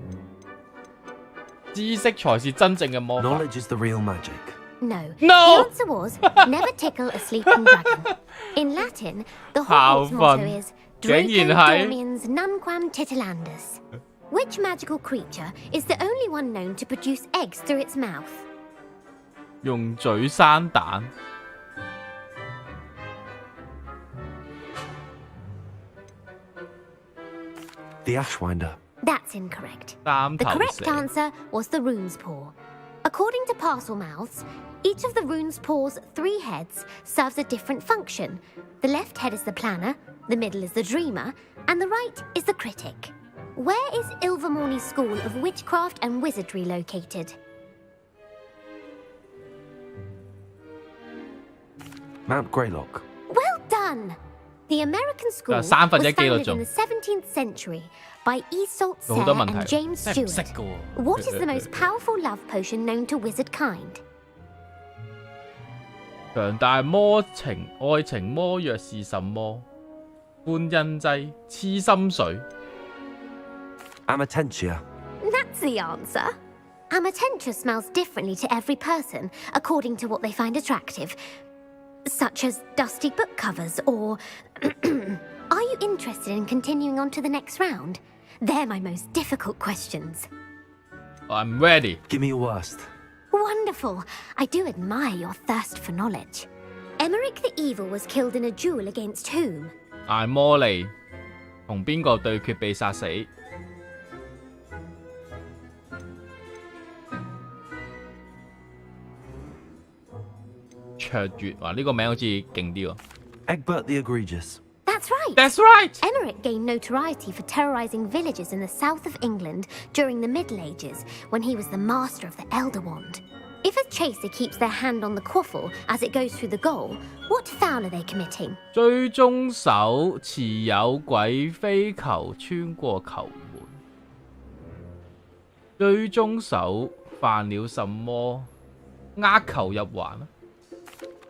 C: 知識才是真正嘅魔法。
A: Knowledge is the real magic.
P: No.
C: No!
P: The answer was never tickle a sleeping dragon. In Latin, the Hogwarts motto is Draco
C: 竟然係
P: Dormiens Nunquam Titilandus. Which magical creature is the only one known to produce eggs through its mouth?
C: 用嘴生蛋。
A: The Ashwinder.
P: That's incorrect.
C: 三
P: The
C: 頭
P: correct
C: 蛇。
P: answer was the rune's paw. According to Parselmouths, each of the rune's paw's 3 heads serves a different function. The left head is the planner, the middle is the dreamer, and the right is the critic. Where is Ilvermorny School of Witchcraft and Wizardry located?
A: Mount Greylock.
P: Well done! The American school was
C: 三分一機率
P: founded
C: 中。
P: in the 17th century by Iseult
C: 有好多
P: Sayre
C: 問題
P: and James
C: 真係唔識
P: Stewart.
C: 㗎喎。
P: What is the most powerful love potion known to wizard kind?
C: 強大愛情魔藥是什麼？觀音劑、痴心水。
A: Amatentia.
P: That's the answer. Amatentia smells differently to every person according to what they find attractive, such as dusty book covers or Are you interested in continuing on to the next round? They're my most difficult questions.
C: I'm ready.
A: Give me your worst.
P: Wonderful. I do admire your thirst for knowledge. Emmerich the Evil was killed in a duel against whom?
C: 艾摩利同邊個對決被殺死？卓越，哇！呢個名好似勁啲喎。
A: Egbert the Egregious.
P: That's right.
C: That's right.
P: Emmerich gained notoriety for terrorizing villages in the south of England during the Middle Ages when he was the master of the Elder Wand. If a chaser keeps their hand on the quaffle as it goes through the goal, what foul are they committing?
C: 追蹤手持有鬼飛球穿過球門。追蹤手犯了什麼？呃球入環。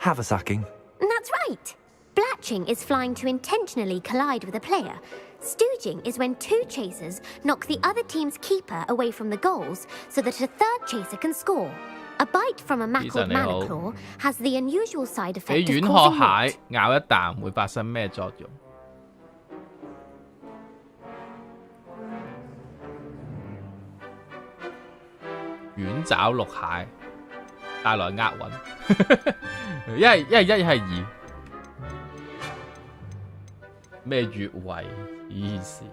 A: Haversacking.
P: That's right. Blatching is flying to intentionally collide with a player. Stooging is when two chasers knock the other team's keeper away from the goals so that a third chaser can score. A bite from a mackled Malaclaw has the unusual side effect of causing
C: 軟殼蟹咬一啖會發生咩作用？軟爪綠蟹帶來押韻，一係一係二。咩越位意思？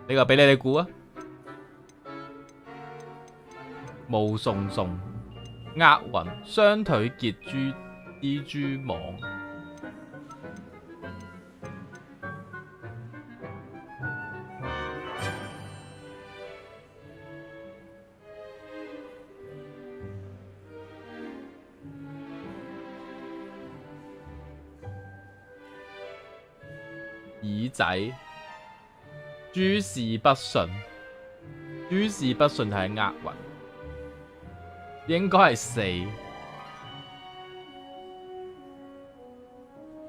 C: 呢個俾你哋估啊！毛鬆鬆、押韻、雙腿結蜘蛛網。耳仔，諸事不順，諸事不順係押韻，應該係四、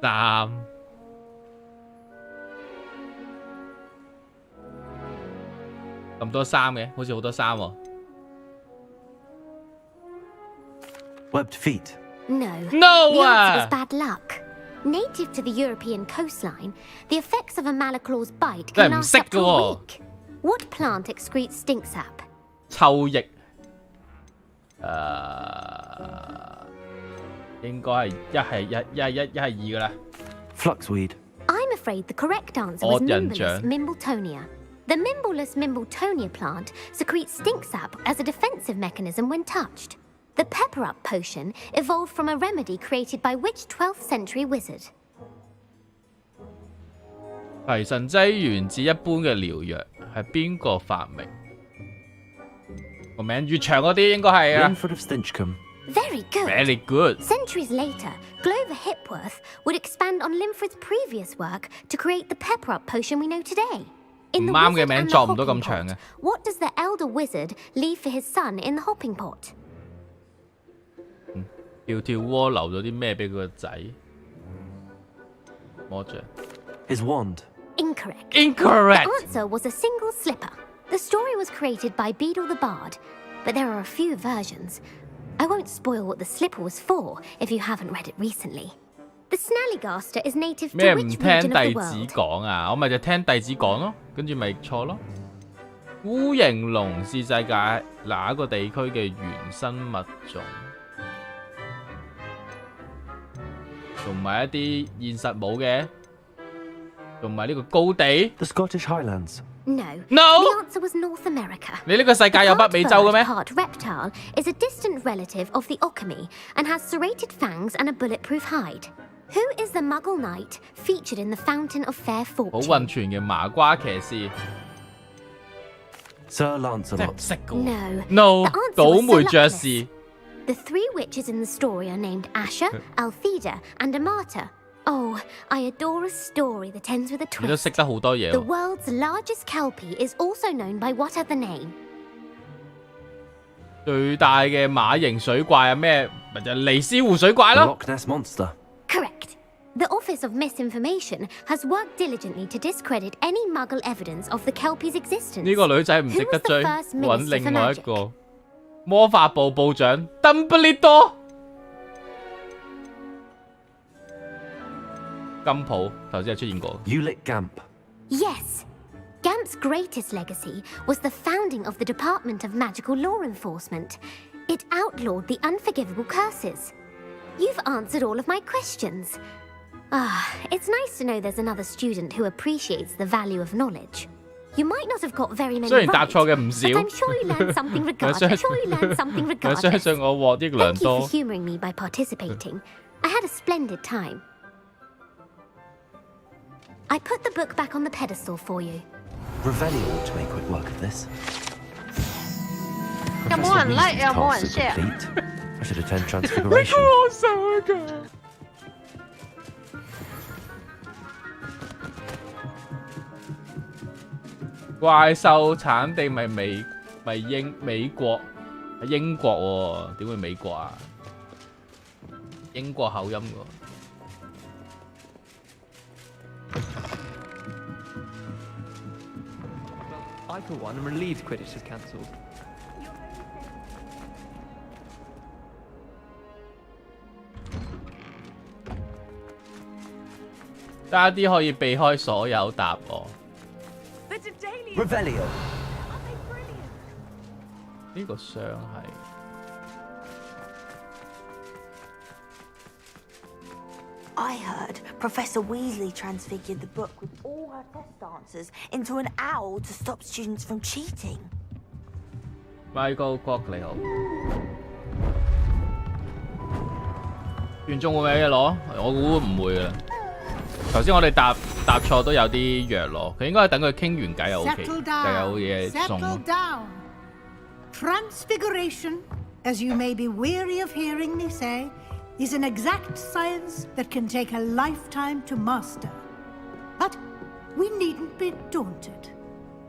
C: 三、咁多三嘅，好似好多三喎。
A: Webbed feet.
P: No.
C: No!
P: The answer was bad luck. Native to the European coastline, the effects of a Malaclaw's bite can last up to a week. What plant excretes stink sap?
C: 臭液，應該係一係二噶啦。
A: Fluxweed.
P: I'm afraid the correct answer was Mimbleless Mimbletonia. The Mimbleless Mimbletonia plant secretes stink sap as a defensive mechanism when touched. The Pepper-Up potion evolved from a remedy created by which 12th century wizard?
C: 提神劑源自一般嘅療藥，係邊個發明？個名越長嗰啲應該係啊。
A: Linford of Stinchcombe.
P: Very good.
C: Very good.
P: Centuries later, Glover Hipworth would expand on Linford's previous work to create the Pepper-Up potion we know today. In the
C: 啱嘅
P: Wizard
C: 名
P: and the
C: 作唔到
P: Hopping
C: 咁長
P: Pot,
C: 嘅。
P: what does the elder wizard leave for his son in the Hopping Pot?
C: 跳跳窩留咗啲咩俾佢個仔？魔杖。
A: His wand.
P: Incorrect.
C: Incorrect.
P: The answer was a single slipper. The story was created by Beadle the Bard, but there are a few versions. I won't spoil what the slipper was for if you haven't read it recently. The Snallygaster is native to
C: 咩唔
P: which
C: 聽
P: region of
C: 弟
P: the
C: 子
P: world?
C: 講啊？我咪就聽弟子講咯，跟住咪錯咯。烏蠅龍是世界哪一個地區嘅原生物種？同埋一啲現實冇嘅，同埋呢個高地。
A: The Scottish Highlands.
P: No.
C: No.
P: The answer was North America.
C: 你呢個世界有北美洲嘅咩？
P: Part reptile is a distant relative of the Occamy and has serrated fangs and a bulletproof hide. Who is the Muggle knight featured in the Fountain of Fair
C: 好
P: Fortune?
C: 混全嘅麻瓜騎士。
A: Sir Lancelot.
P: No.
C: No.
P: The answer
C: 倒
P: was
C: 霉
P: Sir
C: 爵
P: Luckless.
C: 士。
P: The three witches in the story are named Asher, Altheda, and Amata. Oh, I adore a story that ends with a
C: 你都
P: twist.
C: 識得好多嘢
P: The
C: 喎。
P: world's largest kelpie is also known by what other name?
C: 最大嘅馬形水怪係咩？咪就係尼斯湖水怪
A: The
C: 咯。
A: Loch Ness Monster.
P: Correct. The Office of Misinformation has worked diligently to discredit any Muggle evidence of the kelpie's existence.
C: 呢個女仔唔
P: Who
C: 值得
P: was the
C: 追，
P: first
C: 揾
P: Minister
C: 另
P: for
C: 外一
P: Magic?
C: 個魔法部部長鄧布利多。金鋪頭先係出現過。
A: Ulick Gamp.
P: Yes. Gamp's greatest legacy was the founding of the Department of Magical Law Enforcement. It outlawed the unforgivable curses. You've answered all of my questions. It's nice to know there's another student who appreciates the value of knowledge. You might not have got very many
C: 雖然
P: right,
C: 答錯嘅唔少
P: but I'm sure you learned something regardless.
C: 我相信我獲益良
P: Thank you
C: 多
P: for。humouring me by participating. I had a splendid time. I put the book back on the pedestal for you.
A: Revelio ought to make quick work of this.
M: 有冇人 like 又冇人
A: Tasks are
M: share？
A: complete. I should attend Transfiguration.
C: 我手㗎。怪獸產地咪美國英國喎，點會美國啊？英國口音㗎。
G: I, for one, am relieved Quidditch is cancelled.
C: 加啲可以避開所有答案。
A: Revelio.
C: 呢個箱係
F: I heard Professor Weasley transfigured the book with all her test answers into an owl to stop students from cheating.
C: Michael Kwok 你好，原中會唔會有嘢攞？我估唔會啦。頭先我哋答錯都有啲弱咯，佢應該等佢傾完偈就 OK， 就有嘢送。
T: Settle down. Transfiguration, as you may be weary of hearing me say, is an exact science that can take a lifetime to master. But we needn't be daunted.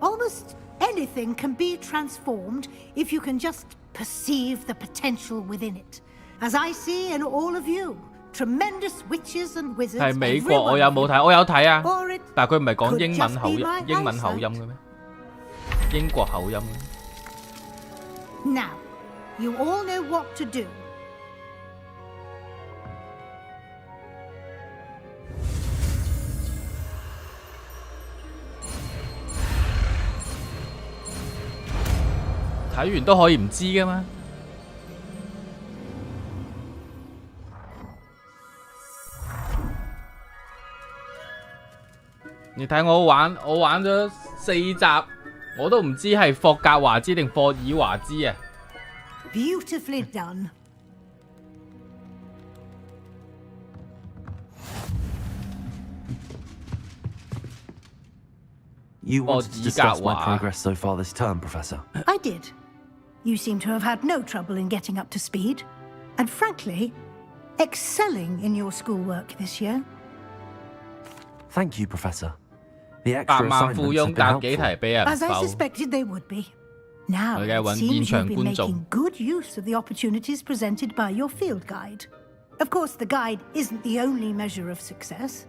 T: Almost anything can be transformed if you can just perceive the potential within it. As I see in all of you, tremendous witches and wizards.
C: 係美國，我有冇睇？我有睇啊，但係佢唔係講英文口音嘅咩？英國口音。
T: Now, you all know what to do.
C: 睇完都可以唔知㗎嘛？你睇我玩咗4集，我都唔知係霍格華茲定霍爾華茲啊！
T: Beautifully done.
A: You wanted to discuss my progress so far this term, Professor.
T: I did. You seem to have had no trouble in getting up to speed. And frankly, excelling in your schoolwork this year.
A: Thank you, Professor. The extra assignments have been helpful.
T: As I suspected they would be. Now, it seems you've been making good use of the opportunities presented by your field guide. Of course, the guide isn't the only measure of success.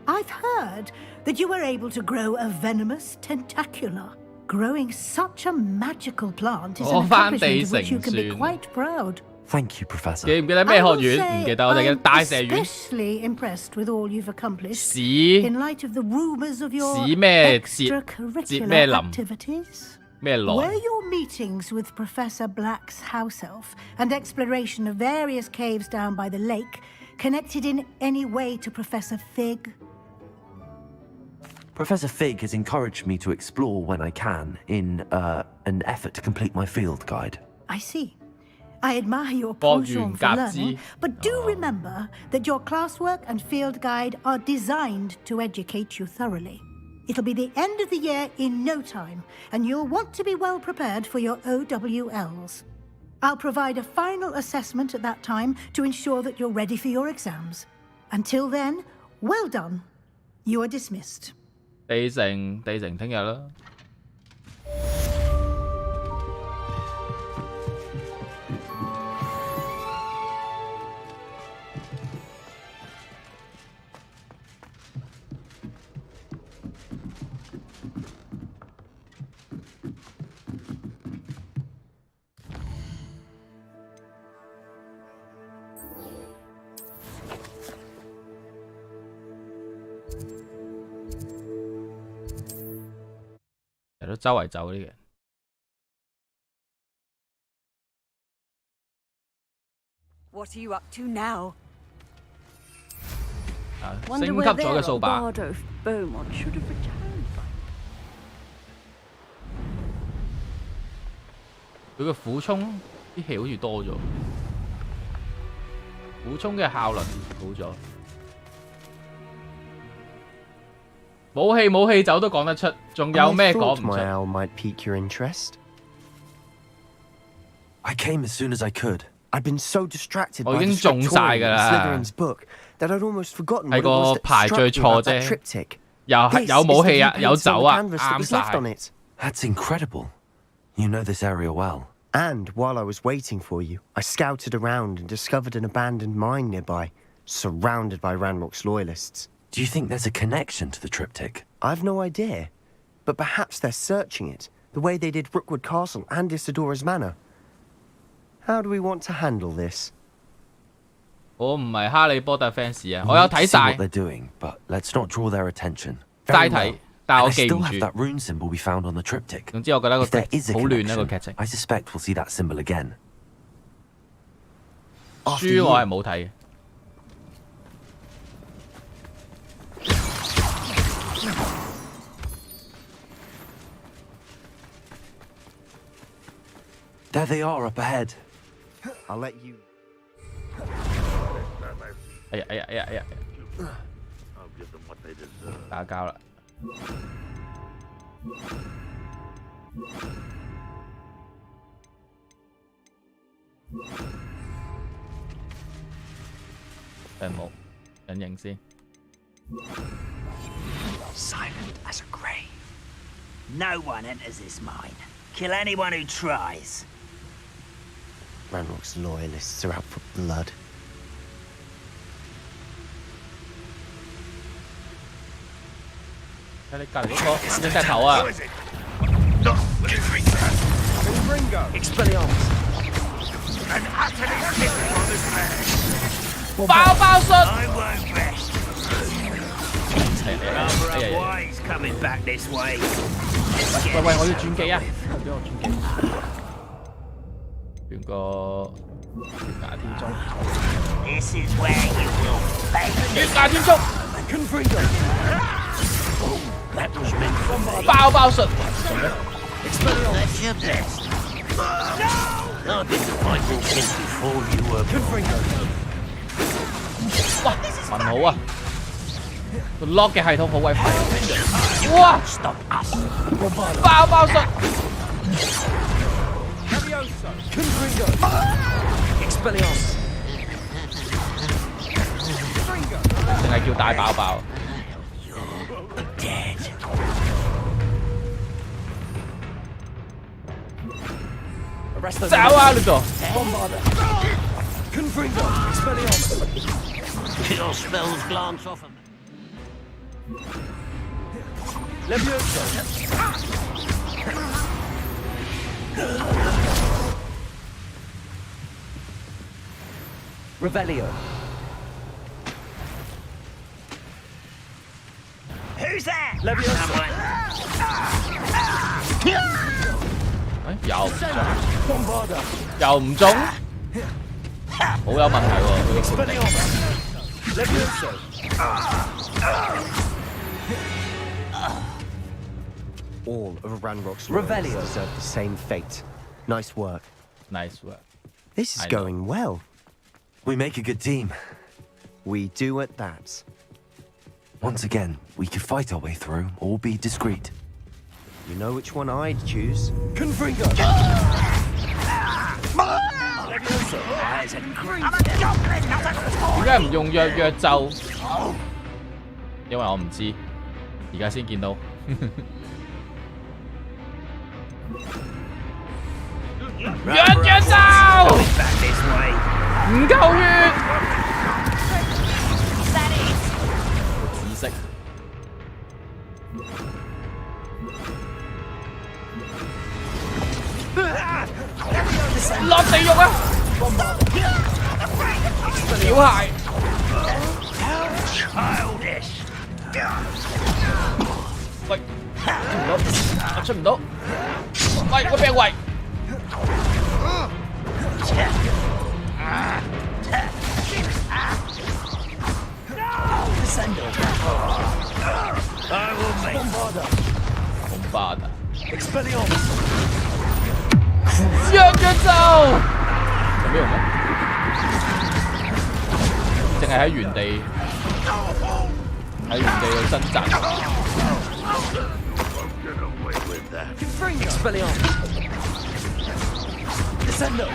T: I've heard that you were able to grow a venomous tentacula. Growing such a magical plant is an accomplishment of which you can be quite proud.
A: Thank you, Professor.
C: 記唔記得咩學院？唔記得，我哋嘅大蛇院。
T: Especially impressed with all you've accomplished.
C: 屎
T: In light of the rumors of your
C: 屎咩
T: extracurricular
C: 咩林
T: activities.
C: 咩來？
T: Were your meetings with Professor Black's house elf and exploration of various caves down by the lake connected in any way to Professor Fig?
A: Professor Fig has encouraged me to explore when I can in an effort to complete my field guide.
T: I see. I admire your penchant for learning, but do remember that your classwork and field guide are designed to educate you thoroughly. It'll be the end of the year in no time, and you'll want to be well prepared for your OWLs. I'll provide a final assessment at that time to ensure that you're ready for your exams. Until then, well done. You are dismissed.
C: 地城聽日啦。周圍走呢嘅。
E: What are you up to now?
C: 升級咗嘅掃把。佢嘅俯衝啲氣好似多咗，俯衝嘅效能好咗。冇氣走都講得出，仲有咩講唔出
H: my owl might pique your interest.
A: I came as soon as I could.
H: I'd been so distracted
C: 我
H: by
C: 已
H: the
C: 經中晒㗎
H: scriptorium in
C: 啦，
H: Slytherin's book that I'd almost forgotten
C: 係
H: what it was
C: 個
H: that
C: 排序
H: struck me
C: 錯
H: about that
C: 啫，
H: triptych.
C: 有武器啊，有酒啊，啱晒。
A: That's incredible. You know this area well.
H: And while I was waiting for you, I scouted around and discovered an abandoned mine nearby, surrounded by Ranrock's loyalists.
A: Do you think there's a connection to the triptych?
H: I've no idea, but perhaps they're searching it, the way they did Rookwood Castle and Isidora's Manor. How do we want to handle this?
C: 我唔係哈利波特 fans 啊，我有睇晒。
A: what they're doing, but let's not draw their attention.
C: 齋睇，但係我記唔
A: I still have
C: 住。
A: that rune symbol we found on the triptych.
C: 總之我覺得
A: If there is a
C: 好亂啊個
A: connection,
C: 劇情。
A: I suspect we'll see that symbol again.
C: 書我係冇睇嘅。
A: There they are up ahead.
H: I'll let you.
C: 哎呀！打交啦！冇隱形先。
O: Silent as a grave. No one enters this mine. Kill anyone who tries.
H: Ranrock's loyalists are out for blood.
C: Cái隔離嗰個隻石頭啊！
L: Expelliarmus. An utterly different on this man.
C: 爆術！
O: I won't rest. Number of ways coming back this way.
C: 喂，我要轉機啊！俾我轉機。轉個月牙天鐘。
O: This is where you will fail.
C: 月牙天鐘。
O: That was meant for me.
C: 爆術。
O: That's your best. No! I've been to find your king before you were born.
C: 哇，問好啊！個 lock 嘅系統好鬼快。哇！爆術。
R: Expelliarmus.
C: 淨係叫大爆。
O: Dead.
C: 走啊呢個！
R: Confringo. Expelliarmus.
O: Your spells glance off of me.
R: Levioso. Revelio.
O: Who's that?
R: Levioso.
C: 又唔中，又唔中，好有問題喎！佢個判定。
R: Levioso.
H: All of Ranrock's
R: Revelio.
H: loyalists deserve the same fate. Nice work.
C: Nice work.
H: This is
A: I know.
H: going well.
A: We make a good team.
H: We do at that.
A: Once again, we could fight our way through or be discreet.
H: You know which one I'd choose?
R: Confringo.
O: Levioso. As a creep. I'm a goblin, not a
C: 點解唔用弱咒？因為我唔知，而家先見到。弱咒！唔夠血。紫色。落地獄啊！小孩。
O: childish.
C: 喂，出唔到，喂，我俾人圍。Bombada. Expelliarmus. 讓佢走。有咩用咧？淨係喺原地去掙扎。
R: Expelliarmus. Descendo.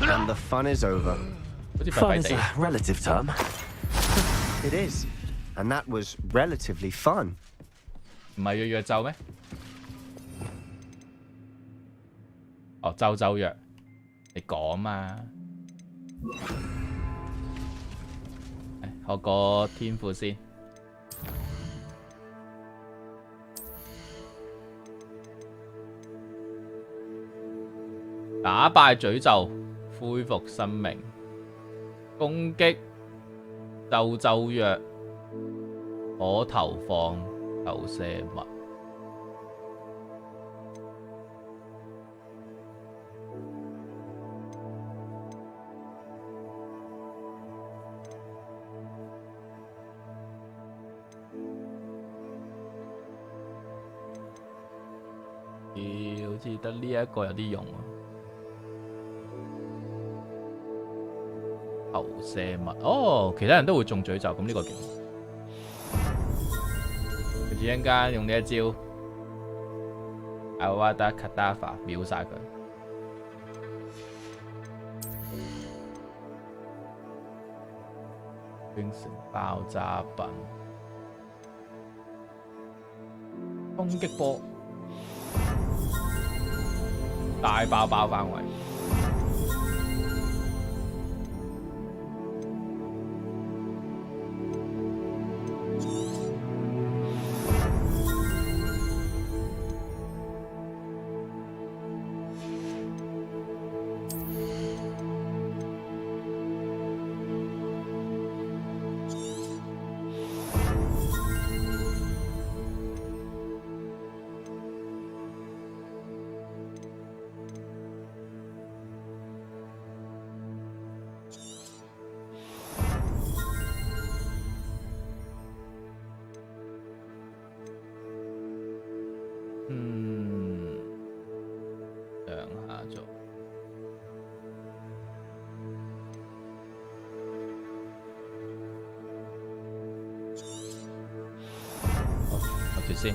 H: And the fun is over.
A: Fun is a relative term.
H: It is. And that was relatively fun.
C: 唔係約咒咩？哦，咒約，你講嘛？學個天賦先。打敗詛咒，恢復生命，攻擊咒約。可投放投射物。好似得呢一個有啲用啊！投射物，哦，其他人都會中詛咒，咁呢個勁。一陣間用呢一招 ，Avada Kedavra 秒晒佢。變成爆炸品，攻擊波，大爆範圍。先，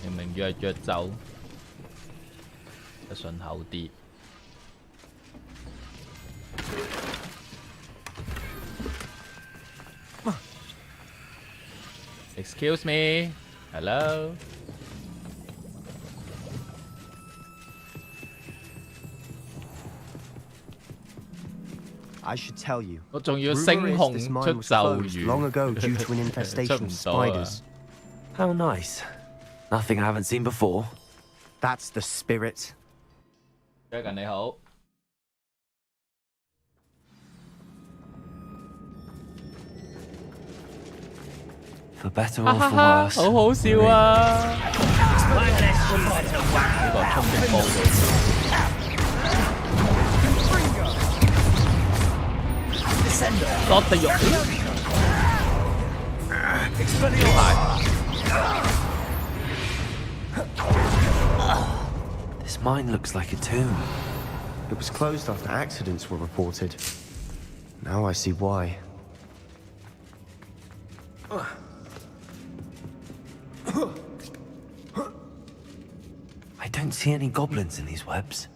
C: 明明約走，就順口啲。Excuse me, hello.
H: I should tell you.
C: 我仲要聲控出咒語
H: long ago due to an infestation of spiders.
A: How nice. Nothing I haven't seen before.
H: That's the spirit.
C: Dragon 你好。
A: For better or for worse.
C: 好好笑啊！呢個衝擊波。落地獄。
A: This mine looks like a tomb.
H: It was closed after accidents were reported. Now I see why.
A: I don't see any goblins in these webs.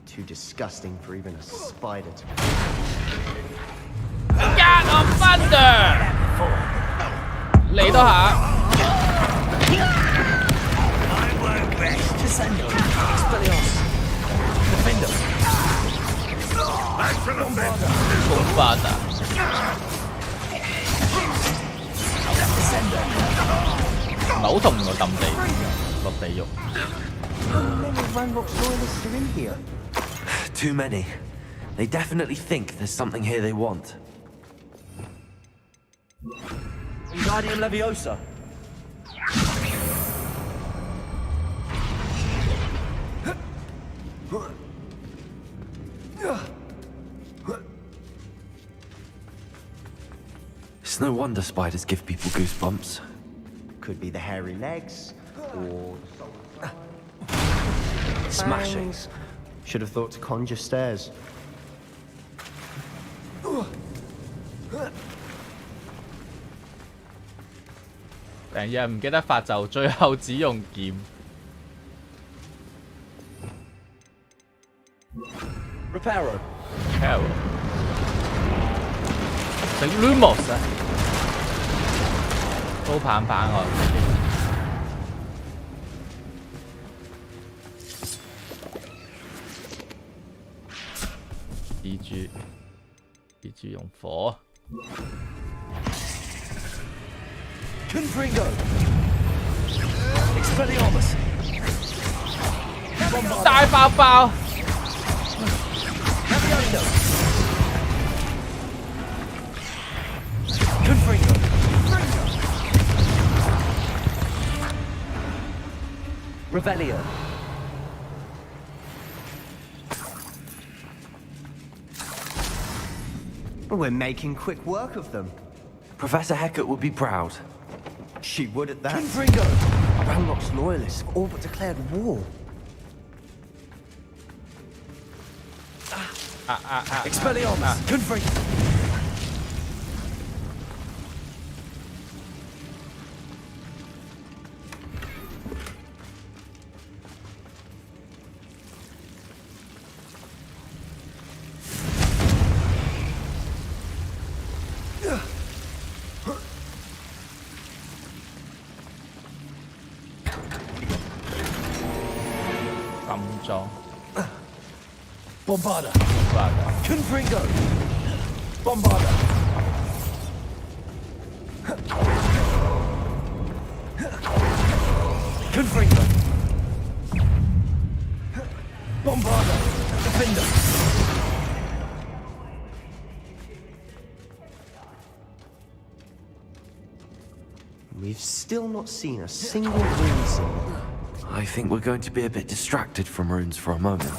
H: Too disgusting for even a spider to...
C: God of Thunder! 嚟多下。Bombada. 唔係好痛喎，揼地落地獄。
A: Too many. They definitely think there's something here they want.
Q: Wingardium Leviosa.
A: It's no wonder spiders give people goosebumps.
H: Could be the hairy legs, or...
A: Smashing.
H: Should have thought to conjure stairs.
C: 成日唔記得發咒，最後只用劍。
Q: Reparo。
C: 整 Lumos 啊，高棒棒啊！蜘蛛用火。
Q: Confringo. Expelliarmus.
C: 大爆爆。
Q: Confringo. Revelio.
H: We're making quick work of them.
A: Professor Hecat would be proud.
H: She would at that.
Q: Confringo.
H: Ranrock's loyalists have all but declared war.
Q: Expelliarmus. Confringo. Bombarda. Confringo. Bombarda. Confringo. Bombarda. Defender.
H: We've still not seen a single rune symbol.
A: I think we're going to be a bit distracted from runes for a moment.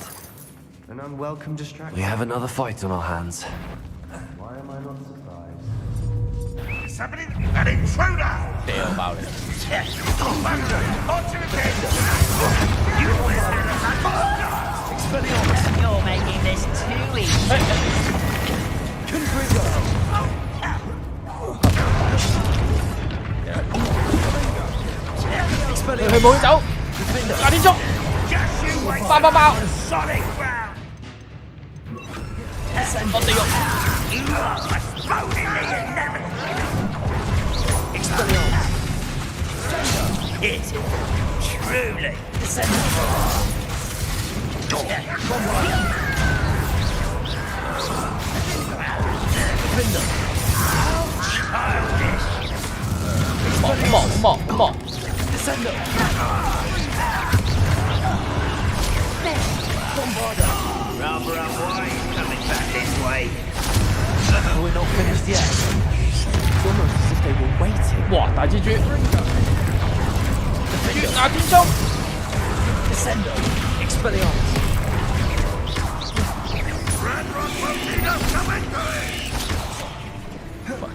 H: An unwelcome distraction.
A: We have another fight on our hands.
H: Why am I not surprised?
L: Somebody, an intruder!
C: Deal about it.
Q: Expelliarmus.
D: You're making this too easy.
Q: Confringo. Expelliarmus.
C: 佢冇走，打天捉，爆爆爆！落地獄。
Q: Expelliarmus.
S: It truly.
Q: Defender.
C: Come on.
Q: Descendo. Bombarda.
S: Rubber up wide, coming back this way.
Q: We're not finished yet. It's almost as if they were waiting.
C: 哇！大蜘蛛，打天衝
Q: Descendo. Expelliarmus.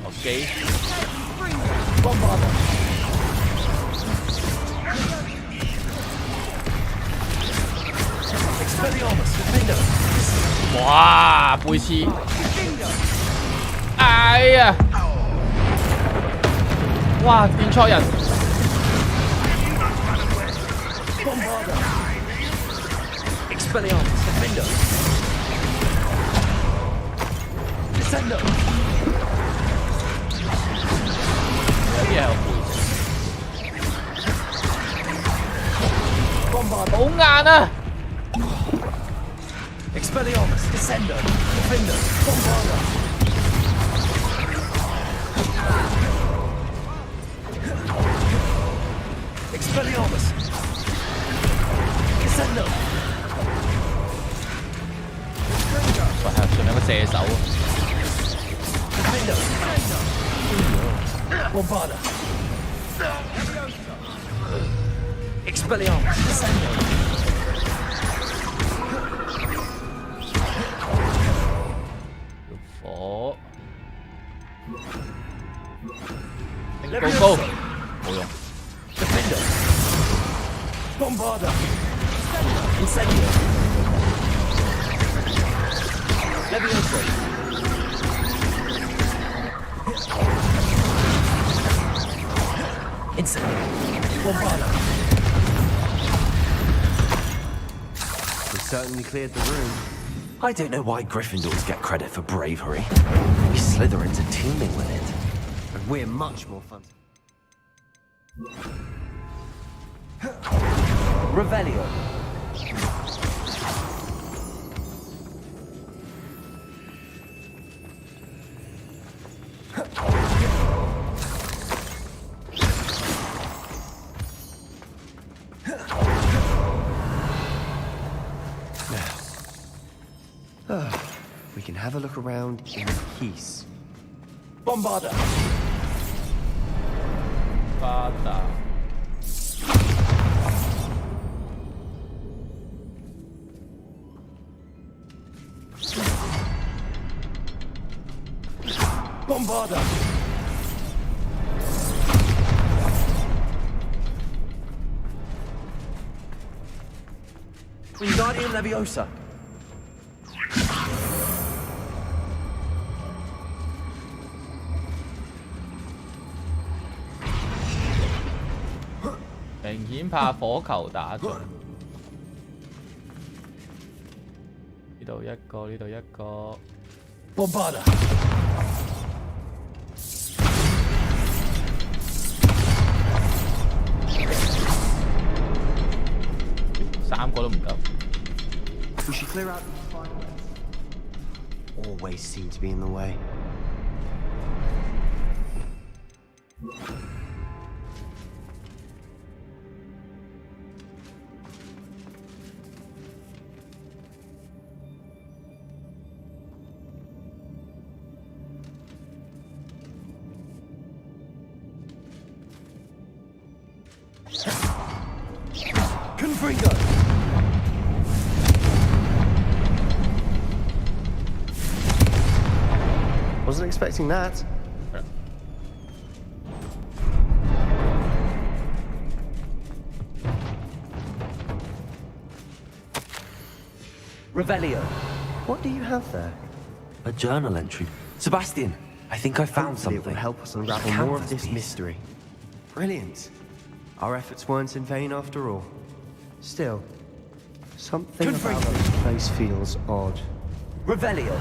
C: OK。Bombarda.
Q: Expelliarmus. Defender.
C: 哇！背刺，哎呀！哇！變錯人。
Q: Bombarda. Expelliarmus. Defender. Descendo.
C: 有啲係我背刺。
Q: Bombarda.
C: 好硬啊！
Q: Expelliarmus. Descendo. Defender. Bombarda. Expelliarmus. Descendo.
C: 喂，係需
Q: Bombarda. Expelliarmus.
C: 火。Go！ 冇用。
Q: Defender. Bombarda. Incendio. Levioso. Incendio. Bombarda.
H: We certainly cleared the room.
A: I don't know why Gryffindors get credit for bravery. We Slytherins are teeming with it.
H: And we're much more fun.
A: Revelio.
H: We can have a look around in peace.
Q: Bombarda.
C: Bombarda.
Q: Bombarda. Wingardium Leviosa.
C: Mình hiểm怕火球打中。呢度一個，呢度一個。
Q: Bombarda.
C: 3個都唔夠。
H: We should clear out these fireworks. Always seem to be in the way.
Q: Confringo.
H: Wasn't expecting that.
Q: Revelio.
H: What do you have there?
A: A journal entry. Sebastian, I think I found
H: Hopefully
A: something.
H: It will help us unravel more of this mystery. Brilliant. Our efforts weren't in vain after all. Still, something about this place feels odd.
Q: Revelio.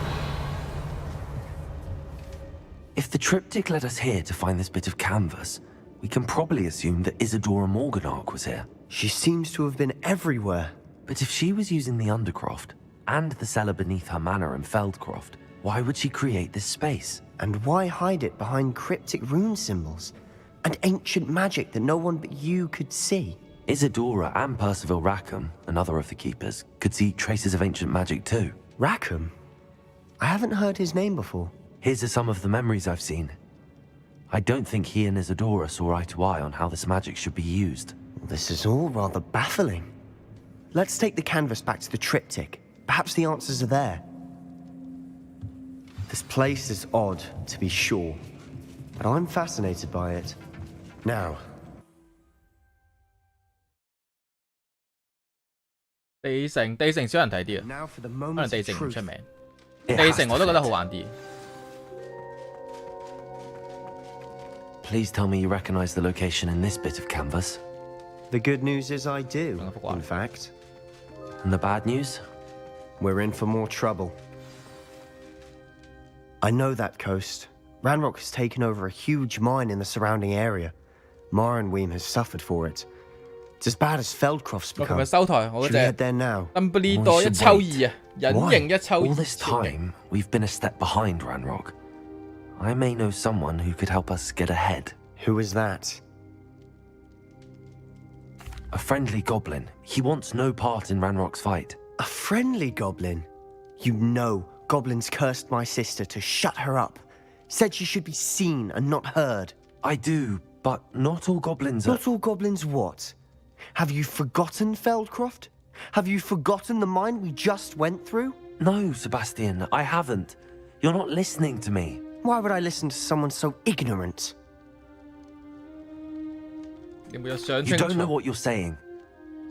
A: If the triptych led us here to find this bit of canvas, we can probably assume that Isadora Morganach was here.
H: She seems to have been everywhere.
A: But if she was using the Undercroft, and the cellar beneath her manor in Feldcroft, why would she create this space?
H: And why hide it behind cryptic rune symbols? And ancient magic that no one but you could see?
A: Isadora and Percival Rackham, another of the keepers, could see traces of ancient magic too.
H: Rackham? I haven't heard his name before.
A: Here's some of the memories I've seen. I don't think he and Isadora saw eye to eye on how this magic should be used.
H: This is all rather baffling. Let's take the canvas back to the triptych. Perhaps the answers are there. This place is odd, to be sure, but I'm fascinated by it. Now.
C: 地城少人睇啲啊，可能地城唔出名。地城我都覺得好玩啲。
A: Please tell me you recognize the location in this bit of canvas.
H: The good news is I do, in fact.
A: And the bad news?
H: We're in for more trouble. I know that coast. Ranrock has taken over a huge mine in the surrounding area. Marrenweem has suffered for it. It's as bad as Feldcroft's become. Should we head there now?
A: All this time, we've been a step behind Ranrock. I may know someone who could help us get ahead.
H: Who is that?
A: A friendly goblin. He wants no part in Ranrock's fight.
H: A friendly goblin? You know, goblins cursed my sister to shut her up. Said she should be seen and not heard.
A: I do, but not all goblins are...
H: Not all goblins what? Have you forgotten Feldcroft? Have you forgotten the mine we just went through?
A: No, Sebastian, I haven't. You're not listening to me.
H: Why would I listen to someone so ignorant?
A: You don't know what you're saying.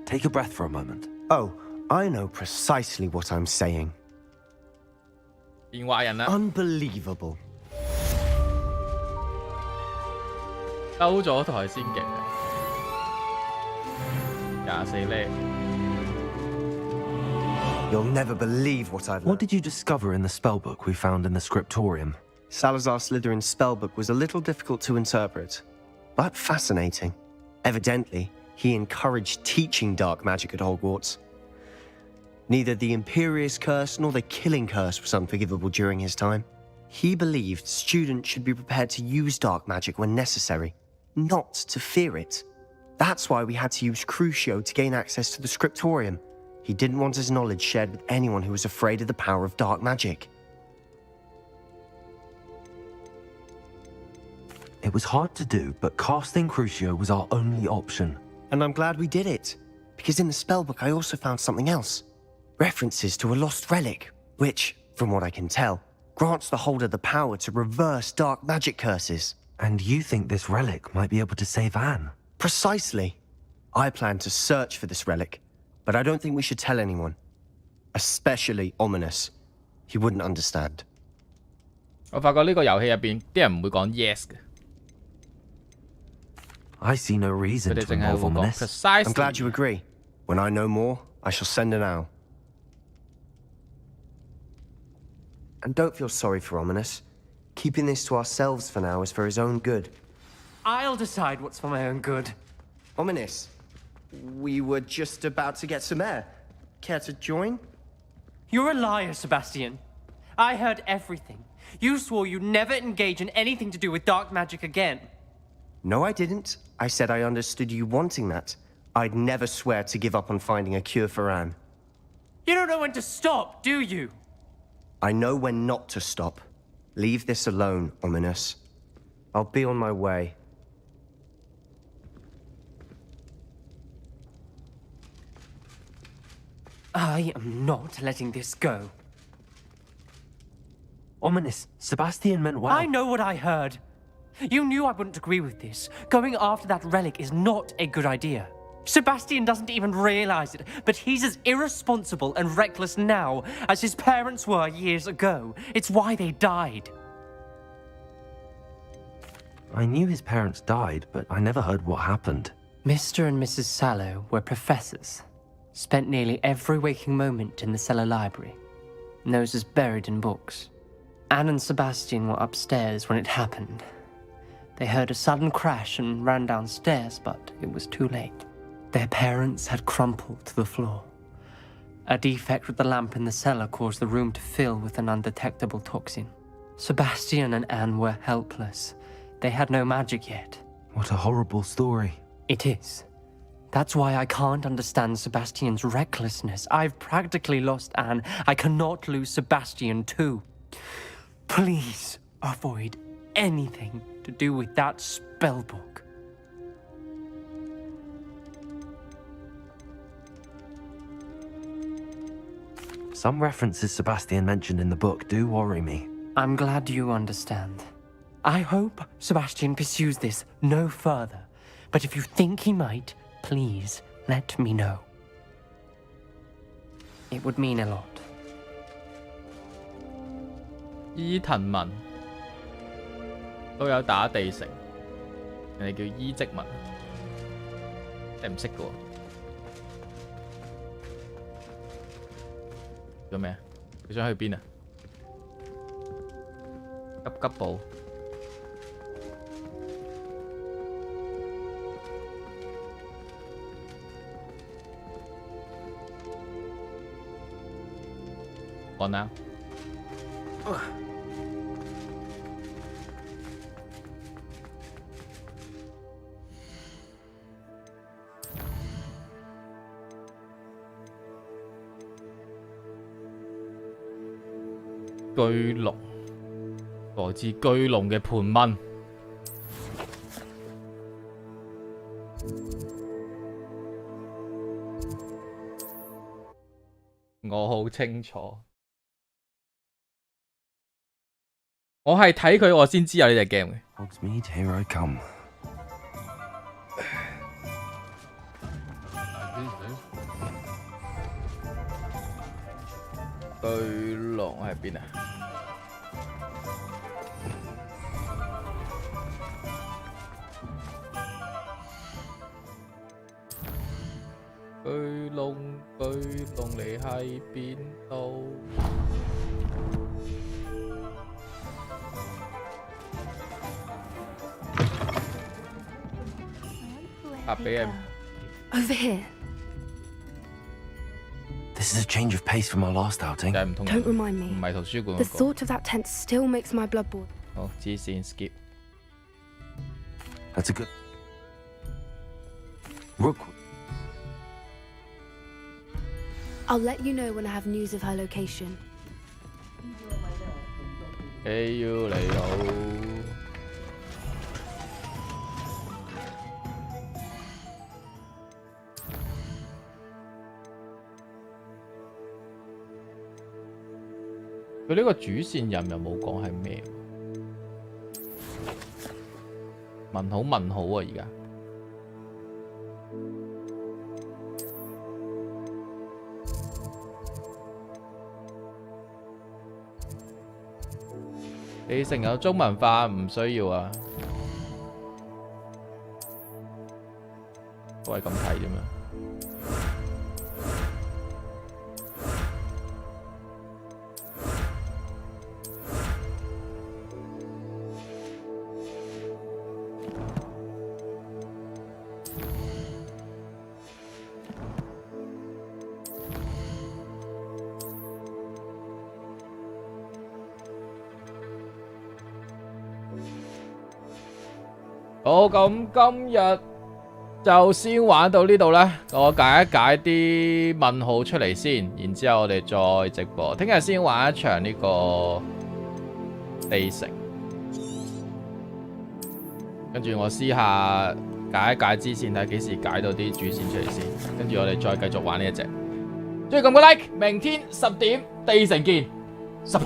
A: Take a breath for a moment.
H: Oh, I know precisely what I'm saying. Unbelievable.
C: 兜咗台先勁，24呢。
H: You'll never believe what I've learned.
A: What did you discover in the spellbook we found in the scriptorium?
H: Salazar Slytherin's spellbook was a little difficult to interpret, but fascinating. Evidently, he encouraged teaching dark magic at Hogwarts. Neither the Imperious Curse nor the Killing Curse was unforgivable during his time. He believed students should be prepared to use dark magic when necessary, not to fear it. That's why we had to use Crucio to gain access to the scriptorium. He didn't want his knowledge shared with anyone who was afraid of the power of dark magic.
A: It was hard to do, but casting Crucio was our only option.
H: And I'm glad we did it, because in the spellbook I also found something else. References to a lost relic, which, from what I can tell, grants the holder the power to reverse dark magic curses.
A: And you think this relic might be able to save Anne?
H: Precisely. I plan to search for this relic, but I don't think we should tell anyone. Especially Ominous. He wouldn't understand.
C: 我發覺呢個遊戲入邊啲人唔會講 yes 嘅。
A: I see no reason to involve Ominous.
H: I'm glad you agree. When I know more, I shall send an owl. And don't feel sorry for Ominous. Keeping this to ourselves for now is for his own good.
G: I'll decide what's for my own good.
H: Ominous, we were just about to get some air. Care to join?
G: You're a liar, Sebastian. I heard everything. You swore you'd never engage in anything to do with dark magic again.
H: No, I didn't. I said I understood you wanting that. I'd never swear to give up on finding a cure for Anne.
G: You don't know when to stop, do you?
H: I know when not to stop. Leave this alone, Ominous. I'll be on my way.
G: I am not letting this go.
A: Ominous, Sebastian meant well.
G: I know what I heard. You knew I wouldn't agree with this. Going after that relic is not a good idea. Sebastian doesn't even realize it, but he's as irresponsible and reckless now as his parents were years ago. It's why they died.
A: I knew his parents died, but I never heard what happened.
G: Mr. and Mrs. Sallow were professors. Spent nearly every waking moment in the cellar library. Noses buried in books. Anne and Sebastian were upstairs when it happened. They heard a sudden crash and ran downstairs, but it was too late. Their parents had crumpled to the floor. A defect with the lamp in the cellar caused the room to fill with an undetectable toxin. Sebastian and Anne were helpless. They had no magic yet.
A: What a horrible story.
G: It is. That's why I can't understand Sebastian's recklessness. I've practically lost Anne. I cannot lose Sebastian too. Please avoid anything to do with that spellbook.
A: Some references Sebastian mentioned in the book do worry me.
G: I'm glad you understand. I hope Sebastian pursues this no further. But if you think he might, please let me know. It would mean a lot.
C: 伊藤文都有打地城，人哋叫伊積文，你唔識嘅喎。做咩啊？佢想去邊啊？急急步。What now?巨龍，來自巨龍嘅盤問。我好清楚。我係睇佢我先知有呢隻 game 嘅。
A: Hogsmeade, here I come.
C: 巨龍喺邊啊？巨龍，你喺邊度？拍俾人。
M: Over here.
A: This is a change of pace from our last outing.
M: Don't remind me.
C: 唔係圖書館嗰個。
M: The thought of that tent still makes my blood boil.
C: 好，支線 skip。That's
A: a good. Rookwood.
M: I'll let you know when I have news of her location.
C: Hey you 你好。佢呢個主線任又冇講係咩？問號問號啊！而家你成有中文化唔需要啊，都係咁睇啫嘛。好，咁今日就先玩到呢度啦。我解一解啲問號出嚟先，然之後我哋再直播。聽日先玩一場呢個地城，跟住我私下解一解支線，睇幾時解到啲主線出嚟先。跟住我哋再繼續玩呢一隻。中意撳個 like， 明天10點地城見，10倍。